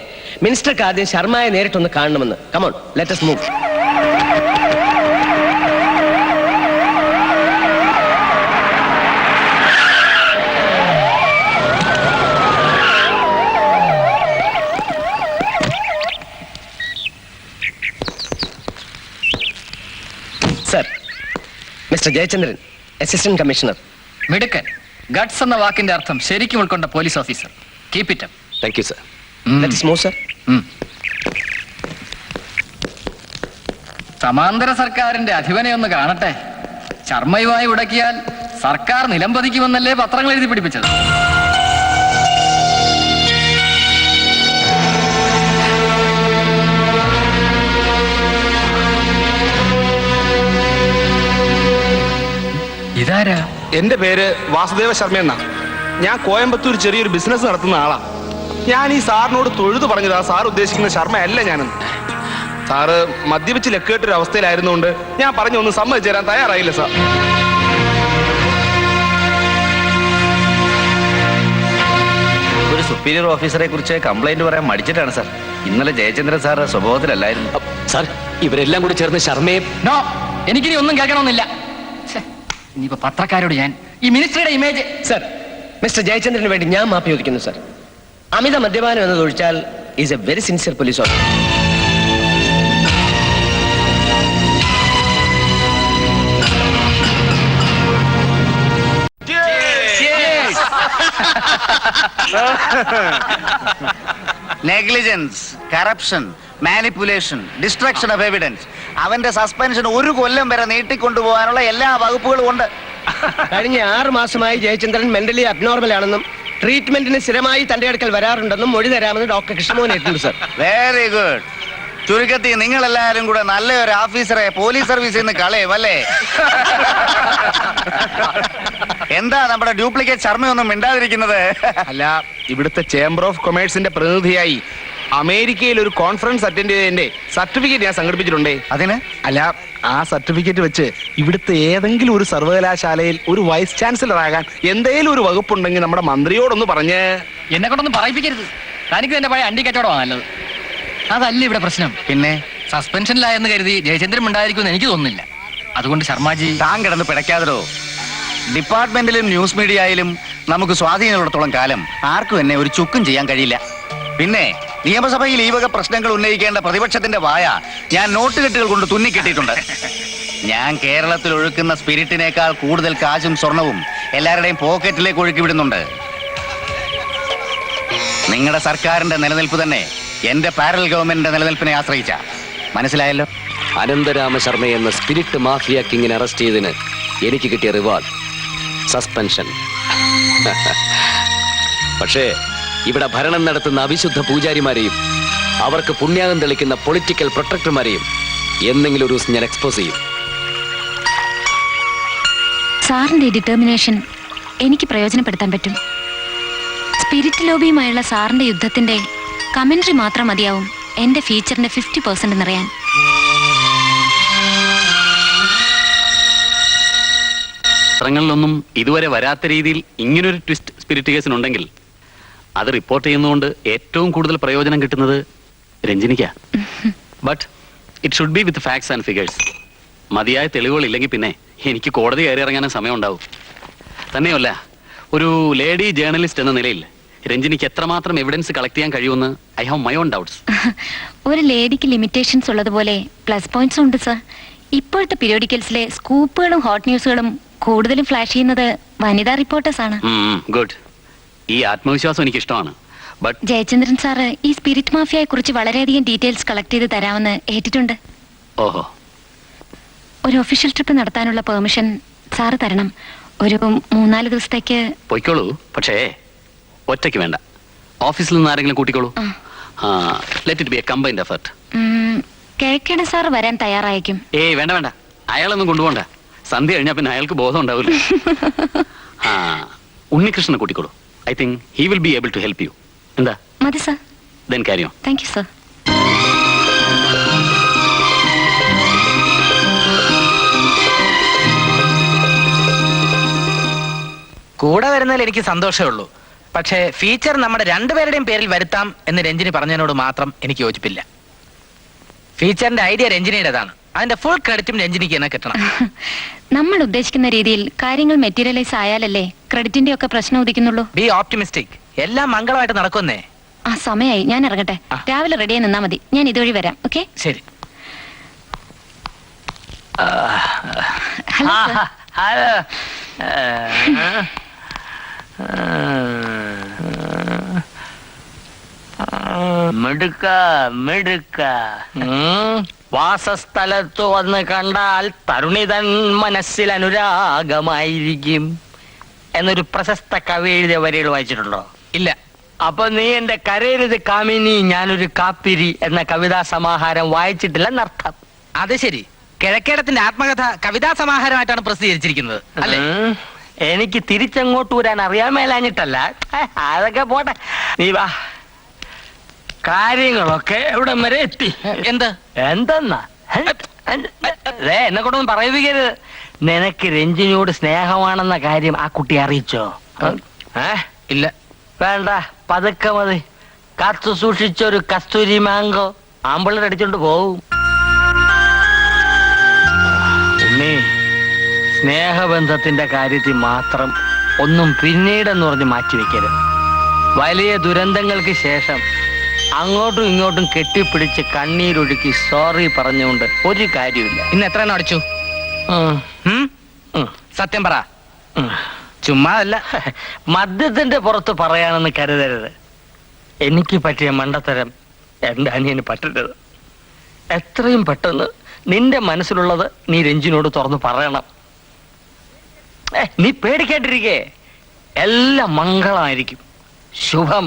മിനിസ്റ്റർക്ക് ആദ്യം ശർമ്മയെ നേരിട്ടൊന്ന് കാണണമെന്ന്. Come on, let us move. Sir, mister Jayachandran, assistant commissioner. മിടുക്കൻ. ഗട്ട്സ് എന്ന വാക്കിന്റെ അർത്ഥം ശരിക്കും ഉൾക്കൊണ്ട police officer. Keep it up. Thank you sir. Let us move, sir. സമാന്തര സർക്കാരിന്റെ അധിപനെ ഒന്ന് കാണട്ടെ. ശർമ്മയുമായി ഉടക്കിയാൽ സർക്കാർ നിലംപതിക്കുമെന്നല്ലേ പത്രങ്ങൾ എഴുതി പിടിപ്പിച്ചത്. ഇതാരാ? എന്റെ പേര് വാസുദേവ ശർമ്മ എന്നാ. ഞാൻ കോയമ്പത്തൂർ ചെറിയൊരു ബിസിനസ് നടത്തുന്ന ആളാ. ഞാൻ ഈ സാറിനോട് തൊഴുതു പറഞ്ഞതാ സാർ ഉദ്ദേശിക്കുന്ന ശർമ്മ അല്ല ഞാനെന്ന്. സാറ് മദ്യപിച്ച് ലക്കേട്ടൊരു അവസ്ഥയിലായിരുന്നുകൊണ്ട് ഞാൻ പറഞ്ഞൊന്ന് സമ്മതിച്ചു തരാൻ തയ്യാറായില്ല സാർ. ഒരു സുപ്പീരിയർ ഓഫീസറെ കുറിച്ച് കംപ്ലൈന്റ് പറയാൻ മടിച്ചിട്ടാണ് സാർ. ഇന്നലെ ജയചന്ദ്രൻ സാർ സ്വഭാവത്തിലല്ലായിരുന്നു. സാർ, ഇവരെല്ലാം കൂടി ചേർന്ന് ശർമ്മയെ... നോ, എനിക്കിനി ഒന്നും കേൾക്കണമെന്നില്ല. ഇനിയിപ്പോ പത്രക്കാരോട് ഞാൻ ഈ മിനിസ്റ്ററുടെ ഇമേജ്... സർ, മിസ്റ്റർ ജയചന്ദ്രന് വേണ്ടി ഞാൻ മാപ്പ് ചോദിക്കുന്നു സർ. അമിത മദ്യപാനം എന്നത് ഒഴിച്ചാൽ is A very sincere police officer. Negligence, corruption, manipulation, destruction of evidence. അവന്റെ സസ്പെൻഷൻ 1 കൊല്ലം വരെ നീട്ടിക്കൊണ്ടുപോകാനുള്ള എല്ലാ വകുപ്പുകളും ഉണ്ട്. കഴിഞ്ഞ 6 മാസമായി ജയചന്ദ്രൻ മെന്റലി അബ്നോർമൽ ആണെന്നും ട്രീറ്റ്മെന്റിന് സ്ഥിരമായി തന്റെ അടുക്കൽ വരാറുണ്ടെന്നും മൊഴി തരാമെന്ന് ഡോക്ടർ കൃഷ്ണമോഹൻ ഏറ്റുണ്ട് സർ. Very good. ചുരുക്കത്തിൽ നിങ്ങൾ എല്ലാവരും കൂടെ നല്ലൊരു ഓഫീസറെ പോലീസ് സർവീസിൽ നിന്ന് കളയും അല്ലേ? എന്താ നമ്മുടെ ഡ്യൂപ്ലിക്കേറ്റ് ശർമ്മയൊന്നും മിണ്ടാതിരിക്കുന്നത്? അല്ല, ഇവിടുത്തെ ചേംബർ ഓഫ് കൊമേഴ്സിന്റെ പ്രതിനിധിയായി അമേരിക്കയിൽ ഒരു കോൺഫറൻസ് അറ്റൻഡ് ചെയ്തതിന്റെ സർട്ടിഫിക്കറ്റ് ഞാൻ സംഘടിപ്പിച്ചിട്ടുണ്ടേ. അതിന് അല്ല, ആ സർട്ടിഫിക്കറ്റ് വെച്ച് ഇവിടുത്തെ ഏതെങ്കിലും ഒരു സർവകലാശാലയിൽ ഒരു വൈസ് ചാൻസലർ ആകാൻ എന്തെങ്കിലും ഒരു വകുപ്പുണ്ടെങ്കിൽ നമ്മുടെ മന്ത്രിയോടൊന്ന് പറഞ്ഞ്. എന്നെ കൊണ്ടൊന്നും പറയിപ്പിക്കരുത്. തനിക്ക് തന്നെ പഴയ അണ്ടി കച്ചവടമാണ് നല്ലത്. അതല്ല ഇവിടെ പ്രശ്നം. പിന്നെ സസ്പെൻഷനിലായെന്ന് കരുതി ജയചന്ദ്രൻ ഉണ്ടായിരിക്കുമെന്ന് എനിക്ക് തോന്നുന്നില്ല. അതുകൊണ്ട് ശർമാജി താൻ കിടന്ന് പിടയ്ക്കാതോ. ഡിപ്പാർട്ട്മെന്റിലും ന്യൂസ് മീഡിയയിലും നമുക്ക് സ്വാധീനമുള്ളിടത്തോളം കാലം ആർക്കും എന്നെ ഒരു ചുക്കും ചെയ്യാൻ കഴിയില്ല. പിന്നെ നിയമസഭയിൽ ഈ വക പ്രശ്നങ്ങൾ ഉന്നയിക്കേണ്ട പ്രതിപക്ഷത്തിന്റെ വായ ഞാൻ നോട്ടുകെട്ടുകൾ കൊണ്ട് തുന്നിക്കെട്ടിയിട്ടുണ്ട്. ഞാൻ കേരളത്തിൽ ഒഴുക്കുന്ന സ്പിരിറ്റിനേക്കാൾ കൂടുതൽ കാശും സ്വർണവും എല്ലാവരുടെയും പോക്കറ്റിലേക്ക് ഒഴുക്കി വിടുന്നുണ്ട്. നിങ്ങളുടെ സർക്കാരിന്റെ നിലനിൽപ്പ് തന്നെ എന്റെ പാരലൽ ഗവൺമെന്റിന്റെ നിലനിൽപ്പിനെ ആശ്രയിച്ച. മനസ്സിലായല്ലോ? അനന്തരാമ ശർമ്മ എന്ന സ്പിരിറ്റ് മാഫിയ കിങ്ങിനെ അറസ്റ്റ് ചെയ്തതിന് എനിക്ക് കിട്ടിയ റിവാർഡ് സസ്പെൻഷൻ. പക്ഷേ ഇവിടെ ഭരണം നടത്തുന്ന അവിശുദ്ധ പൂജാരിമാരെയും അവർക്ക് പുണ്യാകം തെളിക്കുന്ന പൊളിറ്റിക്കൽ പ്രൊട്ടക്ടർമാരെയും എന്തെങ്കിലും ഒരു ദിവസം ഞാൻ എക്സ്പോസ് ചെയ്യും. സാറിന്റെ ഡിറ്റർമിനേഷൻ എനിക്ക് പ്രയോജനപ്പെടുത്താൻ പറ്റും. സ്പിരിറ്റ് ലോബിയുമായുള്ള സാറിന്റെ യുദ്ധത്തിന്റെ കമന്ററി മാത്രം മതിയാവും എന്റെ ഫീച്ചറിന്റെ 50% നിറയാൻ. പത്രങ്ങളിലൊന്നും ഇതുവരെ വരാത്ത രീതിയിൽ ഇങ്ങനൊരു ട്വിസ്റ്റ് സ്പിരിറ്റ് കേസിനുണ്ടെങ്കിൽ അത് റിപ്പോർട്ട് ചെയ്യുന്നതുകൊണ്ട് ഏറ്റവും കൂടുതൽ പ്രയോജനം കിട്ടുന്നത് രഞ്ജിനിക്ക. But it should be with facts and figures. മതിയായ തെളിവുകൾ ഇല്ലെങ്കിൽ പിന്നെ എനിക്ക് കോടതി കയറി ഇറങ്ങാനും സമയമുണ്ടാവും. തന്നെയല്ല, ഒരു ലേഡി ജേർണലിസ്റ്റ് എന്ന നിലയിൽ രഞ്ജിനിക്ക് എത്രമാത്രം എവിഡൻസ് കളക്ട് ചെയ്യാൻ കഴിയുമെന്ന് I have my own doubts. ഒരു ലേഡിക്ക് ലിമിറ്റേഷൻസ് ഉള്ളതുപോലെ പ്ലസ് പോയിന്റ്സ് ഉണ്ട് സർ. ഇപ്പോഴത്തെ പീരിയോഡിക്കൽസിലെ സ്കൂപ്പുകളും ഹോട്ട് ന്യൂസുകളും കൂടുതലും ഫ്ലാഷ് ചെയ്യുന്നത് വനിതാ റിപ്പോർട്ടേഴ്സ് ആണ്. ഗുഡ്. ഈ ആത്മവിശ്വാസം എനിക്ക് ഇഷ്ടമാണ്. ബട്ട് ജയചന്ദ്രൻ സാറ് ഈ സ്പിരിറ്റ് മാഫിയയെ കുറിച്ച് വളരെയധികം ഡീറ്റെയിൽസ് കളക്ട് ചെയ്ത് തരാമെന്ന് ഏറ്റിട്ടുണ്ട്. ഓഹോ. ഒരു ഒഫീഷ്യൽ ട്രിപ്പ് നടത്താനുള്ള പെർമിഷൻ സാറ് തരണം. ഒരു 3-4 ദിവസത്തേക്ക്. പൊയ്ക്കോളൂ, പക്ഷേ ഒറ്റയ്ക്ക് വേണ്ട. ഓഫീസിൽ നിന്ന് ആരെങ്കിലും കൂട്ടിക്കോളൂ. Let it be a combined effort. Kizhakkedan sir വരാൻ തയ്യാറായിരിക്കും. ഏയ് വേണ്ട വേണ്ട, അയാളൊന്നും കൊണ്ടുപോണ്ട. സന്ധ്യ കഴിഞ്ഞാൽ പിന്നെ അയാൾക്ക് ബോധം ഉണ്ടാവില്ല. ഉണ്ണികൃഷ്ണനെ കൂട്ടിക്കോളൂ. I think he will be able to help you. എന്താ? മതി sir. Then carry on. Thank you sir. കൂടെ വരുന്നതിൽ എനിക്ക് സന്തോഷമേ ഉള്ളൂ. പക്ഷേ ഫീച്ചർ നമ്മുടെ രണ്ടുപേരുടെയും പേരിൽ വരുത്താം എന്ന് രഞ്ജിനി പറഞ്ഞതിനോട് മാത്രം എനിക്ക് യോജിപ്പില്ല. ഫീച്ചറിന്റെ ഐഡിയ രഞ്ജിനിയുടേതാണ്. അതിന്റെ ഫുൾ ക്രെഡിറ്റും രഞ്ജിനിക്ക് തന്നെ കിട്ടണം. നമ്മൾ ഉദ്ദേശിക്കുന്ന രീതിയിൽ കാര്യങ്ങൾ മെറ്റീരിയലൈസ് ആയാലല്ലേ ക്രെഡിറ്റിന്റെ ഒക്കെ പ്രശ്നം ഉദിക്കുന്നുള്ളൂ. B optimistic. എല്ലാം മംഗളമായിട്ട് നടക്കുന്നേ. ആ സമയമായി, ഞാൻ ഇറങ്ങട്ടെ. രാവിലെ റെഡിയായി നിന്നാ മതി. ഞാൻ ഇതുവഴി വരാം. ഓക്കെ, ശരി. Hello sir. ഹലോ. മിടുക്ക മിടുക്ക. വാസസ്ഥലത്ത് വന്ന് കണ്ടാൽ തരുണിതൻ മനസ്സിൽ അനുരാഗമായിരിക്കും എന്നൊരു പ്രശസ്ത കവി എഴുതിയ വരികൾ വായിച്ചിട്ടുണ്ടോ? ഇല്ല. അപ്പൊ നീ എന്റെ കരയരുത് കാമിനി ഞാനൊരു കാപ്പിരി എന്ന കവിതാ സമാഹാരം വായിച്ചിട്ടില്ലെന്നർത്ഥം. അത് ശരി. കിഴക്കേടത്തിന്റെ ആത്മകഥ കവിതാ സമാഹാരമായിട്ടാണ് പ്രസിദ്ധീകരിച്ചിരിക്കുന്നത് അല്ലേ? എനിക്ക് തിരിച്ചങ്ങോട്ട് വരാൻ അറിയാൻ മേലാഞ്ഞിട്ടല്ല. അതൊക്കെ പോട്ടെ, നീ വാ. കാര്യങ്ങളൊക്കെ എവിടെ വരെ എത്തി. എന്തെന്നാ എന്നെ കൊണ്ടൊന്നും പറയിപ്പിക്കരുത്. നിനക്ക് രഞ്ജിനിയോട് സ്നേഹമാണെന്ന കാര്യം ആ കുട്ടി അറിയിച്ചോ? ഇല്ല. വേണ്ട, പതുക്കെ മതി. കാത്തു സൂക്ഷിച്ചൊരു കസ്തൂരി മാങ്കോ ആമ്പിള്ളേർ അടിച്ചോണ്ട് പോവും. ഉണ്ണി, സ്നേഹബന്ധത്തിന്റെ കാര്യത്തിൽ മാത്രം ഒന്നും പിന്നീടെന്ന് പറഞ്ഞ് മാറ്റിവെക്കരുത്. വലിയ ദുരന്തങ്ങൾക്ക് ശേഷം അങ്ങോട്ടും ഇങ്ങോട്ടും കെട്ടിപ്പിടിച്ച് കണ്ണീരൊഴുക്കി സോറി പറഞ്ഞുകൊണ്ട് ഒരു കാര്യമില്ല. ഇന്ന് എത്ര എണ്ണം അടിച്ചു? സത്യം പറ. ചുമ്മാ അല്ല. മദ്യത്തിന്റെ പുറത്ത് പറയാനെന്ന് കരുതരുത്. എനിക്ക് പറ്റിയ മണ്ടത്തരം എന്റെ അനിയന് പറ്റരുത്. എത്രയും പെട്ടെന്ന് നിന്റെ മനസ്സിലുള്ളത് നീ രഞ്ജിനോട് തുറന്ന് പറയണം. നീ പേടിക്കാണ്ടിരിക്കേ, എല്ലാം മംഗളമായിരിക്കും. ശുഭം.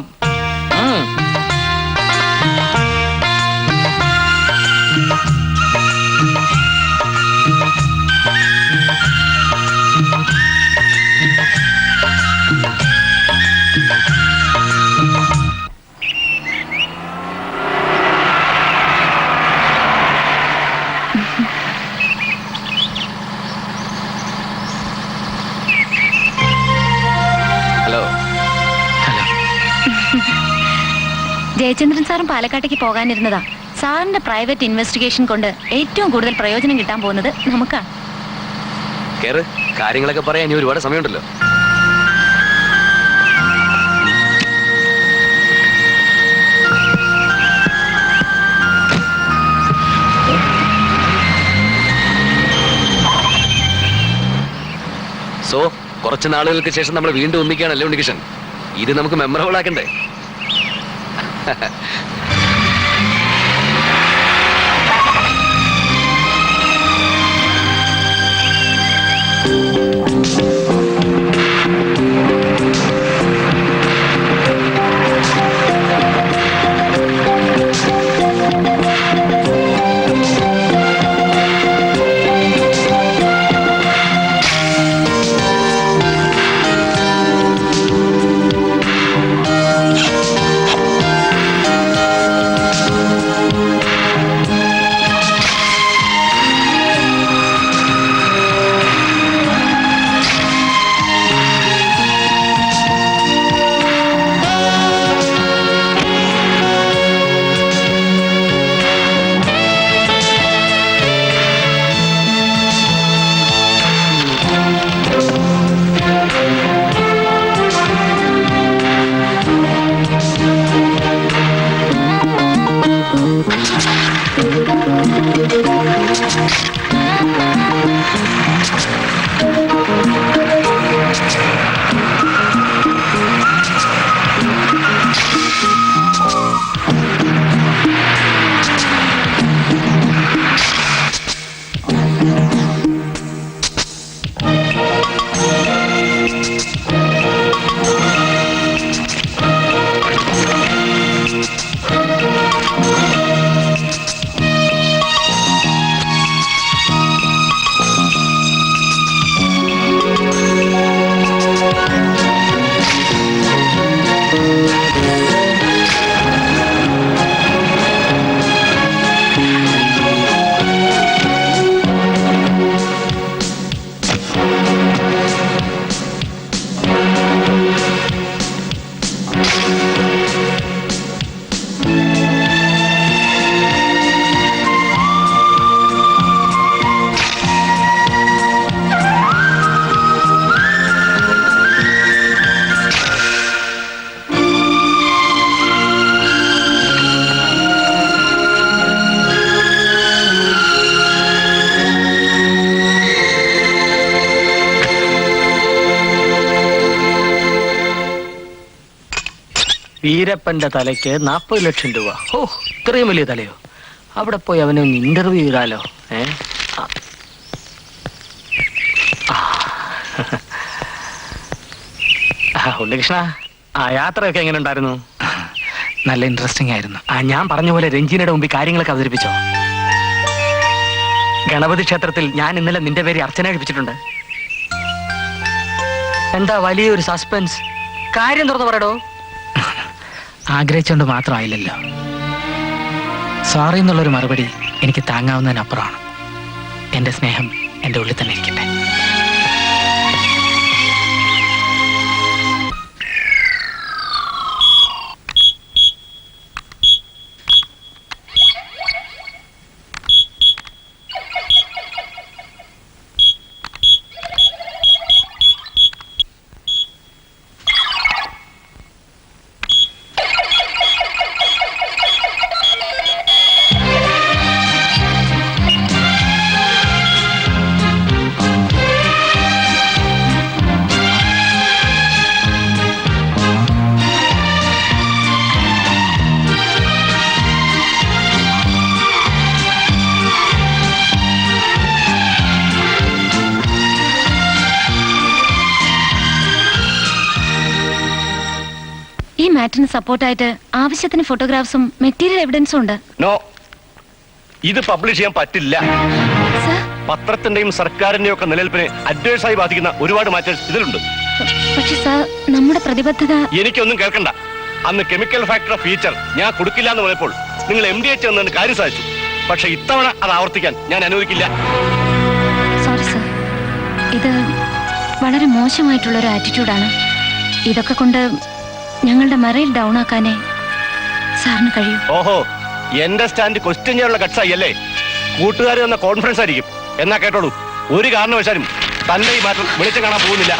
ഹലോ. ജയചന്ദ്രൻ സാറും പാലക്കാട്ടേക്ക് പോകാനിരുന്നതാ. സാറിന്റെ പ്രൈവറ്റ് ഇൻവെസ്റ്റിഗേഷൻ കൊണ്ട് ഏറ്റവും കൂടുതൽ പ്രയോജനം കിട്ടാൻ പോകുന്നത് നമുക്കാണ്. കേറ്, കാര്യങ്ങളൊക്കെ പറയാൻ ഇനി ഒരുപാട് സമയമുണ്ടല്ലോ. സോ കുറച്ച് നാളുകൾക്ക് ശേഷം നമ്മൾ വീണ്ടും ഒന്നിക്കുകയാണല്ലേ ഉണ്ണികൃഷ്ണൻ? ഇത് നമുക്ക് മെമ്മറബിൾ ആക്കണ്ടേ? വീരപ്പന്റെ തലയ്ക്ക് 40 ലക്ഷം രൂപ. ഓ, ഇത്രയും വലിയ തലയോ? അവിടെ പോയി അവനെ ഒന്ന് ഇന്റർവ്യൂ ചെയ്താലോ? ഉണ്ണികൃഷ്ണ, ആ യാത്രയൊക്കെ എങ്ങനെ ഉണ്ടായിരുന്നു? നല്ല ഇൻട്രസ്റ്റിംഗ് ആയിരുന്നു. ഞാൻ പറഞ്ഞ പോലെ രഞ്ജിനിയുടെ മുമ്പിൽ കാര്യങ്ങളൊക്കെ അവതരിപ്പിച്ചോ? ഗണപതി ക്ഷേത്രത്തിൽ ഞാൻ ഇന്നലെ നിന്റെ പേര് അർച്ചന കഴിപ്പിച്ചിട്ടുണ്ട്. എന്താ വലിയൊരു സസ്പെൻസ്? കാര്യം തുറന്നു പറയടോ. ആഗ്രഹിച്ചുകൊണ്ട് മാത്രമായില്ലല്ലോ. സോറി എന്നുള്ളൊരു മറുപടി എനിക്ക് താങ്ങാവുന്നതിനപ്പുറമാണ്. എന്റെ സ്നേഹം എന്റെ ഉള്ളിൽ തന്നെ ഇരിക്കട്ടെ. മാറ്ററിന് സപ്പോർട്ടായിട്ട് ആവശ്യത്തിന് ഫോട്ടോഗ്രാഫ്സും മെറ്റീരിയൽ എവിഡൻസും ഉണ്ട്. നോ, ഇത് പബ്ലിഷ് ചെയ്യാൻ പറ്റില്ല. പത്രത്തിന്റെയും സർക്കാരിന്റെയും ഒക്കെ നിലനിൽപ്പിനെ അഡ്വേഴ്സായി ബാധിക്കുന്ന ഒരുപാട് മാറ്റേഴ്സ് ഇതിലുണ്ട്. പക്ഷെ സാർ, നമ്മുടെ പ്രതിബദ്ധത. എനിക്കൊന്നും കേൾക്കണ്ട. അന്ന് കെമിക്കൽ ഫാക്ടറി ഓഫ് ഫ്യൂച്ചർ ഞാൻ കൊടുക്കില്ല എന്ന് പറഞ്ഞപ്പോൾ നിങ്ങൾ MDH എന്നതിന് കാര്യം സാധിച്ചു. പക്ഷെ ഇത്തവണ അത് ആവർത്തിക്കാൻ ഞാൻ അനുവദിക്കില്ല. സോറി സർ, ഇത് വളരെ മോശമായിട്ടുള്ള ഒരു ആറ്റിറ്റ്യൂഡാണ്. ഇതൊക്കെ കൊണ്ട് ഞങ്ങളുടെ മറയിൽ ഡൗൺ ആക്കാനേ സാറിന് കഴിയും. ഓഹോ, എന്റെ സ്റ്റാൻഡ് ക്വസ്റ്റ്യൻ ചെയ്യാനുള്ള കട്സായി അല്ലേ? കൂട്ടുകാർ തന്ന കോൺഫറൻസ് ആയിരിക്കും. എന്നാ കേട്ടോളൂ, ഒരു കാരണവശാലും തന്റെ ഈ മാറ്റം വിളിച്ചു കാണാൻ പോകുന്നില്ല.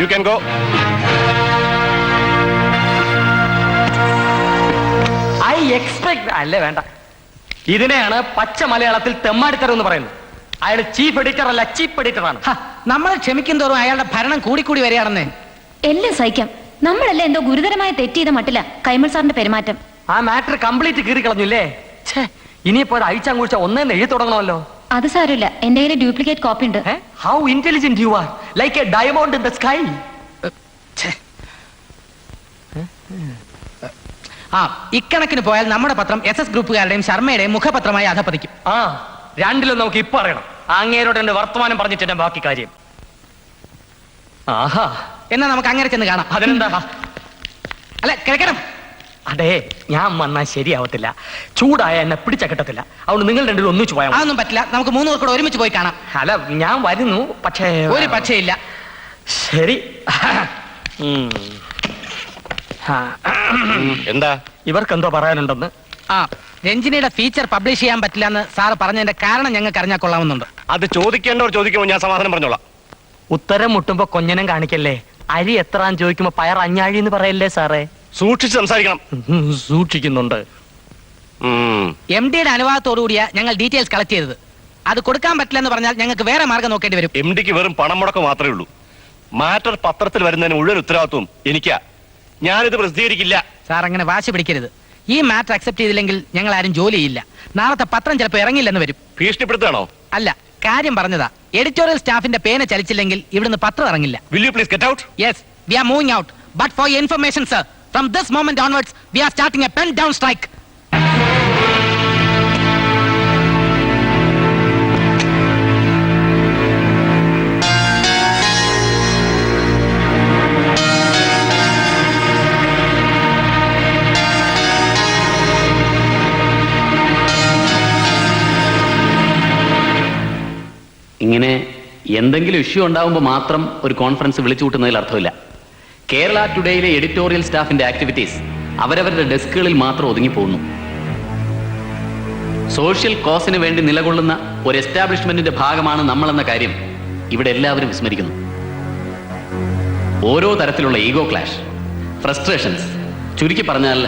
U can go. I expect അല്ലേ, വേണ്ട. ഇതിനെയാണ് പച്ച മലയാളത്തിൽ തെമ്മാടിത്തരം എന്ന് പറയുന്നത്. അയാൾ ചീഫ് എഡിറ്റർ അല്ല, ചീഫ് എഡിറ്റർ ആണ്. നമ്മൾ ക്ഷമിക്കും തോറും അയാളുടെ ഭരണം കൂടിക്കൂടി വരികയാണെന്നേ. എല്ലാം സഹിക്കാം. നമ്മളല്ലേ എന്തോ ഗുരുതരമായ തെറ്റ് ചെയ്ത മട്ടില്ല കൈമൾ സാറിന്റെ പെരുമാറ്റം. ആ മാറ്റർ കംപ്ലീറ്റ് കീറി കളഞ്ഞില്ലേ? ഇനിയിപ്പോ അത് അഴിച്ചാങ്കുഴിച്ച ഒന്നേന്ന് എഴുതി തുടങ്ങണമല്ലോ. അത് സാരമില്ല, എന്റെ കയ്യിൽ ഡ്യൂപ്ലിക്കേറ്റ് കോപ്പി ഉണ്ട്. How intelligent you are, like A diamond in the sky. ആ, ഇക്കണക്കിന് പോയാൽ നമ്മുടെ പത്രം SS ഗ്രൂപ്പുകാരുടെയും ശർമ്മയുടെയും മുഖപത്രമായി അധപ്പതിക്കും. ആ, രണ്ടിലും നമുക്ക് ഇപ്പൊ അറിയണം. അങ്ങേരോട് എന്റെ വർത്തമാനം പറഞ്ഞിട്ട് ബാക്കി കാര്യം. ആഹാ, എന്നാ നമുക്ക് അങ്ങനെ ചെന്ന് കാണാം. അതിനെന്താ? അല്ല, കിഴക്കണം. അതെ, ഞാൻ വന്നാൽ ശരിയാവത്തില്ല. ചൂടായ എന്നെ പിടിച്ച കിട്ടത്തില്ല. അതുകൊണ്ട് നിങ്ങൾ രണ്ടിലും ഒന്നിച്ചു പോയാൽ. അതൊന്നും പറ്റില്ല. നമുക്ക് 3 പേർ കൂടെ ഒരുമിച്ച് പോയി കാണാം. അല്ല, ഞാൻ വരുന്നു. പക്ഷേ ഒരു പക്ഷേ ഇല്ല. ശരി. എന്താ ഇവർക്ക് എന്തോ പറയാനുണ്ടെന്ന്? ആ, രഞ്ജിനിയുടെ ഫീച്ചർ പബ്ലിഷ് ചെയ്യാൻ പറ്റില്ല എന്ന് സാറ് പറഞ്ഞതിന്റെ കാരണം ഞങ്ങൾക്ക് അറിഞ്ഞാൽ കൊള്ളാമെന്നുണ്ട്. അത് ചോദിക്കേണ്ടവർ ചോദിക്കുമ്പോൾ ഞാൻ സമാധാനം പറഞ്ഞോളാം. ഉത്തരം മുട്ടുമ്പോ കൊഞ്ഞനം കാണിക്കല്ലേ. അരി എത്രാന്ന് ചോദിക്കുമ്പോ പയർ അഞ്ഞാഴി എന്ന് പറയല്ലേ സാറേ? സൂക്ഷിച്ച് സംസാരിക്കണം. സൂക്ഷിക്കുന്നുണ്ട്. MDയുടെ അനുവാദത്തോടുകൂടിയാ ഞങ്ങൾ ഡീറ്റെയിൽസ് കളക്ട് ചെയ്തത്. അത് കൊടുക്കാൻ പറ്റില്ല എന്ന് പറഞ്ഞാൽ ഞങ്ങൾക്ക് വേറെ മാർഗം നോക്കേണ്ടി വരും. MDക്ക് വെറും പണം മുടക്കം മാത്രമേ ഉള്ളൂ. മാറ്റർ പത്രത്തിൽ വരുന്നതിന് മുഴുവൻ ഉത്തരവാദിത്വം എനിക്കാ. ഞാനിത് പ്രസിദ്ധീകരിക്കില്ല. സാർ അങ്ങനെ വാശി പിടിക്കരുത്. ഈ മാറ്റർ അക്സെപ്റ്റ് ചെയ്തില്ലെങ്കിൽ ഞങ്ങൾ ആരും ജോലി ചെയ്യില്ല. നാളത്തെ പത്രം ചിലപ്പോൾ ഇറങ്ങില്ലെന്ന് വരും. ഭീഷണിപ്പെടുത്താണോ? അല്ല, കാര്യം പറഞ്ഞതാ. എഡിറ്റോറിയൽ സ്റ്റാഫിന്റെ പേന ചലിച്ചില്ലെങ്കിൽ ഇവിടുന്ന് പത്രം ഇറങ്ങില്ല. Will you please get out? Yes, we are moving out. But for your information, sir, from this moment onwards, we are starting a pen down strike. ഇങ്ങനെ എന്തെങ്കിലും ഇഷ്യൂ ഉണ്ടാവുമ്പോൾ മാത്രം ഒരു കോൺഫറൻസ് വിളിച്ചു കൂട്ടുന്നതിൽ അർത്ഥമില്ല. കേരള ടുഡേയിലെ എഡിറ്റോറിയൽ സ്റ്റാഫിന്റെ ആക്ടിവിറ്റീസ് അവരവരുടെ ഡെസ്കുകളിൽ മാത്രം ഒതുങ്ങി പോകുന്നു. സോഷ്യൽ കോസിന് വേണ്ടി നിലകൊള്ളുന്ന ഒരു എസ്റ്റാബ്ലിഷ്മെന്റിന്റെ ഭാഗമാണ് നമ്മളെന്ന കാര്യം ഇവിടെ എല്ലാവരും വിസ്മരിക്കുന്നു. ഓരോ തരത്തിലുള്ള ഈഗോ ക്ലാഷ്, ഫ്രസ്ട്രേഷൻസ്, ചുരുക്കി പറഞ്ഞാൽ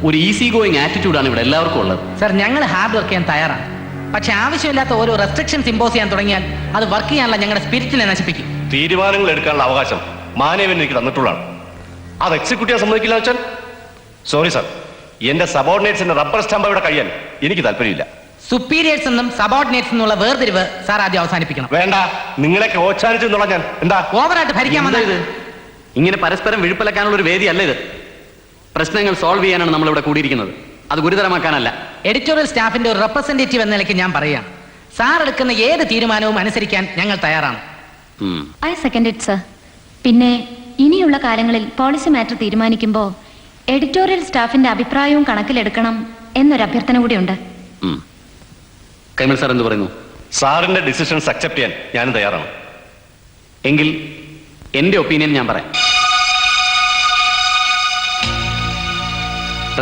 ഒരു ഈസി ഗോയിങ് ആറ്റിറ്റ്യൂഡാണ് ഇവിടെ എല്ലാവർക്കും ഉള്ളത്. സർ, ഞങ്ങൾ ഹാർഡ് വർക്ക് ചെയ്യാൻ തയ്യാറാണ്. പക്ഷെ ആവശ്യമില്ലാത്ത ഓരോ റെസ്ട്രിക്ഷൻസ് ഇമ്പോസ് ചെയ്യാൻ തുടങ്ങിയാൽ അത് വർക്ക് ചെയ്യാനുള്ള ഞങ്ങളുടെ സ്പിരിറ്റിനെ നശിപ്പിക്കും. തീരുമാനങ്ങൾ എടുക്കാനുള്ള അവകാശം മാനവൻ എനിക്ക് തന്നിട്ടുള്ളതാണ്. അത് എക്സിക്യൂട്ട് ചെയ്യാൻ സമ്മതിക്കില്ല വെച്ചാൽ സോറി സാർ, എന്റെ സബോർഡിനേറ്റ്സിന്റെ റബ്ബർ സ്റ്റാമ്പ് ഇവിടെ കഴിയാൻ എനിക്ക് താല്പര്യമില്ല. സുപ്പീരിയേഴ്സ് എന്നും സബോർഡിനേറ്റ്സ് എന്നുള്ള വേർതിരിവ് സാർ ആദ്യം അവസാനിപ്പിക്കണം. വേണ്ട, നിങ്ങളെയൊക്കെ ഓച്ചാനിച്ചു എന്നുള്ള ഞാൻ എന്താ ഓവറായിട്ട് ഭരിക്കാൻ വന്നത്? ഇങ്ങനെ പരസ്പരം വിഴുപ്പിലക്കാനുള്ള ഒരു വേദിയല്ല ഇത്. പ്രശ്നങ്ങൾ സോൾവ് ചെയ്യാനാണ് നമ്മളിവിടെ കൂടിയിരിക്കുന്നത്, അത് ഗുരുതരമാക്കാനല്ല. എഡിറ്റോറിയൽ സ്റ്റാഫിന്റെ ഒരു റെപ്രസെന്റേറ്റീവ് എന്ന നിലയ്ക്ക് ഞാൻ പറയുകയാണ്, സാർ എടുക്കുന്ന ഏത് തീരുമാനവും അനുസരിക്കാൻ ഞങ്ങൾ തയ്യാറാണ്. I second it sir. പിന്നെ ഇനിയുള്ള കാലങ്ങളിൽ പോളിസി മാറ്റർ തീരുമാനിക്കുമ്പോൾ എഡിറ്റോറിയൽ സ്റ്റാഫിന്റെ അഭിപ്രായവും കണക്കിലെടുക്കണം എന്നൊരു അഭ്യർത്ഥന കൂടിയുണ്ട്. കൈമൾ സാർ എന്ത് പറയുന്നു? സാറിന്റെ ഡിസിഷൻസ് അക്സെപ്റ്റ് ചെയ്യാൻ ഞാനും തയ്യാറാണ്. എങ്കിൽ എന്റെ ഒപ്പീനിയൻ ഞാൻ പറയാം.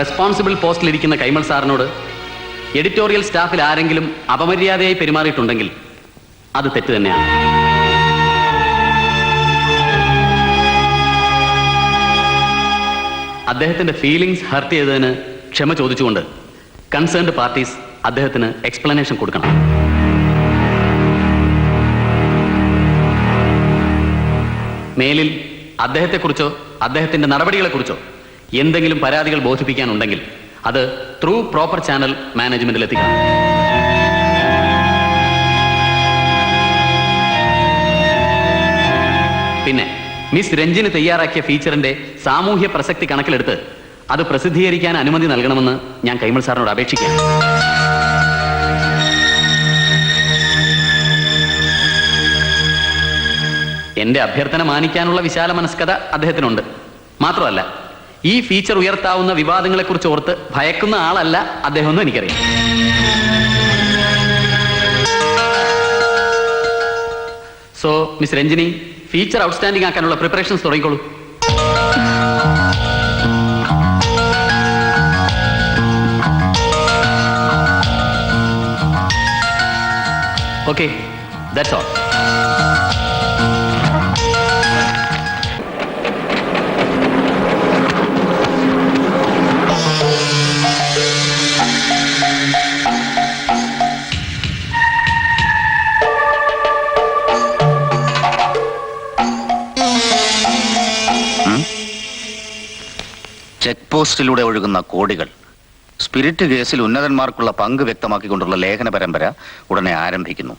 റെസ്പോൺസിബിൾ പോസ്റ്റിലിരിക്കുന്ന കൈമൾ സാറിനോട് എഡിറ്റോറിയൽ സ്റ്റാഫിൽ ആരെങ്കിലും അപമര്യാദയായി പെരുമാറിയിട്ടുണ്ടെങ്കിൽ അത് തെറ്റ് തന്നെയാണ്. അദ്ദേഹത്തിന്റെ ഫീലിംഗ്സ് ഹർട്ട് ചെയ്തതിന് ക്ഷമ ചോദിച്ചുകൊണ്ട് കൺസേൺഡ് പാർട്ടീസ് അദ്ദേഹത്തിന് എക്സ്പ്ലനേഷൻ കൊടുക്കണം. മേലിൽ അദ്ദേഹത്തെക്കുറിച്ചോ അദ്ദേഹത്തിന്റെ നടപടികളെക്കുറിച്ചോ എന്തെങ്കിലും പരാതികൾ ബോധിപ്പിക്കാനുണ്ടെങ്കിൽ അത് ത്രൂ പ്രോപ്പർ ചാനൽ മാനേജ്മെന്റിൽ എത്തിക്കണം. പിന്നെ മിസ് രഞ്ജിന് തയ്യാറാക്കിയ ഫീച്ചറിന്റെ സാമൂഹ്യ പ്രസക്തി കണക്കിലെടുത്ത് അത് പ്രസിദ്ധീകരിക്കാൻ അനുമതി നൽകണമെന്ന് ഞാൻ കൈമൾ സാറിനോട് അപേക്ഷിക്കാം. എന്റെ അഭ്യർത്ഥന മാനിക്കാനുള്ള വിശാല മനസ്കത അദ്ദേഹത്തിനുണ്ട്. മാത്രമല്ല, ഈ ഫീച്ചർ ഉയർത്താവുന്ന വിവാദങ്ങളെക്കുറിച്ച് ഓർത്ത് ഭയക്കുന്ന ആളല്ല അദ്ദേഹം എന്നും എനിക്കറിയാം. So miss Ranjini, feature outstanding ആക്കാനുള്ള പ്രിപ്പറേഷൻസ് തുടങ്ങിക്കോളൂ. Okay, that's all. ചെക്ക് പോസ്റ്റിലൂടെ ഒഴുകുന്ന കോടികൾ, സ്പിരിറ്റ് കേസിൽ ഉന്നതന്മാർക്കുള്ള പങ്ക് വ്യക്തമാക്കിക്കൊണ്ടുള്ള ലേഖന പരമ്പര ഉടനെ ആരംഭിക്കുന്നു.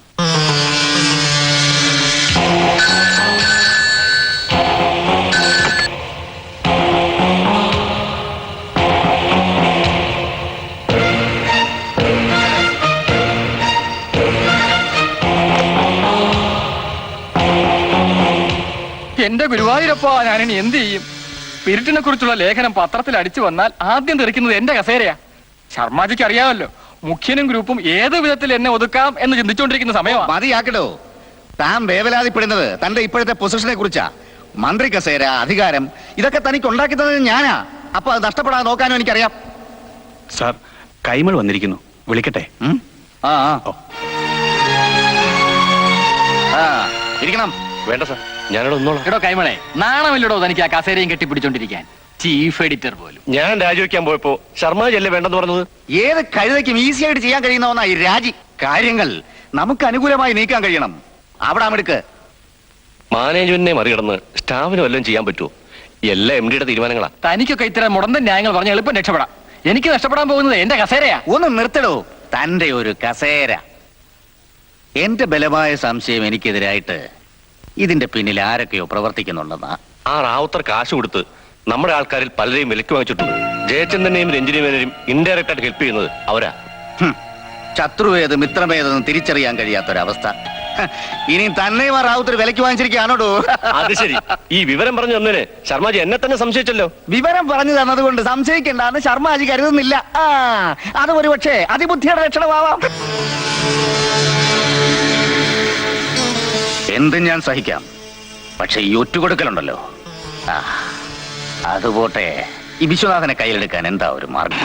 എന്റെ ഗുരുവായൂരപ്പ, ഞാനിനി എന്ത് ചെയ്യും? സ്പിരിറ്റിനെ കുറിച്ചുള്ള ലേഖനം പത്രത്തിൽ അടിച്ചു വന്നാൽ ആദ്യം തെറിക്കുന്നത് എന്റെ കസേരയാ. ശർമാജിക്ക് അറിയാമല്ലോ, മുഖ്യനും ഗ്രൂപ്പും ഏത് വിധത്തിൽ എന്നെ ഒതുക്കാം എന്ന് ചിന്തിച്ചുകൊണ്ടിരിക്കുന്ന സമയമാണ്. മതിയാക്കടോ, താൻ വേവലാതിപ്പെടുന്നത് തന്റെ ഇപ്പോഴത്തെ പൊസിഷനെ കുറിച്ചാ. മന്ത്രി കസേര, അധികാരം, ഇതൊക്കെ തനിക്ക് ഉണ്ടാക്കി തന്നത് ഞാനാ. അപ്പൊ അത് നഷ്ടപ്പെടാതെ നോക്കാനും എനിക്കറിയാം. സാർ, കൈമൾ വന്നിരിക്കുന്നു, വിളിക്കട്ടെ? ആ ഇരിക്കണം. വേണ്ട സാർ, ഞാനിവിടെ ഒന്നോളാം. എടോ കൈമളെ, നാണമില്ലടോ തനിക്ക് ആ കസേരയും കെട്ടിപ്പിടിച്ചോണ്ടിരിക്കാൻ? ചീഫ് എഡിറ്റർ പോലും. ഞാൻ രാജിവെക്കാൻ പോയപ്പോ ശർമാജി അല്ലേ വേണ്ടെന്ന് പറഞ്ഞത്? ഏത് കഴുതയ്ക്കും ഈസി ആയിട്ട് ചെയ്യാൻ കഴിയുന്ന ഒന്നാ ഈ രാജി. കാര്യങ്ങൾ നമുക്ക് അനുകൂലമായി നീക്കാൻ കഴിയണം. അവിടെ അമെടുക്ക്. മാനേജ്മെന്റിനെ മറികടന്ന് സ്റ്റാഫിന് വല്ലതും ചെയ്യാൻ പറ്റുമോ? എല്ലാ എം ഡിയുടെ തീരുമാനങ്ങളാ. തനിക്കൊക്കെ ഇത്തരം മുടന്തൻ ന്യായങ്ങൾ പറഞ്ഞ എളുപ്പം രക്ഷപ്പെടാം. എനിക്ക് നഷ്ടപ്പെടാൻ പോകുന്നത് എന്റെ കസേരയാ. ഒന്ന് നിർത്തടോ തന്റെ ഒരു കസേര. എന്റെ ബലമായ സംശയം എനിക്കെതിരായിട്ട് ഇതിന്റെ പിന്നിൽ ആരൊക്കെയോ പ്രവർത്തിക്കുന്നുണ്ടെന്നാ. ആ റാവുത്തർ കാശ് കൊടുത്ത് നമ്മുടെ ആൾക്കാരിൽ പലരെയും വിലക്ക് വാങ്ങിച്ചിട്ടുണ്ട്. ജയചന്ദ്രനെയും രഞ്ജിനിയും ഇൻഡയറക്റ്റ് ആയിട്ട് ഹെൽപ്പ് ചെയ്യുന്നത് അവരാ. ശത്രുവേത് മിത്രമേതെന്ന് തിരിച്ചറിയാൻ കഴിയാത്തൊരവസ്ഥ. ഇനി തന്നെയും ആ റാവുത്തർ വിലക്ക് വാങ്ങിച്ചിരിക്കുകയാണോടോ? അത് ശരി. ഈ വിവരം പറഞ്ഞു തന്നതിന് ശർമാജി എന്നെ തന്നെ സംശയിച്ചല്ലോ. വിവരം പറഞ്ഞു തന്നത് കൊണ്ട് സംശയിക്കേണ്ടെന്ന് ശർമാജി കരുതുന്നില്ല. അത് ഒരു പക്ഷേ അതിബുദ്ധിയുടെ ലക്ഷണമാവാം. എന്തും ഞാൻ സഹിക്കാം, പക്ഷെ ഈ ഒറ്റുകൊടുക്കലുണ്ടല്ലോ, അതുപോട്ടെ. ഈ വിശ്വനാഥനെ കയ്യിലെടുക്കാൻ എന്താ ഒരു മാർഗം?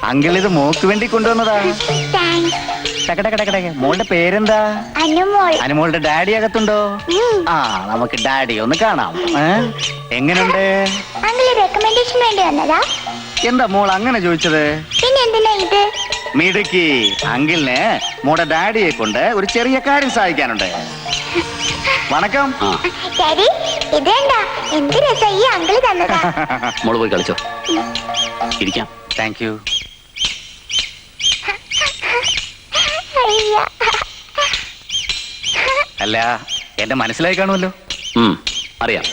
അങ്കിൾ ഇത് മോക്ക് വേണ്ടി കൊണ്ടുവന്നതാ. മോളുടെ പേരെന്താ? അനുമോളുടെ ഡാഡി അകത്തുണ്ടോ? നമുക്ക് ഡാഡി ഒന്ന് കാണാം. എങ്ങനെയുണ്ട്? റെക്കമെൻഡേഷൻ വേണ്ടി വന്നതാ. എന്താ മോൾ അങ്ങനെ ചോദിച്ചത്? പിന്നെ എന്തിനാ ഇത്? മിടുക്കി. അങ്കിളിന് മോളുടെ ഡാഡിയെ കൊണ്ട് ഒരു ചെറിയ കാര്യം സഹായിക്കാനുണ്ട്. വണക്കം. ഇതെന്താ എന്ത് രസം ഈ അങ്കിള് തന്നതാ. മോള് പോയി കളിച്ചോ. ഇരിക്കാം. Thank you. അല്ല, എന്നെ മനസ്സിലായി കാണുമല്ലോ. അറിയാം.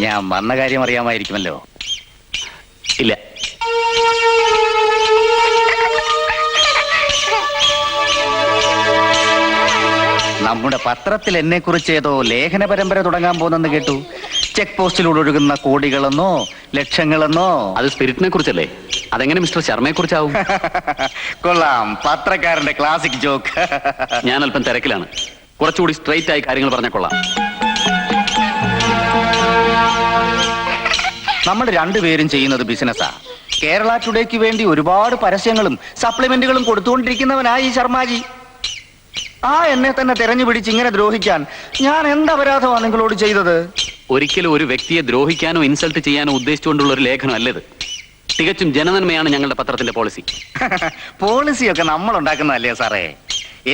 ഞാൻ വന്ന കാര്യം അറിയാമായിരിക്കുമല്ലോ. ഇല്ല. നമ്മുടെ പത്രത്തിൽ എന്നെ കുറിച്ച് ഏതോ ലേഖന പരമ്പര തുടങ്ങാൻ പോകുന്നെന്ന് കേട്ടു. ചെക്ക് പോസ്റ്റിലൂടെ ഒഴുകുന്ന കോടികളെന്നോ ലക്ഷങ്ങളെന്നോ. അത് സ്പിരിറ്റിനെ കുറിച്ചല്ലേ? അതെങ്ങനെ മിസ്റ്റർ ശർമ്മയെ കുറിച്ചാവും? കൊള്ളാം, പത്രക്കാരന്റെ ക്ലാസിക് ജോക്ക്. ഞാൻ അല്പം തിരക്കിലാണ്. കുറച്ചുകൂടി സ്ട്രെയിറ്റ് ആയി കാര്യങ്ങൾ പറഞ്ഞാൽ കൊള്ളാം. നമ്മൾ രണ്ടുപേരും ചെയ്യുന്നത് ബിസിനസ്സാ. കേരള ടുഡേക്ക് വേണ്ടി ഒരുപാട് പരസ്യങ്ങളും സപ്ലിമെന്റുകളും കൊടുത്തുകൊണ്ടിരിക്കുന്നവനായി ഈ ശർമാജി. എന്നെ തന്നെ തെരഞ്ഞു പിടിച്ച് ഇങ്ങനെ ദ്രോഹിക്കാൻ ഞാൻ എന്ത് അപരാധമാണ് നിങ്ങളോട് ചെയ്തത്? ഒരിക്കലും ഒരു വ്യക്തിയെ ദ്രോഹിക്കാനോ ഇൻസൾട്ട് ചെയ്യാനോ ഉദ്ദേശിച്ചുകൊണ്ടുള്ള ഒരു ലേഖനം അല്ലത്. തികച്ചും ജനനന്മയാണ് ഞങ്ങളുടെ പത്രത്തിന്റെ പോളിസി. പോളിസിയൊക്കെ നമ്മൾ ഉണ്ടാക്കുന്നതല്ലേ സാറേ?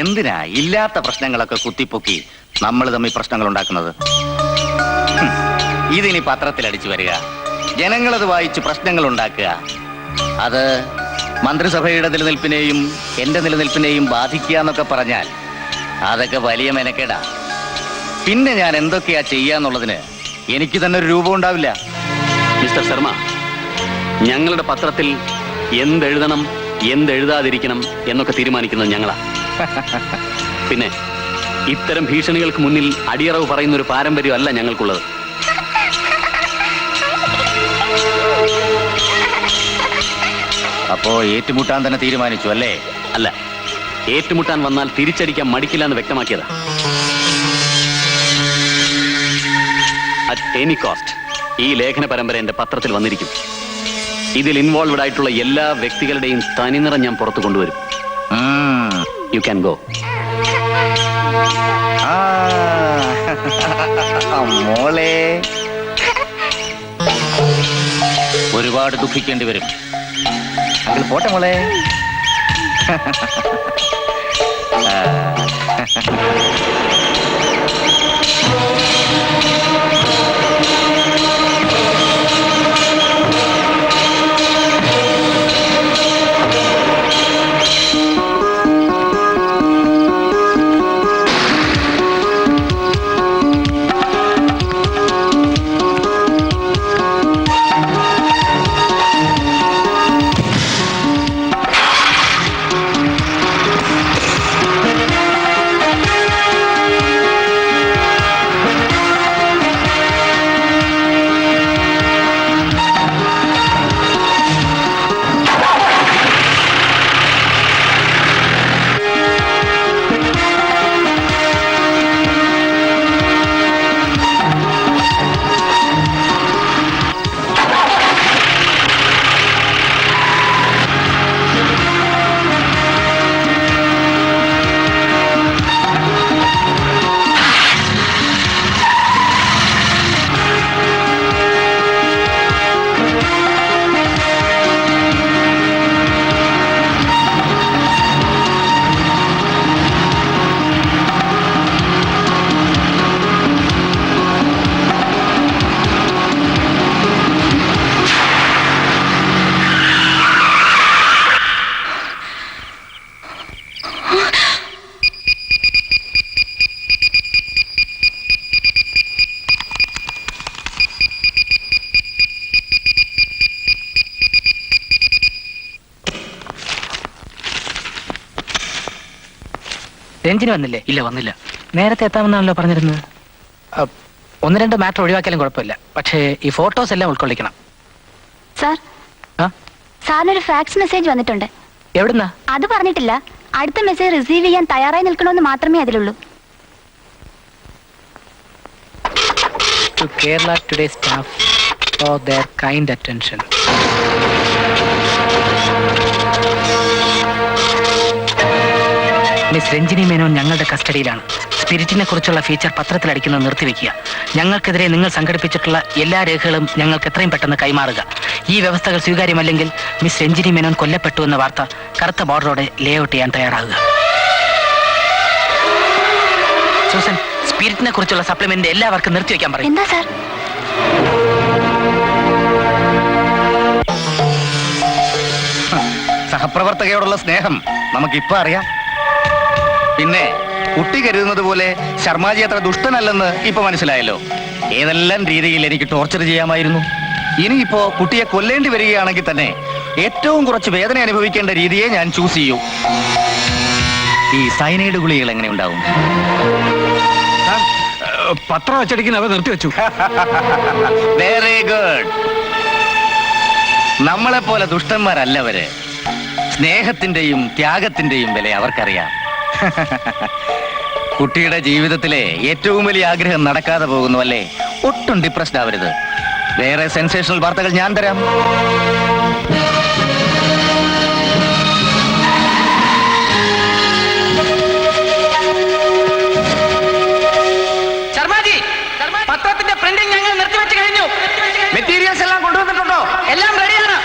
എന്തിനാ ഇല്ലാത്ത പ്രശ്നങ്ങളൊക്കെ കുത്തിപ്പൊക്കി നമ്മൾ തമ്മിൽ പ്രശ്നങ്ങൾ ഉണ്ടാക്കുന്നത്? ഇതിനി പത്രത്തിൽ അടിച്ചു വരിക, ജനങ്ങളത് വായിച്ച് പ്രശ്നങ്ങൾ ഉണ്ടാക്കുക, അത് മന്ത്രിസഭയുടെ നിലനിൽപ്പിനെയും എന്റെ നിലനിൽപ്പിനെയും ബാധിക്കുക എന്നൊക്കെ പറഞ്ഞാൽ അതൊക്കെ വലിയ മെനക്കേടാ. പിന്നെ ഞാൻ എന്തൊക്കെയാ ചെയ്യാന്നുള്ളതിന് എനിക്ക് തന്നെ ഒരു രൂപം ഉണ്ടാവില്ല. മിസ്റ്റർ ശർമ്മ, ഞങ്ങളുടെ പത്രത്തിൽ എന്തെഴുതണം എന്തെഴുതാതിരിക്കണം എന്നൊക്കെ തീരുമാനിക്കുന്നത് ഞങ്ങളാ. പിന്നെ ഇത്തരം ഭീഷണികൾക്ക് മുന്നിൽ അടിയറവ് പറയുന്ന ഒരു പാരമ്പര്യമല്ല ഞങ്ങൾക്കുള്ളത്. അപ്പോ ഏറ്റുമുട്ടാൻ തന്നെ തീരുമാനിച്ചു അല്ലേ? അല്ല, ഏറ്റുമുട്ടാൻ വന്നാൽ തിരിച്ചടിക്കാൻ മടിക്കില്ല എന്ന് വ്യക്തമാക്കിയതാ. അറ്റ് എനി കോസ്റ്റ് ഈ ലേഖന പരമ്പര എന്റെ പത്രത്തിൽ വന്നിരിക്കും. ഇതിൽ ഇൻവോൾവഡ് ആയിട്ടുള്ള എല്ലാ വ്യക്തികളുടെയും തനിനിറം ഞാൻ പുറത്തു കൊണ്ടുവരും. U can go. മോളെ, ഒരുപാട് ദുഃഖിക്കേണ്ടി വരും. അങ്കിൾ പോട്ടെ മോളെ. രഞ്ജിനി വന്നില്ലേ? ഇല്ല, വന്നില്ല. നേരത്തെ എത്താമെന്നാണല്ലോ പറഞ്ഞിരുന്നത്. ഒന്ന് രണ്ട് മാറ്റർ ഒഴിവാക്കിയാലും കുഴപ്പമില്ല, പക്ഷേ ഈ ഫോട്ടോസ് എല്ലാം ഉൾക്കൊള്ളിക്കണം. സാർ, സാറിനൊരു ഫാക്സ് മെസ്സേജ് വന്നിട്ടുണ്ട്. എവിടുന്നാ? അത് പറഞ്ഞിട്ടില്ല. അടുത്ത മെസ്സേജ് റിസീവ് ചെയ്യാൻ തയ്യാറായി നിൽക്കണമെന്ന് മാത്രമേ അതിലുള്ളൂ. To Kerala Today staff for their kind attention. Miss Ranjini Menon ഞങ്ങളുടെ കസ്റ്റഡിയിലാണ്. സ്പിരിറ്റിനെ കുറിച്ചുള്ള ഫീച്ചർ പത്രത്തിൽ അടിക്കുന്നത് നിർത്തിവെക്കുക. ഞങ്ങൾക്കെതിരെ നിങ്ങൾ സംഘടിപ്പിച്ചിട്ടുള്ള എല്ലാ രേഖകളും ഞങ്ങൾക്ക് എത്രയും പെട്ടെന്ന് കൈമാറുക. ഈ വ്യവസ്ഥകൾ സ്വീകാര്യമല്ലെങ്കിൽ മിസ് രഞ്ജിനി മേനോൻ കൊല്ലപ്പെട്ടു എന്ന വാർത്ത കറുത്ത ബോർഡറോടെ ലേഔട്ട് ചെയ്യാൻ തയ്യാറാകുക. സൂസൻ, സ്പിരിറ്റിനെ കുറിച്ചുള്ള സപ്ലിമെന്റ് എല്ലാവർക്കും നിർത്തിവെക്കാൻ പറയും. എന്താ സാർ? സഹപ്രവർത്തകയോടുള്ള സ്നേഹം നമുക്കിപ്പോ അറിയാം. പിന്നെ കുട്ടി കരുതുന്നത് പോലെ ശർമാജി അത്ര ദുഷ്ടനല്ലെന്ന് ഇപ്പൊ മനസ്സിലായല്ലോ. ഏതെല്ലാം രീതിയിൽ എനിക്ക് ടോർച്ചർ ചെയ്യാമായിരുന്നു. ഇനിയിപ്പോ കുട്ടിയെ കൊല്ലേണ്ടി വരികയാണെങ്കിൽ തന്നെ ഏറ്റവും കുറച്ച് വേദന അനുഭവിക്കേണ്ട രീതിയെ ഞാൻ ചൂസ് ചെയ്യൂ. ഈ സൈനൈഡ് ഗുളികൾ എങ്ങനെ ഉണ്ടാവും? പത്രം അച്ചടിക്കുന്ന അവർ നിർത്തിവെച്ചു. Very good. നമ്മളെ പോലെ ദുഷ്ടന്മാരല്ലവര്. സ്നേഹത്തിന്റെയും ത്യാഗത്തിന്റെയും വില അവർക്കറിയാം. കുട്ടിയുടെ ജീവിതത്തിലെ ഏറ്റവും വലിയ ആഗ്രഹം നടക്കാതെ പോകുന്നു അല്ലേ? ഒട്ടും ഡിപ്രസ്ഡ് ആവരുത്. വേറെ സെൻസേഷണൽ വാർത്തകൾ ഞാൻ തരാം. പത്രത്തിന്റെ പ്രിന്റിംഗ് ഞങ്ങൾ നിർത്തിവെച്ച് കഴിഞ്ഞു. മെറ്റീരിയൽസ് എല്ലാം കൊണ്ടുവന്നിട്ടുണ്ടോ? എല്ലാം റെഡിയാണ്.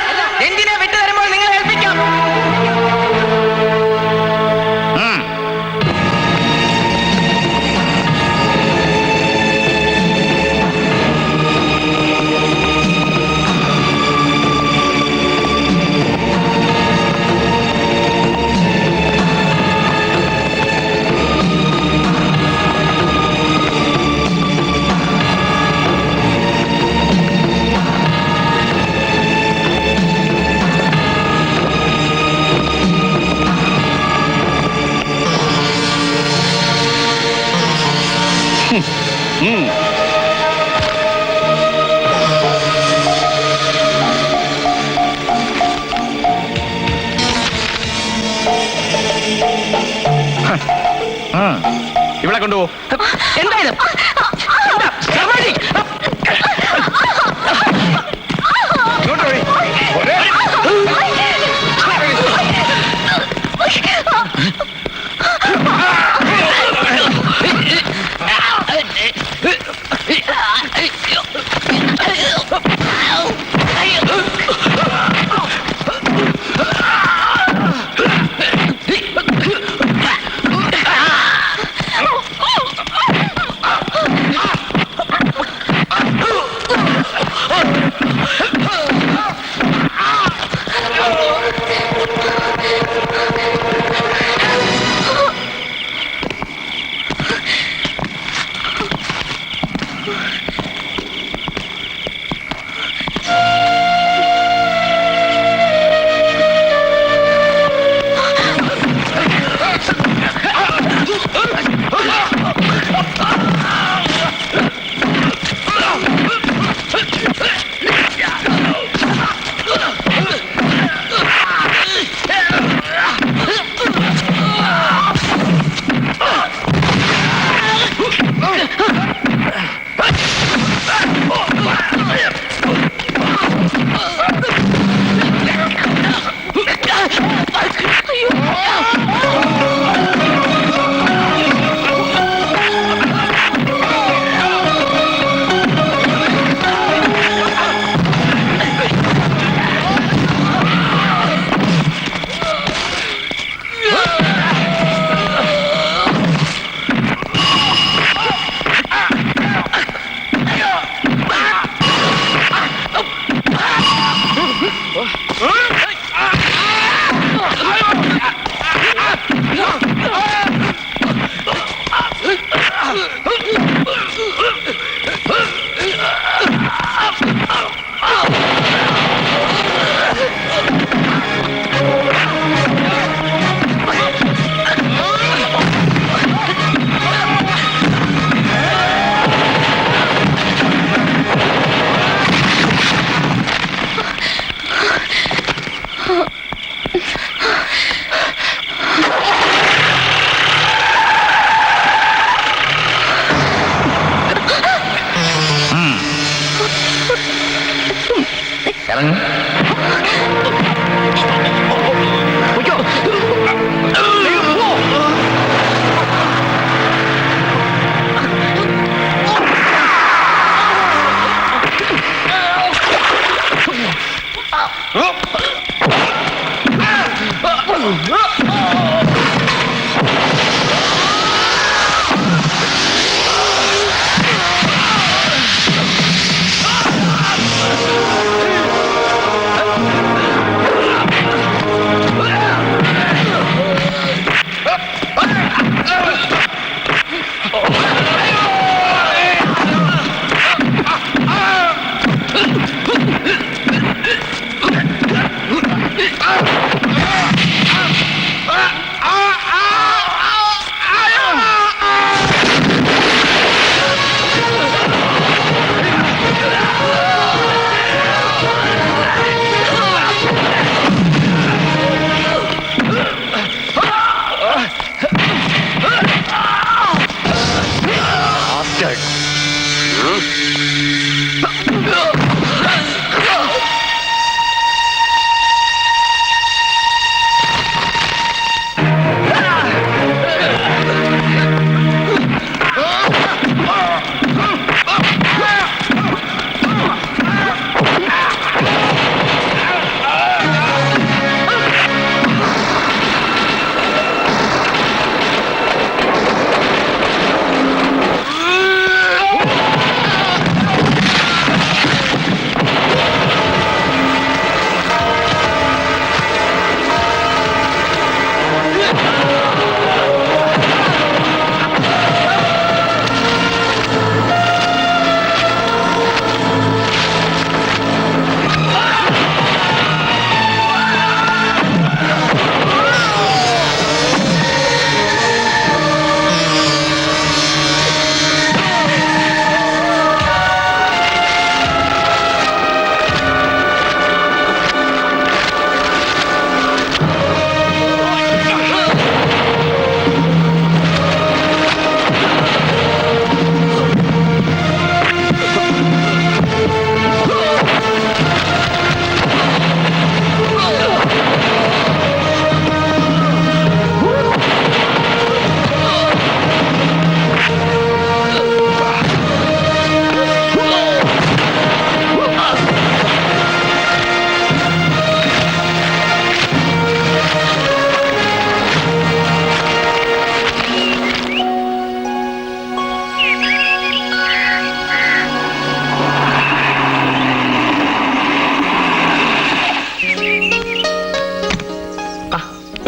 ഇവിടെ കൊണ്ടുപോ. എന്തായാലും ഇങ്ങോട്ട് വഴി.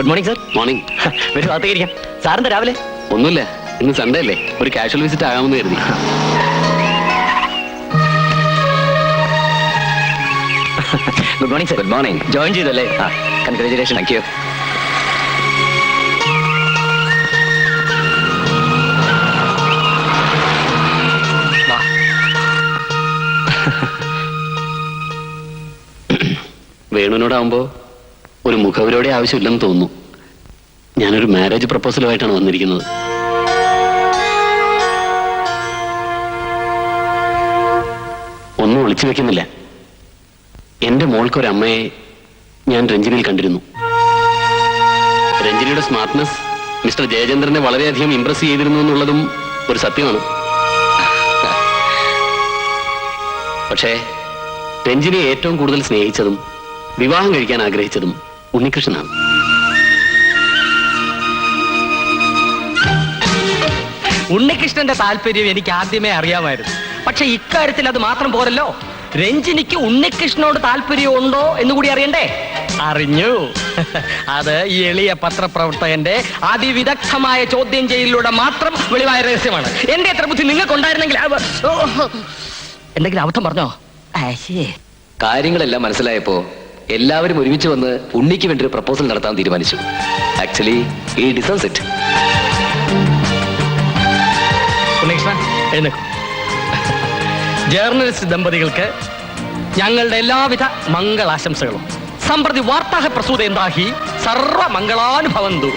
Good morning sir. മോർണിംഗ്. ഒരു ഭാഗത്തേക്ക് സാറിന്റെ രാവിലെ ഒന്നുമില്ല, ഇന്ന് സൺഡേ അല്ലേ, ഒരു കാഷ്വൽ വിസിറ്റ് ആകാമെന്ന് കരുതി. Good morning sir. Good morning. Join ചെയ്തല്ലേ? കൺഗ്രാജുലേഷൻ. Thank you. വേണുവിനോടാവുമ്പോ ഒരു മുഖവരോടെ ആവശ്യമില്ലെന്ന് തോന്നുന്നു. ഞാനൊരു മാരേജ് പ്രപ്പോസലുമായിട്ടാണ് വന്നിരിക്കുന്നത്. ഒന്നും ഒളിച്ചു വെക്കുന്നില്ല. എന്റെ മോൾക്കൊരമ്മയെ ഞാൻ രഞ്ജിനിയിൽ കണ്ടിരുന്നു. രഞ്ജിനിയുടെ സ്മാർട്ട്നെസ് മിസ്റ്റർ ജയചന്ദ്രനെ വളരെയധികം ഇംപ്രസ് ചെയ്തിരുന്നു എന്നുള്ളതും ഒരു സത്യമാണ്. പക്ഷേ രഞ്ജിനിയെ ഏറ്റവും കൂടുതൽ സ്നേഹിച്ചതും വിവാഹം കഴിക്കാൻ ആഗ്രഹിച്ചതും ഉണ്ണികൃഷ്ണനാണ്. ഉണ്ണികൃഷ്ണന്റെ താല്പര്യം എനിക്ക് ആദ്യമേ അറിയാമായിരുന്നു. പക്ഷെ ഇക്കാര്യത്തിൽ അത് മാത്രം പോരല്ലോ, രഞ്ജിനിക്ക് ഉണ്ണികൃഷ്ണനോട് താല്പര്യമുണ്ടോ എന്നുകൂടി അറിയണ്ടേ? അറിഞ്ഞു. അത് ഈ എളിയ പത്രപ്രവർത്തകന്റെ അതിവിദഗ്ധമായ ചോദ്യം ചെയ്യലിലൂടെ മാത്രം വെളിവായ രഹസ്യമാണ്. എന്റെ എത്ര ബുദ്ധി നിങ്ങൾക്കുണ്ടായിരുന്നെങ്കിൽ എന്തെങ്കിലും അബദ്ധം പറഞ്ഞോ? കാര്യങ്ങളെല്ലാം മനസ്സിലായപ്പോ എല്ലാവരും ഒരുമിച്ച് വന്ന് ഉണ്ണിക്ക് വേണ്ടി ഒരു പ്രപ്പോസൽ നടത്താൻ തീരുമാനിച്ചു. ആക്ച്വലി ഈ ഡിസേർവ്സ് ഇറ്റ്. ഉണ്ണികൃഷ്ണൻ എഴുന്നേക്കൂ. ജേർണലിസ്റ്റ് ദമ്പതികൾക്ക് ഞങ്ങളുടെ എല്ലാവിധ മംഗളാശംസകളും. സമ്പ്രതി വാർത്താഹ പ്രസൂതേന്താഹി സർവ മംഗളാനുഭവന്തു.